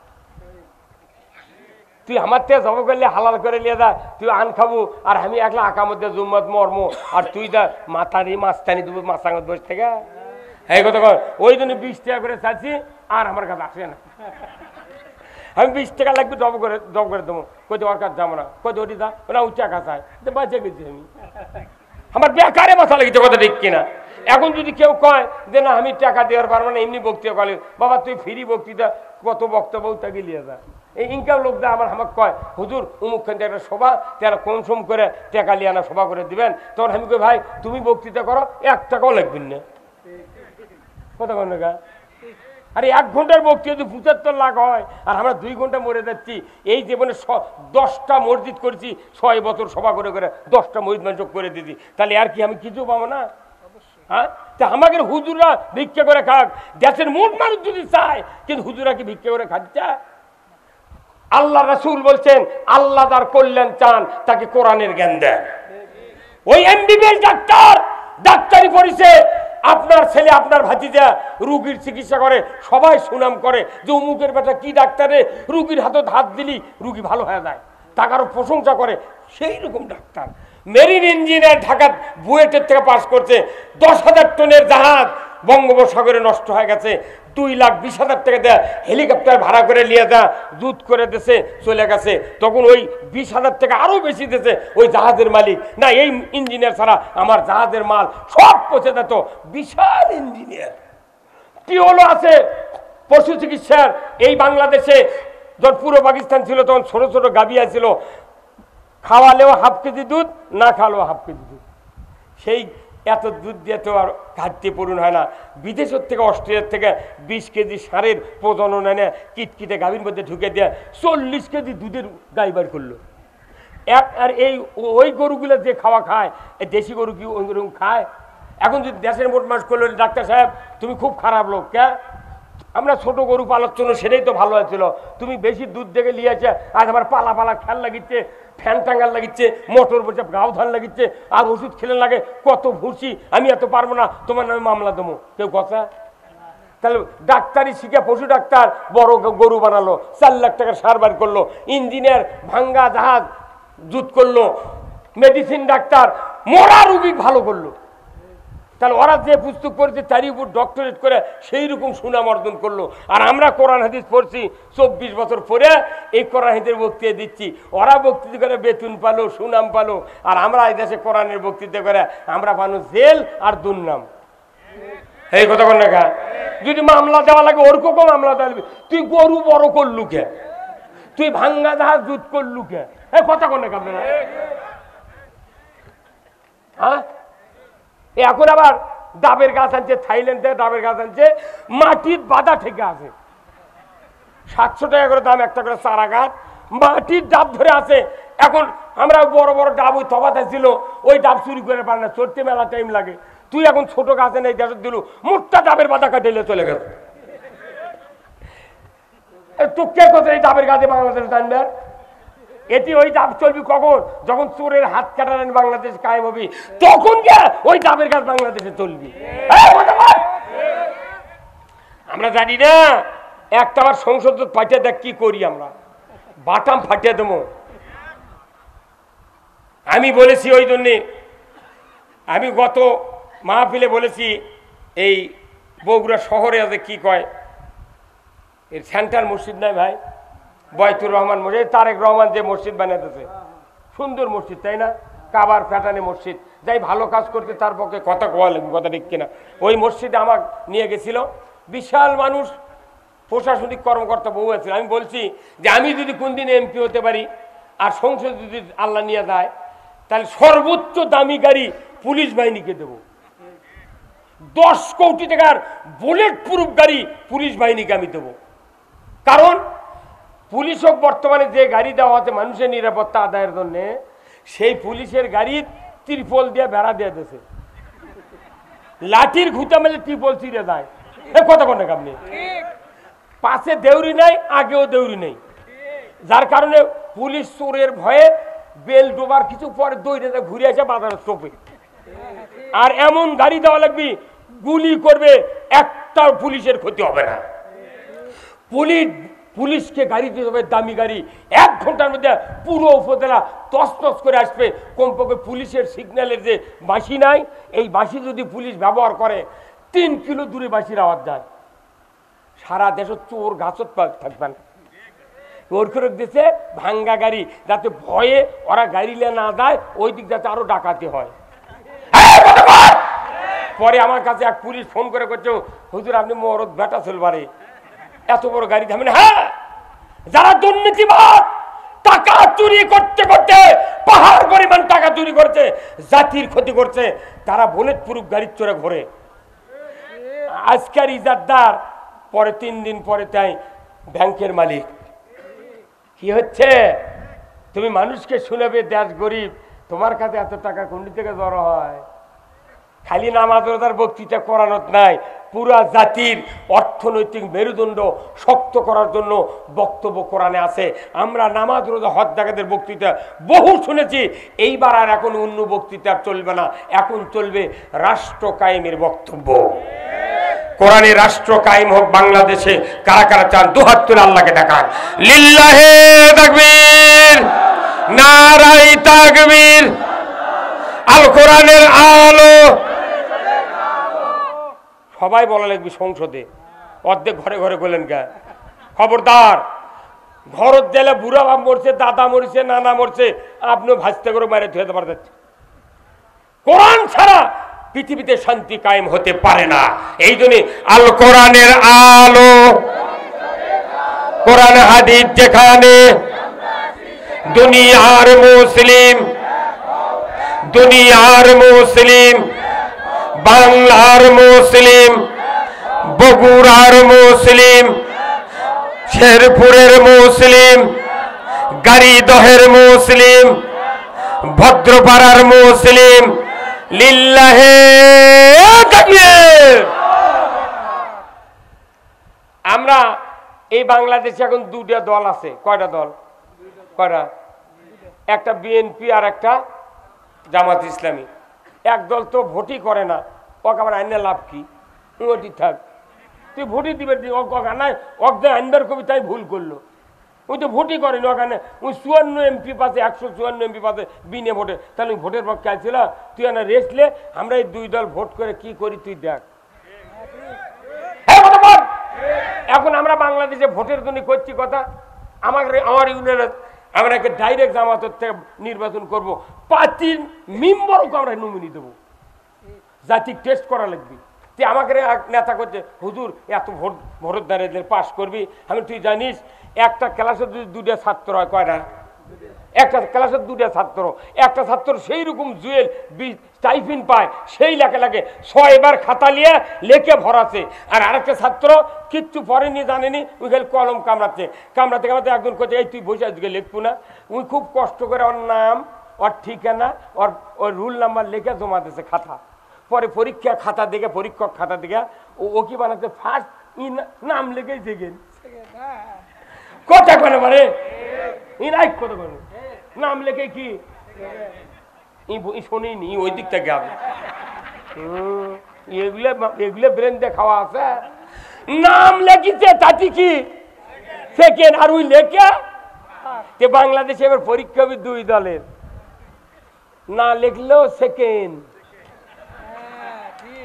তুই আমার থেকে জব করলে হালাল করে নিয়ে যা, তুই আন খাবো আর আমি একলা আঁকা মধ্যে জুম্মত মর্ম আর তুই যা মাথারি মাছটানি দেবো মাছাঙ্গত বসে থেকে এই কথা কর। ওই জন্য 20 টাকা করে চাচ্ছি আর আমার কাছে আসে না, আমি 20 টাকা লাগবে জব করে দেবো, কোথাও ওর কাছে যাবো না, কোথাও ওটি যা ওরা উচ্চা খাসায় বাঁচে গেছি আমি, আমার বেকারে মাথা লেগেছে কথা ঠিক কিনা। এখন যদি কেউ কয় যে না আমি টাকা দেওয়ার পারবো না এমনি বক্তৃতা করে, বাবা তুই ফ্রি বক্তৃতা কত বক্তব্য তাকে নিয়ে যা। এই ইনকাম লোকটা আমাকে কয় হুজুর অমুকখান থেকে একটা সভা তারা কনসম করে টাকা লিয়ে আনা সভা করে দিবেন, তখন আমি কই ভাই তুমি বক্তৃতা করো 1 টাকাও লাগবেন না, কথা কন না। আরে 1 ঘন্টার বক্তৃতা যদি 75 লাখ হয় আর আমরা 2 ঘন্টা মরে যাচ্ছি, এই জীবনে 10টা মসজিদ করেছি 6 বছর সভা করে করে 10টা মসজিদ মানুষ করে দিয়েছি, তাহলে আর কি আমি কিছু পাবো না? হ্যাঁ, তা আমাদের হুজুররা ভিক্ষা করে খাক, দেশের মোট মানুষ যদি চায়, কিন্তু হুজুরা কি ভিক্ষা করে খাচ্ছে? আল্লাহ রাসূল বলছেন আল্লাহ যার কল্যাণ চান তাকে কোরআনের জ্ঞান দেন। ওই এমবিবিএস ডাক্তার ডাক্তারি পড়িছে, আপনার ছেলে আপনার ভাতিজা রুগীর চিকিৎসা করে, সবাই সুনাম করে যে অমুকের বেটা কি ডাক্তারে রুগীর হাতে হাত দিলি রুগী ভালো হয়ে যায়, টাকারও প্রশংসা করে, সেই রকম ডাক্তার। মেরিন ইঞ্জিনিয়ার ঢাকা বুয়েটের থেকে পাস করছে, 10,000 টনের জাহাজ বঙ্গোপসাগরে নষ্ট হয়ে গেছে, 2,20,000 টাকা দেয় হেলিকপ্টার ভাড়া করে নিয়ে যা জুত করে দেশে চলে গেছে, তখন ওই 20,000 টাকা আরো বেশি দিয়েছে ওই জাহাজের মালিক, না এই ইঞ্জিনিয়ার ছাড়া আমার জাহাজের মাল সব পচে যেত। বিশাল ইঞ্জিনিয়ার কি হলো আছে পশু চিকিৎসার। এই বাংলাদেশে যখন পুরো পাকিস্তান ছিল তখন ছোট ছোট গাভী ছিল, খাওয়ালেও হাফ কেজি দুধ, না খাওয়ালেও হাফ কেজি দুধ, সেই এত দুধ দিয়ে তো আর ঘাটতি পূরণ হয় না। বিদেশের থেকে অস্ট্রেলিয়ার থেকে 20 কেজি সারের প্রজনন এনে কিটকিটে গাভীর মধ্যে ঢুকে দিয়ে 40 কেজি দুধের গাই বার করলো। আর এই ওই গরুগুলো যে খাওয়া খায়, এই দেশি গরু কি ওই গরু খায়? এখন যদি দেশের মোট মাস করলো ডাক্তার সাহেব তুমি খুব খারাপ লোক, কে আমরা ছোট গরু পালার জন্য সেটাই তো ভালো হয়েছিল, তুমি বেশি দুধ দেখে লিয়েছে আজ আমার পালা পালা খেয়াল লাগিচ্ছে, ফ্যান টাঙ্গাল লাগিচ্ছে, মোটর বসে গাও ধান লাগিচ্ছে, আর ওষুধ খেলে লাগে কত ভুসি, আমি এত পারবো না, তোমার নামে মামলা দেবো, কেউ কথা? তাহলে ডাক্তারি শিখে পশু ডাক্তার বড় গরু বানালো, 4 লাখ টাকার সার বার করলো, ইঞ্জিনিয়ার ভাঙ্গা জাহাজ জুত করলো, মেডিসিন ডাক্তার মরা রুগী ভালো করলো। তাহলে ওরা যে পুস্তক পড়েছে তারই উপর ডক্টরেট করে সেই রকম সুনাম অর্জন করলো। আর আমরা কোরআন হাদিস পড়ছি 24 বছর পরে এই কোরআন হাদিসের বক্তৃতা দিচ্ছি, ওরা বক্তৃতা করে বেতন পালো, সুনাম পালো, আর আমরা এই দেশে কোরআনের বক্তৃতা করে আমরা পানো জেল আর দুর্নাম। এই কথা কন না, যদি মামলা দেওয়া লাগে ওর কোকো মামলা দেওয়া, তুই গরু বড় করলু কে, তুই ভাঙ্গা জাহাজ জুত করলু কে, এই কথা কন না আপনারা? হ্যাঁ, এখন আবার ডাবের গাছ আনছে, থাইল্যান্ড থেকে ডাবের গাছ আনছে, মাটির বাধা থেকে আছে, 700 টাকা করে দাম একটা করে চারা গাছ, মাটির ডাব ধরে আছে। এখন আমরা বড় বড় ডাব ওই তফাতে ছিল, ওই ডাব চুরি করে পারে না, চড়তে মেলা টাইম লাগে, তুই এখন ছোট গাছে নেই দেশ দিল, মোটটা ডাবের বাধা কাটিলে চলে গেল। তো কে কোথায় এই ডাবের গাছে বাংলাদেশে টানবে? এটি ওই ডাব চলবি কখন? যখন চোরের হাত কাটালেন বাংলাদেশ কায়েম হবি, তখন গিয়ে ওই ডাবের গাছ বাংলাদেশে চলবি। আমরা জানি না, একটা আবার সংসদ পাঠিয়ে দেখ কি করি আমরা, বাটাম ফাটিয়ে দেবো। আমি বলেছি ওই জন্যে, আমি গত মাহফিলে বলেছি, এই বগুড়া শহরে আছে কি কয়, এর সেন্টার মসজিদ নাই ভাই, বয়তুর রহমান মসজিদ, তারেক রহমান যে মসজিদ বানাতেছে, সুন্দর মসজিদ তাই না, কাবার প্যাটার্নে মসজিদ, যাই ভালো কাজ করতে তার পক্ষে কথা কোয়া লাগবে, কথা ঠিক কিনা। ওই মসজিদে আমার নিয়ে গেছিল, বিশাল মানুষ, প্রশাসনিক কর্মকর্তা বহু আছে। আমি বলছি যে আমি যদি কোনদিন এমপি হতে পারি আর সংসদ যদি আল্লাহ নিয়ে যায়, তাহলে সর্বোচ্চ দামি গাড়ি পুলিশ বাহিনীকে দেব, 10 কোটি টাকার বুলেট প্রুফ গাড়ি পুলিশ বাহিনীকে আমি দেবো। কারণ পুলিশক বর্তমানে যে গাড়ি দেওয়া হচ্ছে মানুষের নিরাপত্তা আদায়ের জন্য, সেই পুলিশের গাড়ির ত্রিপল দিয়ে বেড়া দিয়ে দিয়েছে, লাঠির ঘুঁটা মেলে ত্রিপল ছিঁড়ে যায়। কথা কোন আপনি, পাশে দেউরি নাই, আগেও দেউরি নেই, যার কারণে পুলিশ চোরের ভয়ে বেল ডোবার কিছু পরে দৌড়ে ঘুরে আসে বাজারের চোপে। আর এমন গাড়ি দেওয়া লাগবে, গুলি করবে, একটা পুলিশের ক্ষতি হবে না। পুলিশকে গাড়ি দিতে হবে দামি গাড়ি, 1 ঘন্টার মধ্যে পুরো উপজেলা তছনছ করে আসবে। কমপক্ষে পুলিশের সিগন্যালের যে বাঁশি নাই, এই বাঁশি যদি পুলিশ ব্যবহার করে 3 কিলো দূরে বাঁশির আওয়াজ যায়, সারা দেশে চোর গাছত থাকবে না। ওর করে দিচ্ছে ভাঙ্গা গাড়ি, যাতে ভয়ে ওরা গাড়ি নিয়ে না যায়, ওই দিক যাতে আরো ডাকাতি হয়। পরে আমার কাছে এক পুলিশ ফোন করে করছে, হুজুর আপনি মরদ বেটা চলবারে, এত বড় গাড়ি থামেন। হ্যাঁ, যারা দুর্নীতিবাদ, টাকা চুরি করতে করতে পাহাড় পরিমাণ টাকা চুরি করছে, জাতির ক্ষতি করছে, তারা বুলেট প্রুফ গাড়ির চড়ে ঘোরে। আজকের ইজারদার, পরে 3 দিন পরে তাই ব্যাংকের মালিক। কি হচ্ছে? তুমি মানুষকে শুনাবে দেশ গরিব, তোমার কাছে এত টাকা কোন থেকে জড়ো হয়? খালি নামাজ রোজার বক্তৃতা করানোর নাই, পুরা জাতির অর্থনৈতিক মেরুদণ্ড শক্ত করার জন্য বক্তব্য কোরআনে আছে। আমরা নামাজ রোজা হজ জাকাতের বক্তৃতা বহু শুনেছি, এইবার আর এখন অন্য বক্তৃতা চলবে না, এখন চলবে রাষ্ট্র কায়েমের বক্তব্য। কোরআনে রাষ্ট্র কায়েম হোক বাংলাদেশে। কারা কারা চান দুহাত তুলে আল্লাহকে দেখান। লিল্লাহে তাকবীর, নারায়ে তাকবীর, আল কোরআনের আলো। সবাই বলা লাগবে সংসদে, অর্ধেক ঘরে ঘরে বললেন গা। খবরদার, ঘরত গেলে বুড়া বাপ মরছে, দাদা মরছে, নানা মরছে, আপনিও ভাজতে করে মারে ধুয়ে দেবার যাচ্ছে। কোরআন ছাড়া পৃথিবীতে শান্তি কায়েম হতে পারে না। এই জন্য আল কোরআনের আলো, কোরআন হাদিস যেখানে, দুনিয়ার মুসলিম, দুনিয়ার মুসলিম, বাংলার মুসলিম, বগুড়ার মুসলিম, শেরপুরের মুসলিম, গাড়িদহের মুসলিম, ভদ্রপাড়ার মুসলিম, লিল্লাহে তাকবীর। আমরা এই বাংলাদেশে এখন 2টা দল আছে। কয়টা দল? কয়টা? একটা বিএনপি আর একটা জামাত ইসলামী। এক দল তো ভোটই করে না, ওকে আমার আইনে লাভ কি? ওটি থাক, তুই ভোটই দিবে নাই, অজ্ঞা আইনবার কবি তাই ভুল করলো। ওই তো ভোটই করেনি ওখানে, ওই 54 এমপি পাশে, 154 এমপি পাশে বিনে ভোটে। তাহলে ওই ভোটের পক্ষে আসছিল, তুই এনে রেস্টলে আমরা এই 2 দল ভোট করে কি করি তুই দেখ। এখন আমরা বাংলাদেশে ভোটের জন্য করছি কথা, আমার ইউনিয়নের আমরা একটা ডাইরেক্ট জামাতের থেকে নির্বাচন করবো, পার্টির মেম্বারকে আমরা নমিনি দেবো, জাতি টেস্ট করা লাগবে। তুই আমাকে নেতা করছে, হুজুর এত ভোটের দ্বারা পাস করবি। আমি, তুই জানিস একটা ক্লাসে যদি 2টা ছাত্র হয়, কয়টা? একটা ক্লাসের 2টা ছাত্র, একটা ছাত্র সেই রকম জুয়েল স্টাইফিন পায়, সেই লেখে লাগে 6 বার খাতা নিয়ে লেখে ভরাচ্ছে। আর আরেকটা ছাত্র কিচ্ছু পড়েনি, জানেনি, ওই খালি কলম কামড়াচ্ছে, কামড়াতে কামড়াতে একজন করছে, এই তুই বসে আজকে লিখবো না? উনি খুব কষ্ট করে ওর নাম, ওর ঠিকানা, ওর রুল নাম্বার লিখে জমা দিয়েছে খাতা। পরে পরীক্ষা খাতা দেখে, পরীক্ষক খাতা দেখে ও কি বানাচ্ছে, ফার্স্ট নাম লিখে দেখেন কথা কেন মানে, কত নাম লেখে কি শোনিনি ওই দিক থেকে আমি এগুলো এগুলো ব্রেন দিয়ে খাওয়া আছে নাম লেখিছে তাতে কি সেকেন্ড আর ওই লেখা বাংলাদেশে এবার পরীক্ষা হবে 2 দলের না লিখলেও সেকেন্ড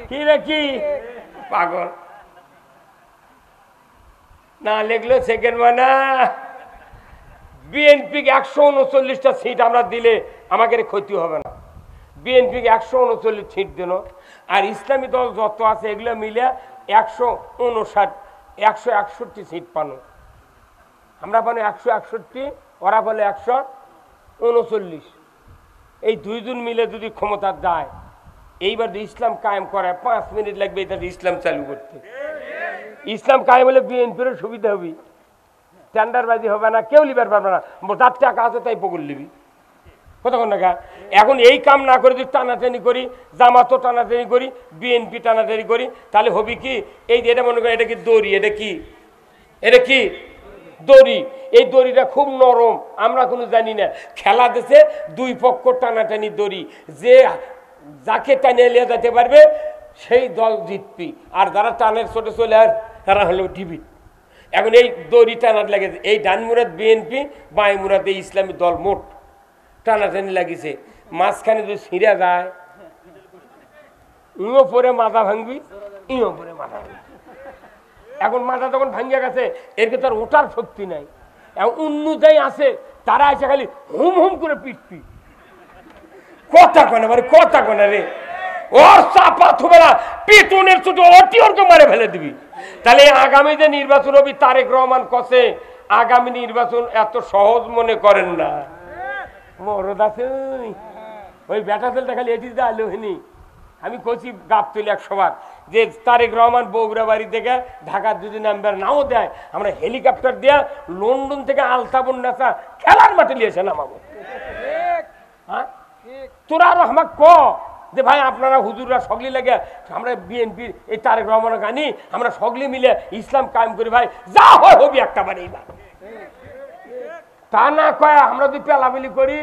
কি নাকি পাগল না লিখলেও সেকেন্ড মানে বিএনপি 139টা সিট আমরা দিলে আমাদের ক্ষতি হবে না বিএনপি 139 সিট দিন আর ইসলামী দল যত আছে এগুলো মিলে 161 সিট পানো আমরা পানো 161 ওরা বলে 139 এই দুইজন মিলে যদি ক্ষমতা যায় এইবার ইসলাম কায়েম করে 5 মিনিট লাগবে এটা ইসলাম চালু করতে ইসলাম কায়েম হলে বিএনপির সুবিধা হবে টেন্ডারবাজি হবে না কেউ লিবার পারবে না যার টাকা আছে তাই পকল লিবি কতক্ষণ টাকা এখন এই কাম না করে যদি টানাটানি করি জামাতও টানাটানি করি বিএনপি টানাটানি করি তাহলে হবে কি এই যে এটা মনে করি এটা কি দড়ি এটা কি দড়ি এই দড়িটা খুব নরম আমরা কোনো জানি না খেলা দেশে 2 পক্ষ টানাটানি দড়ি যে যাকে টানিয়ে নিয়ে যেতে পারবে সেই দল জিতবি আর যারা টানের ছোট চলে আর তারা হলো টিভি এখন এই দড়ি টানার লেগেছে এই ডান মুরাদ বিএনপি বাই মুরাদ এই ইসলামী দল মোট টানাটানি লাগিছে মাঝখানে যদি ছিঁড়া যায় ইও পরে মাথা ভাঙবি ইও পরে মাথা ভাঙবি এখন মাথা তখন ভাঙিয়া গেছে এর তো আর ওঠার শক্তি নাই এখন অন্য যাই আছে তারা এসে খালি হুম হুম করে পিটপি কথা কনে মানে কথা কনে রে ওর চাপা থুবে না পিটুনের ছোট অটি ওরকে মারে ফেলে দিবি তাহলে আগামী যে নির্বাচন হবে তারেক রহমান কসে আগামী নির্বাচন এত সহজ মনে করেন না মরদ আছে ওই ব্যাটা তেলটা খালি এটি আলো হয়নি আমি কচি গাপ তুলি 100 বার যে তারেক রহমান বগুড়া বাড়ি থেকে ঢাকার যদি নাম্বার নাও দেয় আমরা হেলিকপ্টার দিয়ে লন্ডন থেকে আলতাবন নেশা খেলার মাঠে নিয়ে এসে নামাবো হ্যাঁ তোরা আরো আমাকে ক যে ভাই আপনারা হুজুররা সগলি লাগে আমরা বিএনপির এই তারেক রহমানের গানি আমরা সগলি মিলে ইসলাম কায়েম করি ভাই যা হয় হবি একটা বারে তা না কয় আমরা যদি পেলাবেলি করি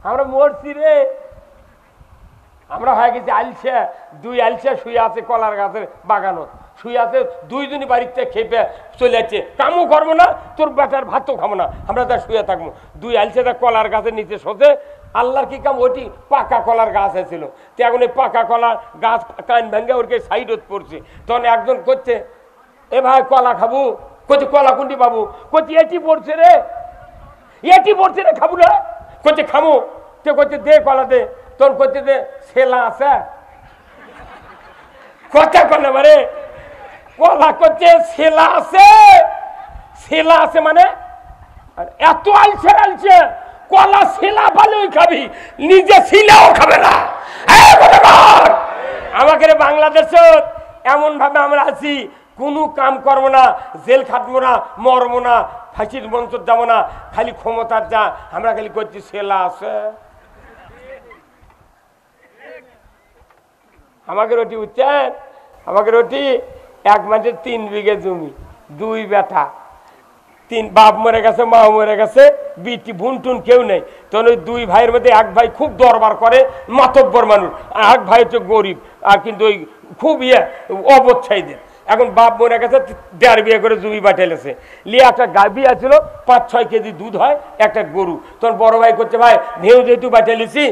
আমরা মরছি রে আমরা হয়ে গেছি আলসে 2 আলসে শুয়ে আছে কলার গাছের বাগানো শুয়ে আছে 2 জনই বাড়িতে খেপে চলে যাচ্ছে কামও করবো না তোর বেটার ভাতও খাবো না আমরা তার শুয়ে থাকবো 2 আলসে কলার গাছের নিচে শোষে আল্লাহর কি কাম ওটি পাকা কলার গাছ ছিল তো এখন এই পাকা কলার গাছ কান ভেঙে ওরকে সাইডত পড়ছে তখন একজন করছে এ ভাই কলা খাবো করছে কলা কোনটি পাবো করছে এটি পড়ছে রে খাবো না করছে খামো তো করছে দে কলা দে তোর করছে যে ছেলা আছে কথা কলে মানে কলা করছে ছেলা আছে মানে এত আলছে কলা ছেলা ভালোই খাবি নিজে ছিলাও খাবে না আমাকে বাংলাদেশ এমন ভাবে আমরা আছি কোনো কাম করবো না জেল খাটবো না মরবো না ফাঁসির মঞ্চ যাবো না খালি ক্ষমতার যা আমরা খালি করছি ছেলা আছে আমাকে রুটি উঠছেন আমাকে রুটি 1 মাসের 3 বিঘে জমি 2 বেটা 3 বাপ মরে গেছে মা মরে গেছে বিটি ভুনটুন কেউ নেই তখন ওই 2 ভাইয়ের মধ্যে এক ভাই খুব দরবার করে মাতব্বর মানুষ আর এক ভাই হচ্ছে গরিব আর কিন্তু ওই খুব অবচ্ছাইদের এখন বাপ মরে গেছে 1.5 বিঘা করে জমি বাটাইলেছে লিয়ে একটা গাভী আছিল 5-6 কেজি দুধ হয় একটা গরু তখন বড় ভাই করছে ভাই ভেউ যেহেতু বাটাইলেছি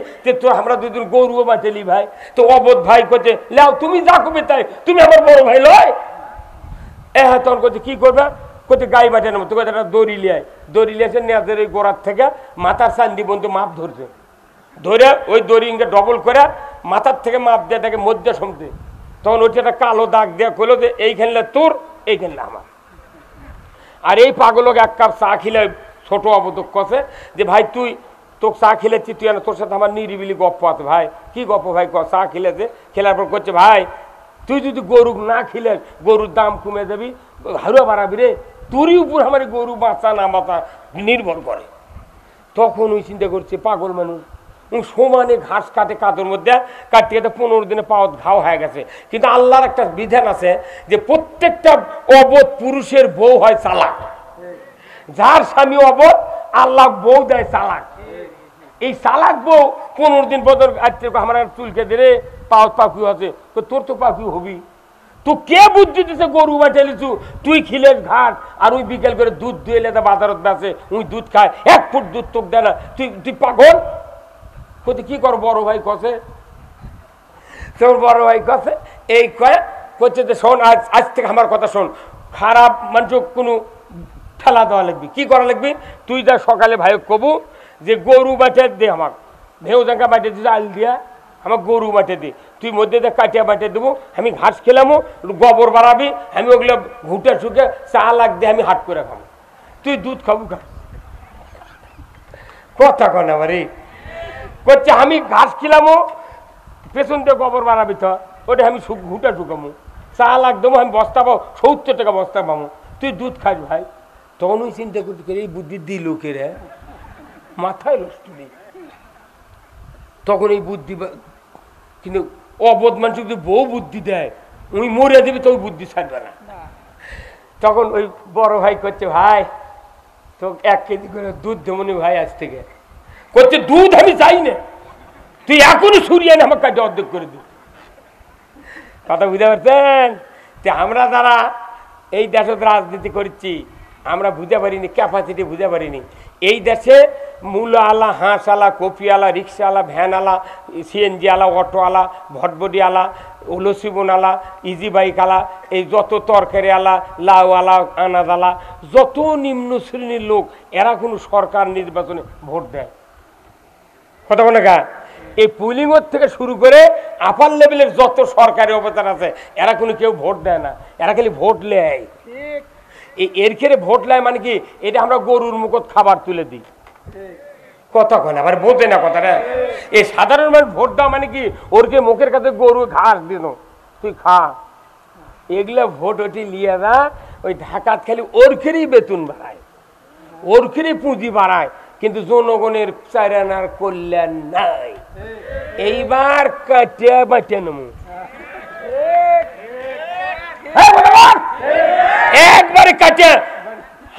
তো আমরা 2 দিন গরুও বাটাইলি ভাই তো অবোধ ভাই করছে লাও তুমি যা করবে তাই তুমি আমার বড় ভাই লয় হ্যাঁ তখন করছে কি করবে করছে গাই বাটানো তোকে একটা দড়ি লিয়েছে নেজের ওই গোড়ার থেকে মাথার সান্দি বন্ধু মাপ ধরছে ধরে ওই দড়ি ডবল করে মাথার থেকে মাপ দিয়ে তাকে মধ্যে সমতে তখন ওইটা একটা কালো দাগ দেওয়া করলো যে এইখানলে তোর এইখানলে আমার আর এই পাগলক 1 কাপ চা খিলে ছোট অবদক্ষ আছে যে ভাই তুই তোকে চা খেলেছি তুই তোর সাথে আমার নিরিবিলি গপ্প আছে ভাই কি গপ্প ভাই চা খেলেছে খেলার পর করছে ভাই তুই যদি গরু না খিলে গরুর দাম কমে যাবি হারুয়া বাড়াবি রে তোরই উপর আমার গরু বাঁচা না বাঁচা নির্ভর করে তখন ওই চিন্তা করছে পাগল মানুষ সমানে ঘাস কাটে কাদর মধ্যে কাটিয়ে 15 দিনে পাওয়াত ঘাও হয়ে গেছে কিন্তু আল্লাহর একটা বিধান আছে যে প্রত্যেকটা অবোধ পুরুষের বউ হয় চালাক যার স্বামী অবোধ আল্লাহ বউ দেয় চালাক এই চালাক বউ 15 দিন পর আমার চুলকে ধরে পাখি আছে, তোর তো পাখি হবি। তো কে বুদ্ধি দিছে গরু বাটে লিছু, তুই খিলের ঘাট আর ওই বিকেল করে দুধ দুয়ে লেদা বাজারত বেছে, ওই দুধ খায়, 1 ফুট দুধ তোক দেয় না, তুই পাগল। কত কি কর বড় ভাই কছে, তোর বড় ভাই কছে এই কয়ে করছে যে শোন, আজ থেকে আমার কথা শোন, খারাপ মানুষ কোনো ঠেলা দেওয়া লাগবি, কি করা লাগবি, তুই যা সকালে ভাই কবু যে গরু বাটে দে, আমার ভেউ জাঙ্গা বাটে দিতে আল দিয়া আমার গরু বাটে দে, তুই মধ্যে দিয়ে কাটিয়া বাটে দেবো, আমি ঘাস খেলামো, গোবর বাড়াবি, আমি ওগুলো ঘুটে শুকে চা লাগ দিয়ে আমি হাট করে খাবো, তুই দুধ খাবো খা। কথা কন আবার করছে আমি ঘাস খেলামো, পেছন দিয়ে গোবর বাড়াবি, তো ওটা আমি ঘুটে শুকামো, চা লাগ দেবো, আমি বস্তা পাবো 70 টাকা বস্তা পাবো, তুই দুধ খাস ভাই। তখন ওই চিন্তা করতে করে এই বুদ্ধি দিল কে রে, মাথায় নষ্ট নেই। তখন এই বুদ্ধি, কিন্তু অবোধ মানুষ যদি বউ বুদ্ধি দেয় উনি মরে দেবে, তো ওই বুদ্ধি ছাড়বে না। তখন ওই বড় ভাই করছে ভাই তো 1 কেজি করে দুধ দেবনি ভাই, আজ থেকে করছে দুধ আমি চাই না, তুই এখনই সরিয়ে না আমার কাছে অর্ধেক করে দিই। কথা বুঝতে পারছেন? আমরা যারা এই দেশে রাজনীতি করছি আমরা বুঝতে পারিনি, ক্যাপাসিটি বুঝতে পারিনি। এই দেশে মূলা আলা, হাঁস আলা, কপি আলা, রিক্সা আলা, ভ্যান আলা, সিএনজি আলা, অটো আলা, ভটবডি আলা, লসিবন আলা, ইজি বাইক আলা, এই যত তরকারি আলা, লাউ আলা, আনাজ আলা, যত নিম্ন শ্রেণীর লোক এরা কোনো সরকার নির্বাচনে ভোট দেয়। কথা বলে গা, এই পুলিংয়ের থেকে শুরু করে আপার লেভেলের যত সরকারি অবদান আছে এরা কোনো কেউ ভোট দেয় না, এরা খালি ভোট নেয়। এর খেয়ে ভোট নেয় মানে কি, এটা আমরা গরুর মুখত খাবার তুলে দিই। কতক্ষণ আবার বোঝে না কথাটা। এই সাধারণ মানুষ ভোট দেওয়া মানে কি, ওরকে মুখের কাছে গরু ঘাস দিন, তুই খা, এগুলা ভোট ওটি লিয়ে না, ওই ঢাকাত খালি ওর খেয়েই বেতন বাড়ায়, ওর খেয়েই পুঁজি বাড়ায়, কিন্তু জনগণের চারানার কল্যাণ নাই। এইবার কাটিয়া বাটিয়া নেব, একবারে কাটিয়া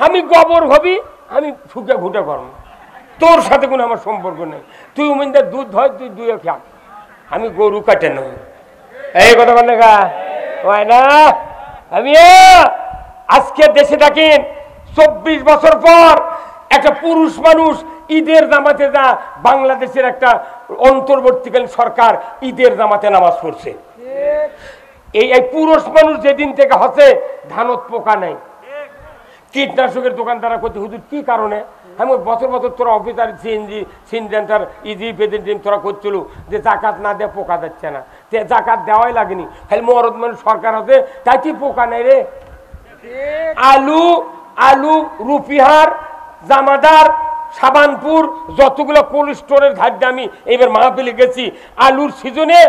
আমি গোবর হবি, আমি ফুকে ঘুটে করবো, তোর সাথে কোনো আমার সম্পর্ক নেই, তুই উমিনদের দুধ হয় তুই দুয়ে খা, আমি গরু কাটে নেব। এই কথা বল না হয় না। আমি আজকে দেশে থাকেন 24 বছর পর একটা পুরুষ মানুষ ঈদের জামাতে যা, বাংলাদেশের একটা অন্তর্বর্তীকালীন সরকার ঈদের জামাতে নামাজ পড়ছে। এই পুরুষ মানুষ যেদিন থেকে হচ্ছে ধানত পোকা নেই, কীটনাশকের দোকান তারা করতে, হুজুর কি কারণে, আমি বছর বছর তোরা অফিসার সিএনজি সিনজেন্টার ইজি পেজেন্টিম তোরা করছিল যে জাকাত না দেয় পোকা যাচ্ছে না, জাকাত দেওয়াই লাগেনি, খালি মরদ মানুষ সরকার আছে তাই কি পোকা নেই রে। আলু আলু রুপিহার, জামাদার, সাবানপুর, যতগুলো কোল্ড স্টোরের ধার আমি এইবার মাহফিলে গেছি, আলুর সিজনে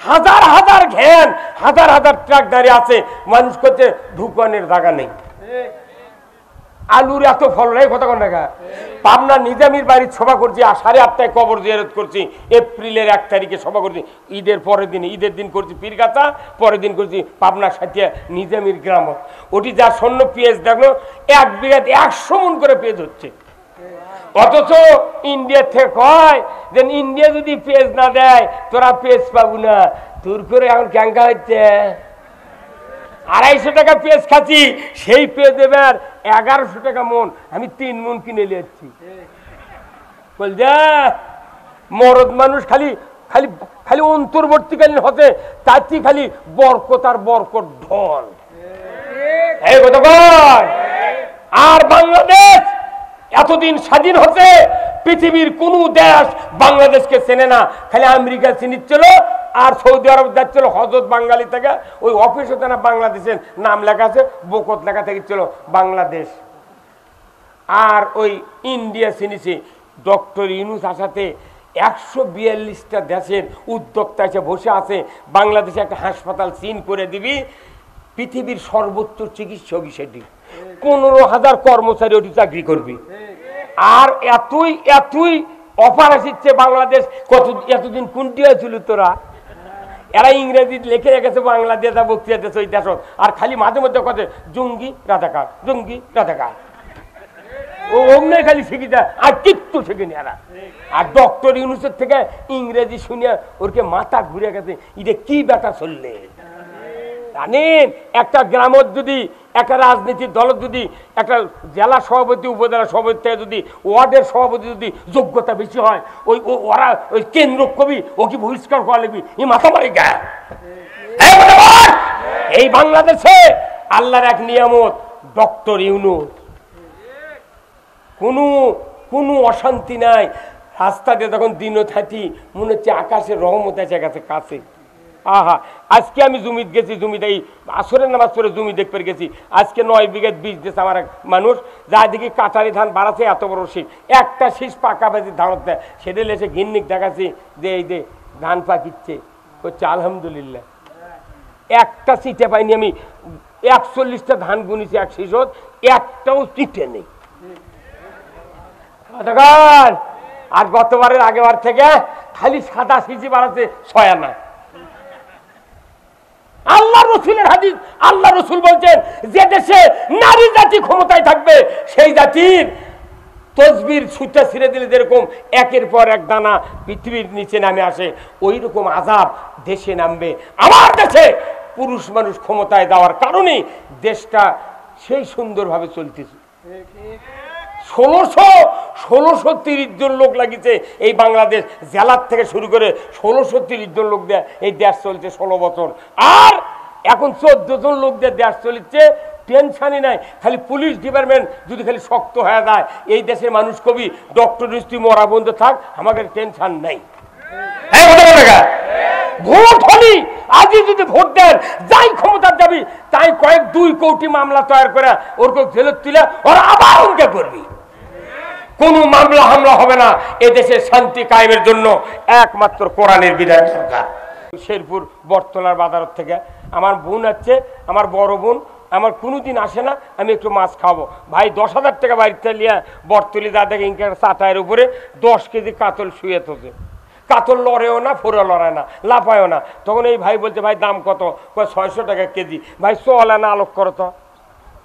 হাজার হাজার ঘ্যান, হাজার হাজার ট্রাক দাঁড়িয়ে আছে, মানুষ করতে ঢুকানোর জায়গা নেই। আলুর এত ফল নেই, কথা কন না। পাবনা নিজামীর বাড়ির সভা করছি, আর 8:30টায় কবর জিয়ারত করছি, এপ্রিলের 1 তারিখে সভা করছি, ঈদের পরের দিন, ঈদের দিন করছি পীরগাছা, পরের দিন করছি পাবনা সাথিয়া নিজামীর গ্রামত। ওটি যা স্বর্ণ পেঁয়াজ দেখলো 1 বিঘাতে 100 মণ করে পেঁয়াজ হচ্ছে, অথচ ইন্ডিয়া থেকে কয় যে ইন্ডিয়া যদি পেঁয়াজ না দেয় তোরা পেঁয়াজ পাবো না, তোর করে এখন ক্যাঙ্কা হচ্ছে। 250 টাকা পেঁয়াজ খাচ্ছি, সেই পেঁয়াজ এবার 1100 টাকা মন, আমি 3 মণ কিনে নিয়েছি। বল যা মরদ মানুষ খালি খালি খালি অন্তর্বর্তীকালীন হতে, তাতে খালি বরকত আর বরকত ঢল। এই কথা বল। আর বাংলাদেশ এতদিন স্বাধীন হচ্ছে, পৃথিবীর কোন দেশ বাংলাদেশকে চেনে না, খালি আমেরিকা চিনিচ্ছিল আর সৌদি আরব যাচ্ছিল হজরত বাঙালি থেকে, ওই অফিস হতে না বাংলাদেশের নাম লেখা আছে, বকত লেখা থেকেছিল বাংলাদেশ। আর ওই ইন্ডিয়া চিনিছে ডক্টর ইউনূস আসাতে 142টা দেশের উদ্যোক্তা এসে বসে আছে, বাংলাদেশে একটা হাসপাতাল চিন করে দিবি, পৃথিবীর সর্বোচ্চ চিকিৎসক সেটি, 15,000 কর্মচারী ওটি চাকরি করবি। আর এতই এতই অফার আসছে বাংলাদেশ, এতদিন কোনটি হয়েছিল তোরা, এরা ইংরেজি লিখে রেখেছে বাংলাদেশ বক্তৃতা দেশ, ওই দেশ, আর খালি মাঝে মধ্যে কথা জঙ্গি রাজাকার, জঙ্গি রাজাকার। ও অমনে খালি শিখি দেয় আর কিচ্ছু শিখিনি এরা। আর ডক্টর ইউনুসের থেকে ইংরেজি শুনিয়া ওরকে মাথা ঘুরে গেছে, এটা কি ব্যাটা চললে জানেন? একটা গ্রামের যদি একটা রাজনীতির দল যদি একটা জেলা সভাপতি উপজেলা সভাপতি থেকে যদি ওয়ার্ডের সভাপতি যদি যোগ্যতা বেশি হয়, ওরা ওই কেন্দ্র কবি ও কি বহিষ্কার করা লাগবি, এই মাথা মারি গা। এই বাংলাদেশে আল্লাহর এক নিয়ামত ডক্টর ইউনুস, কোনো অশান্তি নাই। রাস্তা দিয়ে তখন দিন থাকি মনে হচ্ছে আকাশের রহমত আছে কাছে। আহা, আজকে আমি জমিতে গেছি, জমিতে এই আসরের নামাজ পড়ে জমি দেখতে গেছি। আজকে 9 বিঘা বীজ দিয়েছে আমার এক মানুষ, যা দেখি কাটারি ধান বাড়াচ্ছে এত বড় শীষ, একটা শীষ পাকা বেশি ধান দেয়, সেটা এসে গিন্নিক দেখাচ্ছি যে এই যে ধান পাকিচ্ছে, হচ্ছে আলহামদুলিল্লাহ। একটা চিটে পাইনি আমি, 41টা ধান গুনিছি এক শীষত, একটাও চিটে নেই। আর গতবারের আগেবার থেকে খালি সাদা সিজি বাড়াচ্ছে 6 আনা। আল্লাহ রসুলের হাদিস, আল্লাহ রসুল বলছেন যে দেশে নারী জাতি ক্ষমতায় থাকবে সেই জাতির তসবির সুতা ছিঁড়ে দিলে যেরকম একের পর এক দানা পৃথিবীর নিচে নামে আসে, ওই রকম আযাব দেশে নামবে। আমার দেশে পুরুষ মানুষ ক্ষমতায় দেওয়ার কারণে দেশটা সেই সুন্দরভাবে চলতেছে। 1630 জন লোক লাগিয়েছে এই বাংলাদেশ, জেলার থেকে শুরু করে 1630 জন লোক দিয়ে এই দেশ চলছে 16 বছর। আর এখন 14 জন লোক দিয়ে দেশ চলছে, টেনশনই নাই। খালি পুলিশ ডিপার্টমেন্ট যদি খালি শক্ত হয়ে যায়, এই দেশের মানুষ কবি ডক্টর নিশ্চি মরা বন্ধ থাক, আমাদের টেনশন নাই। ভোট হলি আজই যদি ভোট দেন, যাই ক্ষমতা যাবি তাই 2 কোটি মামলা তৈরি করে ওরকে জেলে তুলে ওরা আবার উনকে করবি। কোনো মামলা হামলা হবে না। এদেশে শান্তি কায়েমের জন্য একমাত্র কোরআনের বিধান দরকার। শেরপুর বটতলার বাজার থেকে আমার বোন আছে, আমার বড় বোন, আমার কোনোদিন আসে না, আমি একটু মাছ খাবো ভাই, 10,000 টাকা বাড়িতে নিয়ে বটতলি যা দেখে ইনকার চাটায়ের উপরে 10 কেজি কাতল শুয়ে থাকে। কাতল লড়েও না, ফোরা লড়ায় না, লাফায়ও না। তখন এই ভাই বলছে ভাই দাম কত? 600 টাকা কেজি। ভাই 100 আনা আলোক করো তো।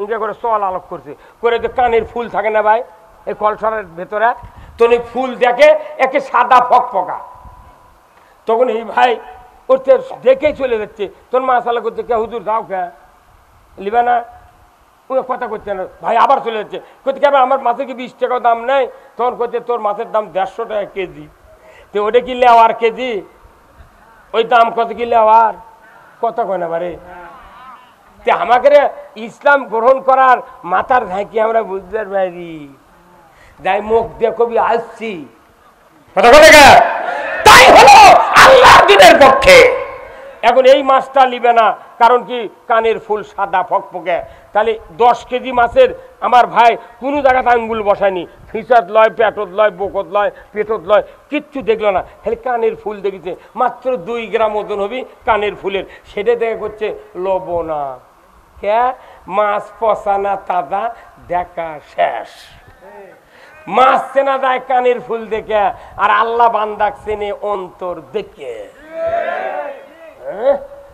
ইনকা করে 100 আলোক করছে, করে তো কানের ফুল থাকে না ভাই এই কলসরের ভেতরে, তো ফুল দেখে একে সাদা ফকফকা। তখন এই ভাই ওর দেখেই চলে যাচ্ছে, তোর মাসালা করছে কে হুজুর যাও কে লিবা না, কথা করছে না ভাই, আবার চলে যাচ্ছে। করতে কেন আমার মাছে কি 20 টাকাও দাম নেই? তখন করছে তোর মাছের দাম 150 টাকা কেজি। তো ওটা কি লেওয়ার কেজি? ওই দাম কত কি লেওয়ার? কথা কয় না বারে। তে আমাকে ইসলাম গ্রহণ করার মাথার ঝাঁকি আমরা বুঝতে পারি, যাই মুখ দিয়ে কবি আসছি, তাই হলো আল্লাহ দিনের পক্ষে। এখন এই মাছটা নিবে না, কারণ কি কানের ফুল সাদা ফকফকে। তাহলে 10 কেজি মাছের আমার ভাই কোনো জায়গাতে আঙ্গুল বসায়নি, ফিসাত লয়, পেটত লয়, বকত লয়, পেটত লয়, কিচ্ছু দেখলো না, খালি কানের ফুল দেখেছে। মাত্র 2 গ্রাম ওজন হবে কানের ফুলের, সেটা দেখে করছে লবণা কে মাছ পচানা তাজা দেখা শেষ। মাছ চেনা যায় কানের ফুল দেখে, আর আল্লাহ বান্দাক চেনে অন্তর দেখে।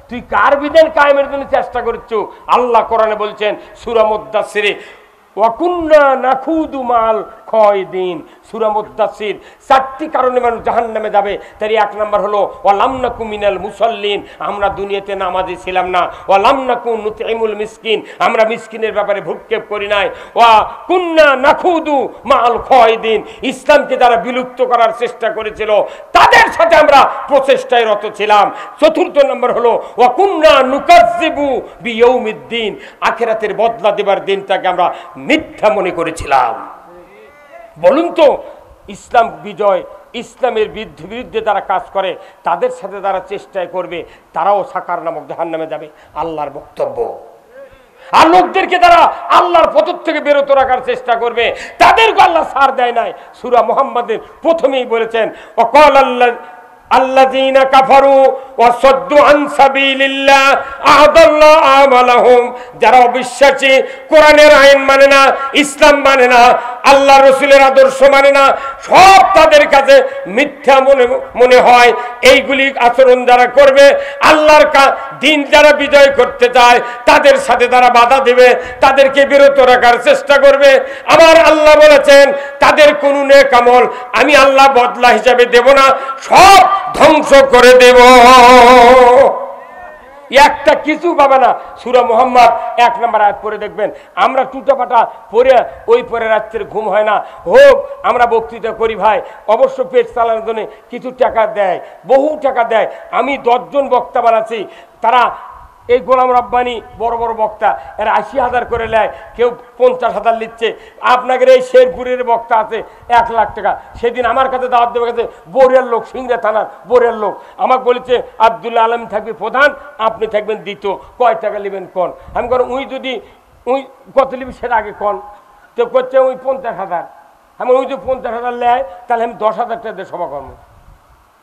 তুই কার বিধান কায়েমের জন্য চেষ্টা করছো? আল্লাহ কোরআনে বলছেন সূরা মুদ্দাসসিরে, ওয়াকুন্না নাখুদু মাল খায়দিন। সূরা মুদ্দাসসির 4টি কারণে মানুষ জাহান্নামে যাবে। তার 1 নাম্বার হলো ওয়ালাম নাকু মিনাল মুসাল্লিন, আমরা দুনিয়াতে নামাজি ছিলাম না। ওয়ালাম নাকু নুতইমুল মিসকিন, আমরা মিসকিনের ব্যাপারে ভ্রুক্ষেপ করি নাই। ওয়া কুন্না নাখুদু মাল খায়দিন, ইসলামকে যারা বিলুপ্ত করার চেষ্টা করেছিল তাদের সাথে আমরা প্রচেষ্টায় রত ছিলাম। 4র্থ নাম্বার হলো ওয়া কুন্না নুকাজ্জিবু বিয়াউমিদ্দিন, আখিরাতের বদলা দেবার দিনটাকে আমরা মিথ্যা মনে করেছিলাম। বলুন তো, ইসলাম বিজয়, ইসলামের বিরুদ্ধে যারা কাজ করে তাদের সাথে যারা চেষ্টায় করবে তারাও সাকার নামক জাহান্নামে যাবে, আল্লাহর বক্তব্য। আর লোকদেরকে যারা আল্লাহর পথ থেকে বেরোতে রাখার চেষ্টা করবে তাদেরকে আল্লাহ ছাড় দেয় নাই। সূরা মুহাম্মাদের প্রথমেই বলেছেন ওয়াকাল আল্লাযীনা কাফারু ওয়া সাদ্দু আন সাবিলিল্লাহ আ'দাল্লাহু আমালাহুম, যারা অবিশ্বাসী, কোরআনের আইন মানে না, ইসলাম মানে না, আল্লাহ রসুলের আদর্শ মানে না, সব তাদের কাছে মিথ্যা মনে হয়। এইগুলি আচরণ যারা করবে, আল্লাহর দিন যারা বিজয় করতে চায় তাদের সাথে তারা বাধা দেবে, তাদেরকে বিরত রাখার চেষ্টা করবে। আমার আল্লাহ বলেছেন তাদের কোন নেক আমল আমি আল্লাহ বদলা হিসাবে দেব না, সব ধ্বংস করে দেব, একটা কিছু পাবে না। সূরা মুহাম্মদ 1 নম্বর আয়াত পড়ে দেখবেন। আমরা টুটাপাটা পড়ে ওই পরে রাত্রে ঘুম হয় না। হোক আমরা বক্তৃতা করি ভাই, অবশ্য পেট চালানোর জন্য কিছু টাকা দেয়, বহু টাকা দেয়। আমি 10 জন বক্তা বানাচ্ছি, তারা এই গোলাম রব্বানি বড় বড় বক্তা, এরা 80,000 করে নেয়, কেউ 50,000 নিচ্ছে। আপনাদের এই শেরপুরের বক্তা আছে 1 লাখ টাকা। সেদিন আমার কাছে দাওয়াত দেওয়া গেছে, বোরের লোক, সিংড়া থানার বোরের লোক, আমাকে বলেছে আব্দুল্লাহ আলম থাকবে প্রধান, আপনি থাকবেন দ্বিতীয়, কয় টাকা নেবেন কন? আমি বললাম উই যদি উই কত নিবি সেটা আগে কন। তো করছে ওই 50,000। আমি ওই যে 50,000 নেয়, তাহলে আমি 10,000 টাকা দিয়ে সভা কর্ম,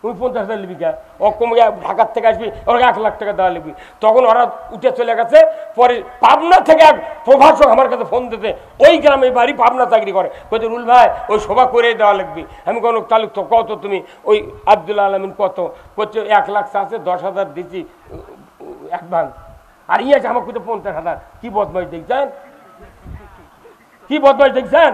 তুই 50,000 লিবি কে? ও কমে ঢাকার থেকে আসবি, ওরা 1 লাখ টাকা দেওয়া লিখবি। তখন ওরা উঠে চলে গেছে। পরে পাবনা থেকে এক প্রভাষক আমার কাছে ফোন দিতে, ওই গ্রামে বাড়ি, পাবনা চাকরি করে, বলছে রুল ভাই ওই সভা করে দেওয়া লিখবি। আমি কোনো তালুক তো কত তুমি ওই আব্দুল আলমিন কত করছে? 1 লাখ আছে, 10,000 দিচ্ছি অ্যাডভান্স। আর ইয়ে আছে আমাকে 50,000। কি বদমাইশ দেখছেন, কি বদমাইশ দেখছেন?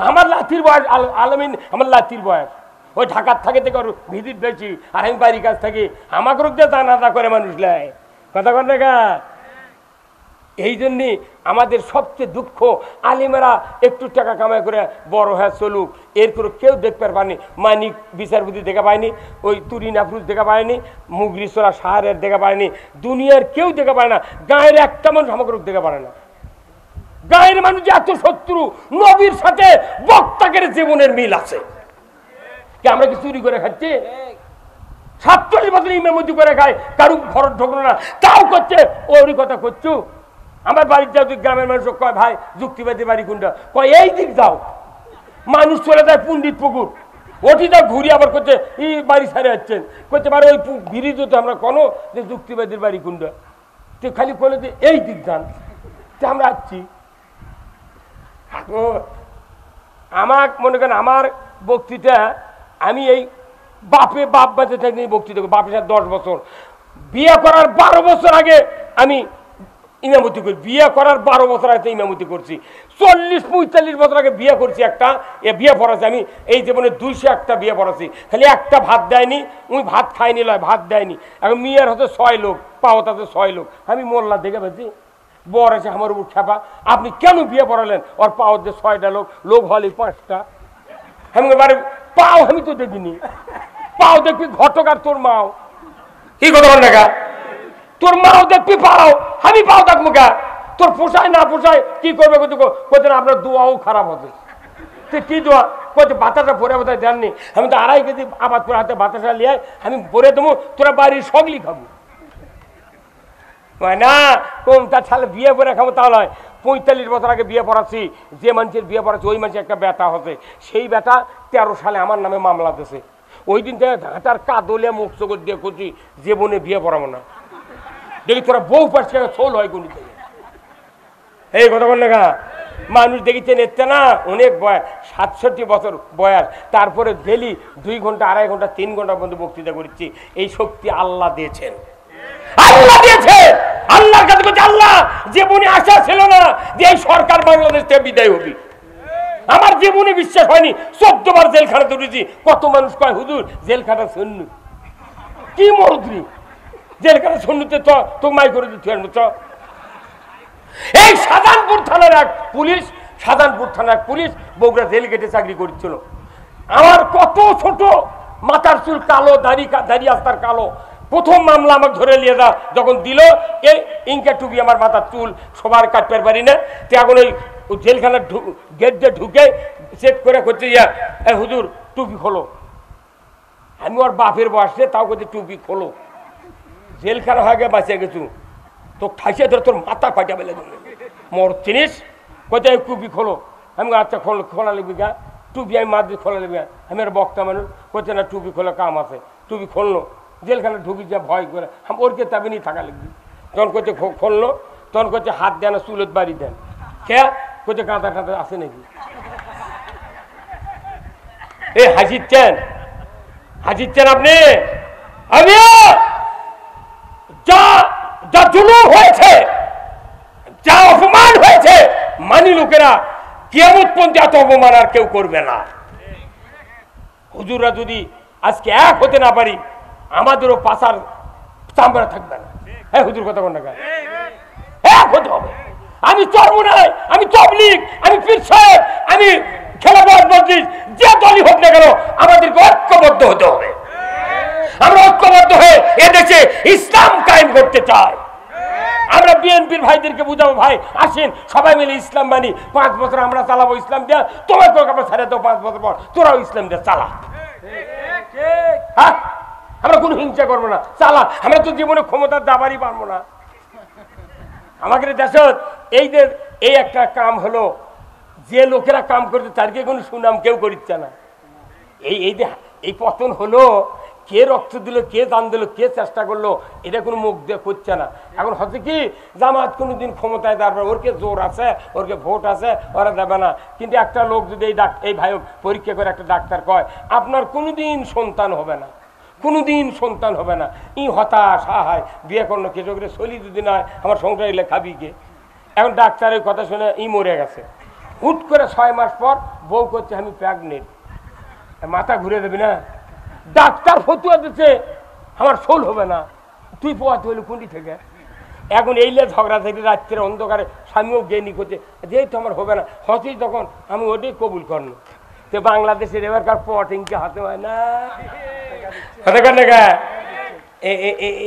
আমার লাঠির বয়স আলমিন, আমার লাঠির বয়স, ওই ঢাকার থাকে থেকে ওর ভিজিট বেশি, আর আমি বাড়ির কাছ থেকে আমাকে রোগতে জানাজা করে মানুষ লাই কথা কন দেখা। এই জন্যে আমাদের সবচেয়ে দুঃখ, আলিমেরা একটু টাকা কামাই করে বড় হয়ে চলুক, এর করে কেউ দেখতে পারেনি। মানিক বিচারপতি দেখা পায়নি, ওই তুরিন আফরুজ দেখা পায়নি, মুগরিসরা শাহরের দেখা পায়নি, দুনিয়ার কেউ দেখা পায় না। গায়ের একটা মানুষ আমাকে রোগ দেখা পারে না। গায়ের মানুষ যে এত শত্রু, নবীর সাথে বক্তাকের জীবনের মিল আছে। আমরা কি চুরি করে খাচ্ছি? 47 বছর ইমামতি করে খায়, কারু ঘর ঢোকলো না, তাও করছে। ওরই কথা করছো। আমার বাড়ির যাও, গ্রামের মানুষ কয় ভাই যুক্তিবাদী বাড়ি কোনটা? কয় এই দিক যাও। মানুষ চলে যায় পণ্ডিত পুকুর, ওটি যাও ঘুরি, আবার করছে এই বাড়ি ছাড়ে যাচ্ছেন, করছে পারে ওই ভিড়ি তো আমরা কোনো যে যুক্তিবাদীর বাড়ি কোনটা, তো খালি বলে যে এই দিক যান, তো আমরা আসছি। আমার মনে করেন আমার বক্তৃতা, আমি এই বাপ বাঁচে থাকি বক্তৃতা করি। বাপের সাথে 10 বছর, বিয়ে করার 12 বছর আগে আমি ইমামতি করি। বিয়ে করার 12 বছর আগে ইমামতি করছি। 40-45 বছর আগে বিয়ে করছি একটা, বিয়ে পড়াচ্ছি আমি এই জীবনে 201টা বিয়ে পড়াচ্ছি। খালি একটা ভাত দেয়নি, উনি ভাত খাইনি, লয় ভাত দেয়নি। এখন মেয়ের হচ্ছে 6 লোক, পাওত আছে 6 লোক। আমি মোল্লা দেখে পেয়েছি, বর আছে আমার উপর খেপা, আপনি কেন বিয়ে পড়ালেন? ওর পাওয়ার যে 6টা লোক, লোক হলে 5টা। আমি এবারে পাও আমি তো দেখিনি, পাও দেখবি ঘটক আর তোর মাও, কি কথা বল না, তোর মাও দেখবি পাও, আমি পাও দেখবো গা। তোর পোষায় না পোষায় কি করবে? কোথায় আপনার দোয়াও খারাপ হবে। তুই কি দোয়া কোথায়? বাতাসা ভরে বোধহয় দেননি। আমি তো 2.5 কেজি আবার তোর হাতে বাতাসা লিয়ে আমি ভরে দেবো, তোরা বাড়ির সগলি খাবো না। কোন তার ছালে বিয়ে করে খাবো তাহলে হয়। 45 বছর আগে বিয়ে পড়াচ্ছি, যে মানুষের বিয়ে পড়াচ্ছি ওই মানুষের একটা বেটা হচ্ছে, সেই বেটা 13 সালে আমার নামে মামলা দিয়েছে। ওই দিন থেকে ঘাটার কাদলিয়া মুখ চোখ দিয়ে করছি জীবনে বিয়ে পড়াবো না। দেখি তোরা বউ পাচ্ছি ছোল হয় কোন থেকে, এই কথা বল না। মানুষ দেখিতে নিচ্ছে না, অনেক বয়স, 67 বছর বয়স, তারপরে ডেলি 2 ঘন্টা 2.5 ঘন্টা 3 ঘন্টা পর্যন্ত বক্তৃতা করছি। এই শক্তি আল্লাহ দিয়েছেন, আল্লাহ দিয়েছে। আল্লাহর কাছে বলছে আল্লাহ, জীবনে আশা ছিল না যে এই সরকার বাংলাদেশ থেকে বিদায় হবি। আমার জীবনে বিশ্বাস হয়নি। 14 বার জেলখানাতে উঠেছি। কত মানুষ কয় হুজুর জেলখানা শূন্য, কি মরুদ্রি জেলখানা শূন্যতে তো মাই করে দিতে। এই শাহজাহানপুর থানার এক পুলিশ, শাহজাহানপুর থানার এক পুলিশ বগুড়া জেল গেটে চাকরি করছিল। আমার কত ছোট, মাথার চুল কালো, দাড়ি আস্তার কালো। প্রথম মামলা আমাকে ধরে নিয়ে যা যখন দিল, এই ইনকা টুপি আমার মাথার চুল সবার কাটতে পারি না। তো এখন ওই জেলখানার গেট দিয়ে ঢুকে চেক করে করছে ইয়া হুজুর টুপি খোলো। আমি ওর বাপের বয়সে তাও করছে টুপি খোলো। জেলখানা হয়ে গিয়ে বাঁচিয়ে গেছু, তো ঠাইসে ধরে তোর মাথা ফাটা বেলে দেবে মোর জিনিস। কোথায় টুপি খোলো? আমি আচ্ছা খোলা লিখবি গা, টুপি আমি মাছ দিয়ে খোলা লিখবি। আমি আর বক্তা মানুষ করছে না টুপি খোলা কাম আছে। টুপি খুললো, জেলখানা ঢুকি যা ভয় করে ওর কে তাবিনি থাকা লিখবি। তখন করছে খুললো, তখন করছে হাত দেন চুলত বাড়ি দেন। খেয়া করছে কাঁথা টাঁথা আছে নাকি? এই হাসিচ্ছেন আপনি? আমি যা যা জুলুম হয়েছে, যা অপমান হয়েছে, মানি লোকেরা কিয়ামত পর্যন্ত এত অপমান আর কেউ করবে না। হুজুররা যদি আজকে এক হতে না পারি, আমাদেরও পাশার চামড়া থাকবে না। হ্যাঁ হুজুর কথা কোন টাকা এক হতে হবে। আমি চরমুনাই, আমি তবলিগ, আমি পীর সাহেব, আমি খেলাফত মজলিস, যে দলই হোক না কেন, আমাদেরকে ঐক্যবদ্ধ হতে হবে। আমরা ঐক্যবদ্ধ হয়ে এদেশে ইসলাম কায়েম করতে চাই। আমরা বিএনপির ভাইদেরকে বুঝাবো, ভাই আসেন সবাই মিলে ইসলাম মানি, 5 বছর আমরা চালাবো ইসলাম দিয়া, তোমার আমরা ছেড়ে দাও, 5 বছর পর তোরাও ইসলাম দিয়া চালা। হ্যাঁ, আমরা কোনো হিংসা করবো না, চালা। আমরা তো জীবনে ক্ষমতার দাবারই পারবো না। আমাদের দেশত এই একটা কাম হলো, যে লোকেরা কাম করছে তারকে কোনো সুনাম কেউ করিচ্ছে না। এই পতন হলো, কে রক্ত দিল, কে দান দিল, কে চেষ্টা করলো, এটা কোনো মুখ দিয়ে করছে না। এখন হচ্ছে কি, জামাত কোনোদিন ক্ষমতায় দাঁড়াবে, ওরকে জোর আছে, ওরকে ভোট আছে, ওরা দেবে না। কিন্তু একটা লোক যদি এই ভাই পরীক্ষা করে একটা ডাক্তার কয় আপনার কোনোদিন সন্তান হবে না, কোনোদিন সন্তান হবে না, ই হতাশ, হায় বিয়ে করলো কে চোখে চলি যদি নয়, আমার সংসার এলে খাবি কে। এখন ডাক্তারের কথা শুনে মরে গেছে। হুট করে 6 মাস পর বউ করছে আমি প্রেগনেন্ট। মাথা ঘুরে দেবে না? ডাক্তার ফতুয়া দিচ্ছে আমার শোল হবে না, তুই পোয়াতে হইলে কুন্ডি থেকে। এখন এইলে ঝগড়া থেকে রাত্রে অন্ধকারে স্বামীও জ্ঞানী করছে, যেহেতু আমার হবে না, হতেই তখন আমি ওটাই কবুল করলো। তো বাংলাদেশের এবারকার পটিংকে হাতে হয় না, হাতে কর না গা।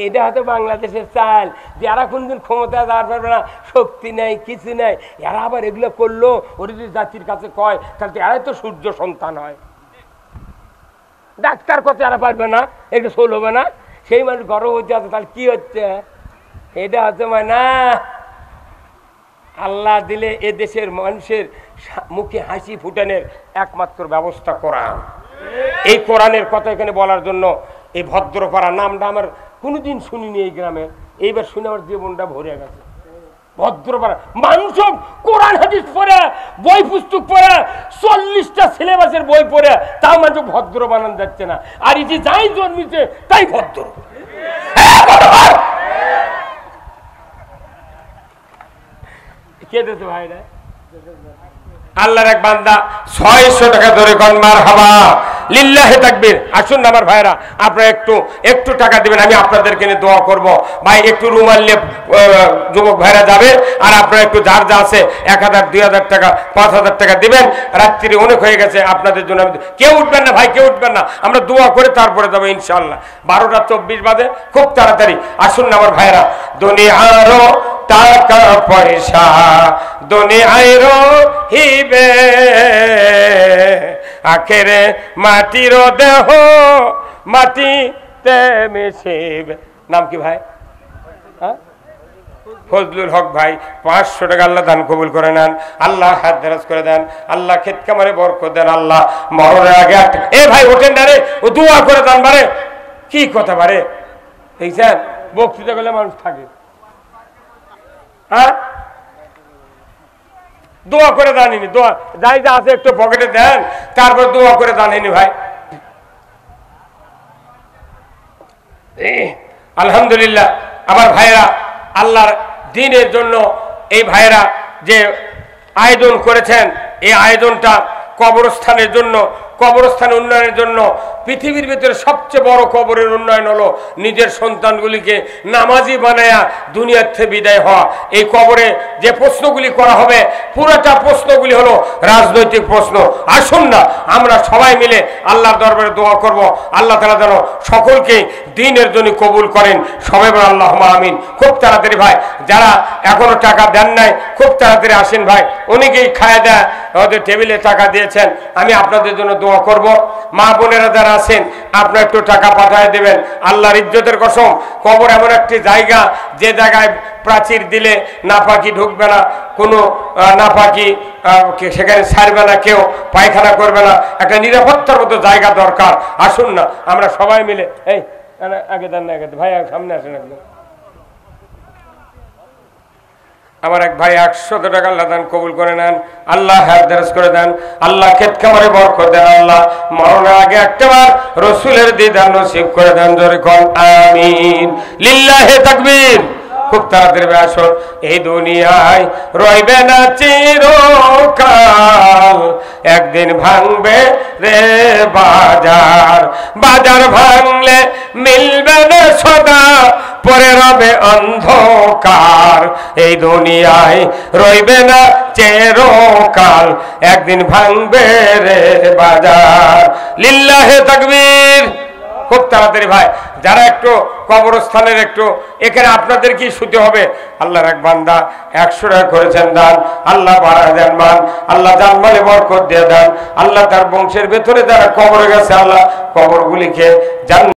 এটা হয়তো বাংলাদেশের চাল, যে এরা কোনদিন ক্ষমতায় দাঁড় পারবে না, শক্তি নেই, কিছু নেই, এরা আবার এগুলো করলো। ওরা যদি জাতির কাছে কয় তাহলে এরাই তো সূর্য সন্তান হয়। ডাক্তার কথা এরা পারবে না, একটু সোল হবে না, সেই মানুষ গর্ব হচ্ছে আছে, তাহলে কি হচ্ছে? এটা হচ্ছে না, আল্লাহ দিলে এ দেশের মানুষের মুখে হাসি ফুটানোর একমাত্র ব্যবস্থা কোরআন। এই কোরআনের কথা এখানে বলার জন্য এই ভদ্রপাড়া নামটা আমার কোনোদিন শুনিনি এই গ্রামে, এইবার শুনে আমার জীবনটা ভরে গেছে। ভদ্রপাড়া মানুষ কোরআন হাদিস পড়ে, বই পুস্তক পড়ে, 40টা সিলেবাসের বই পড়ে, তাও মানুষ ভদ্র বানান যাচ্ছে না। আর এই যে যাই জন্মিছে তাই ভদ্র। কে দিতে ভাইরা? আল্লাহর এক বান্দা 600 টাকা ধরে কোন মারহাবা লিল্লাহি তাকবীর। আসুন না আমার ভাইরা, আপনারা একটু টাকা দিবেন, আমি আপনাদেরকে নিয়ে দোয়া করব। ভাই একটু রুমাল নিয়ে যুবক ভাইরা যাবে, আর আপনারা একটু যার যা আছে 1000 2000 টাকা 5000 টাকা দিবেন। রাত্রি অনেক হয়ে গেছে, আপনাদের জন্য কেউ উঠবেন না ভাই, কেউ উঠবেন না, আমরা দোয়া করে তারপরে যাবো ইনশাআল্লাহ। 12টা 24 বাজে, খুব তাড়াতাড়ি আসুন না আমার ভাইরা। দুনিয়ারও টাকা পয়সা দুনিয়ায় রহিবে, আখেরে মাটির দেহ মাটিতে মিশিবে। নাম কি ভাই? ফজলুল হক ভাই। 500 টাকা আল্লাহ দান কবুল করে নেন, আল্লাহ হাত দেরাজ করে দেন, আল্লাহ ক্ষেত কামারে বরকত দেন, আল্লাহ মরণের আগে এ ভাই ওঠেন না রে, ও দোয়া করে দেন বারে। কি কথা বারে, দেখছেন বক্তৃতা করলে মানুষ থাকে। হ্যাঁ, দোয়া করে দানিনি, দোয়া যাই যা আছে একটু পকেটে দেন, তারপর দোয়া করে দানিনি ভাই। আলহামদুলিল্লাহ আমার ভাইরা, আল্লাহর দ্বীনের জন্য এই ভাইরা যে আয়োজন করেছেন, এই আয়োজনটা কবরস্থানের জন্য, কবরস্থান উন্নয়নের জন্য। পৃথিবীর ভিতরে সবচেয়ে বড় কবরের উন্নয়ন হলো নিজের সন্তানগুলিকে নামাজি বানায়া দুনিয়ার থেকে বিদায় হওয়া। এই কবরে যে প্রশ্নগুলি করা হবে, পুরোটা প্রশ্নগুলি হলো রাজনৈতিক প্রশ্ন। আসুন না আমরা সবাই মিলে আল্লাহর দরবারে দোয়া করব, আল্লাহ তাআলা যেন সকলকে দ্বীনের জন্য কবুল করেন। সবাই বলেন আল্লাহুম্মা আমিন। খুব তাড়াতাড়ি ভাই, যারা এখনো টাকা দেন নাই, খুব তাড়াতাড়ি আসেন ভাই। অনেকেই খায় দেয়, ওদের টেবিলে টাকা দিয়েছেন, আমি আপনাদের জন্য দোয়া করব। মা বোনেরা যারা আছেন, আপনারা একটু টাকা পাঠিয়ে দেবেন। আল্লাহর ইজ্জতের কসম, কবর এমন একটি জায়গা, যে জায়গায় প্রাচীর দিলে নাপাকি ঢুকবে না, কোনো নাপাকি সেখানে ছাড়বে না, কেউ পায়খানা করবে না, একটা নিরাপত্তার মতো জায়গা দরকার। আসুন না আমরা সবাই মিলে, এই আগে দেন না, আগে ভাই সামনে আসেন একদম। আমার এক ভাই 100 টাকা আল্লাহ দান কবুল করে নেন, আল্লাহ হায়াত দারাজ করে দেন, আল্লাহ ক্ষেত খামারে বরকত দেন, আল্লাহ মরণের আগে একটাবার রসুলের দিদার নসিব করে দেন, জোরে কোন আমিন। লিল্লাহি তাকবীর। খুব তাড়াতাড়ি আসুন, এই দুনিয়ায় রইবে না চিরকাল, একদিন ভাঙবে রে বাজার, বাজার ভাঙলে মিলবে না সদা, পরে রবে অন্ধকার, এই দুনিয়ায় রইবে না চিরকাল, একদিন ভাঙবে রে বাজার। লিল্লাহি তাকবীর। খুব তাড়াতাড়ি ভাই, যারা একটু কবরস্থানের একটু এখানে আপনাদের কি শুতে হবে, আল্লাহর এক বান্দা 100 টাকা করেছেন দান, আল্লাহ বাড়া দেন মান, আল্লাহ জানমালে বরকত দিয়ে দেন, আল্লাহ তার বংশের ভেতরে যারা কবরে গেছে আল্লাহ কবরগুলিকে জান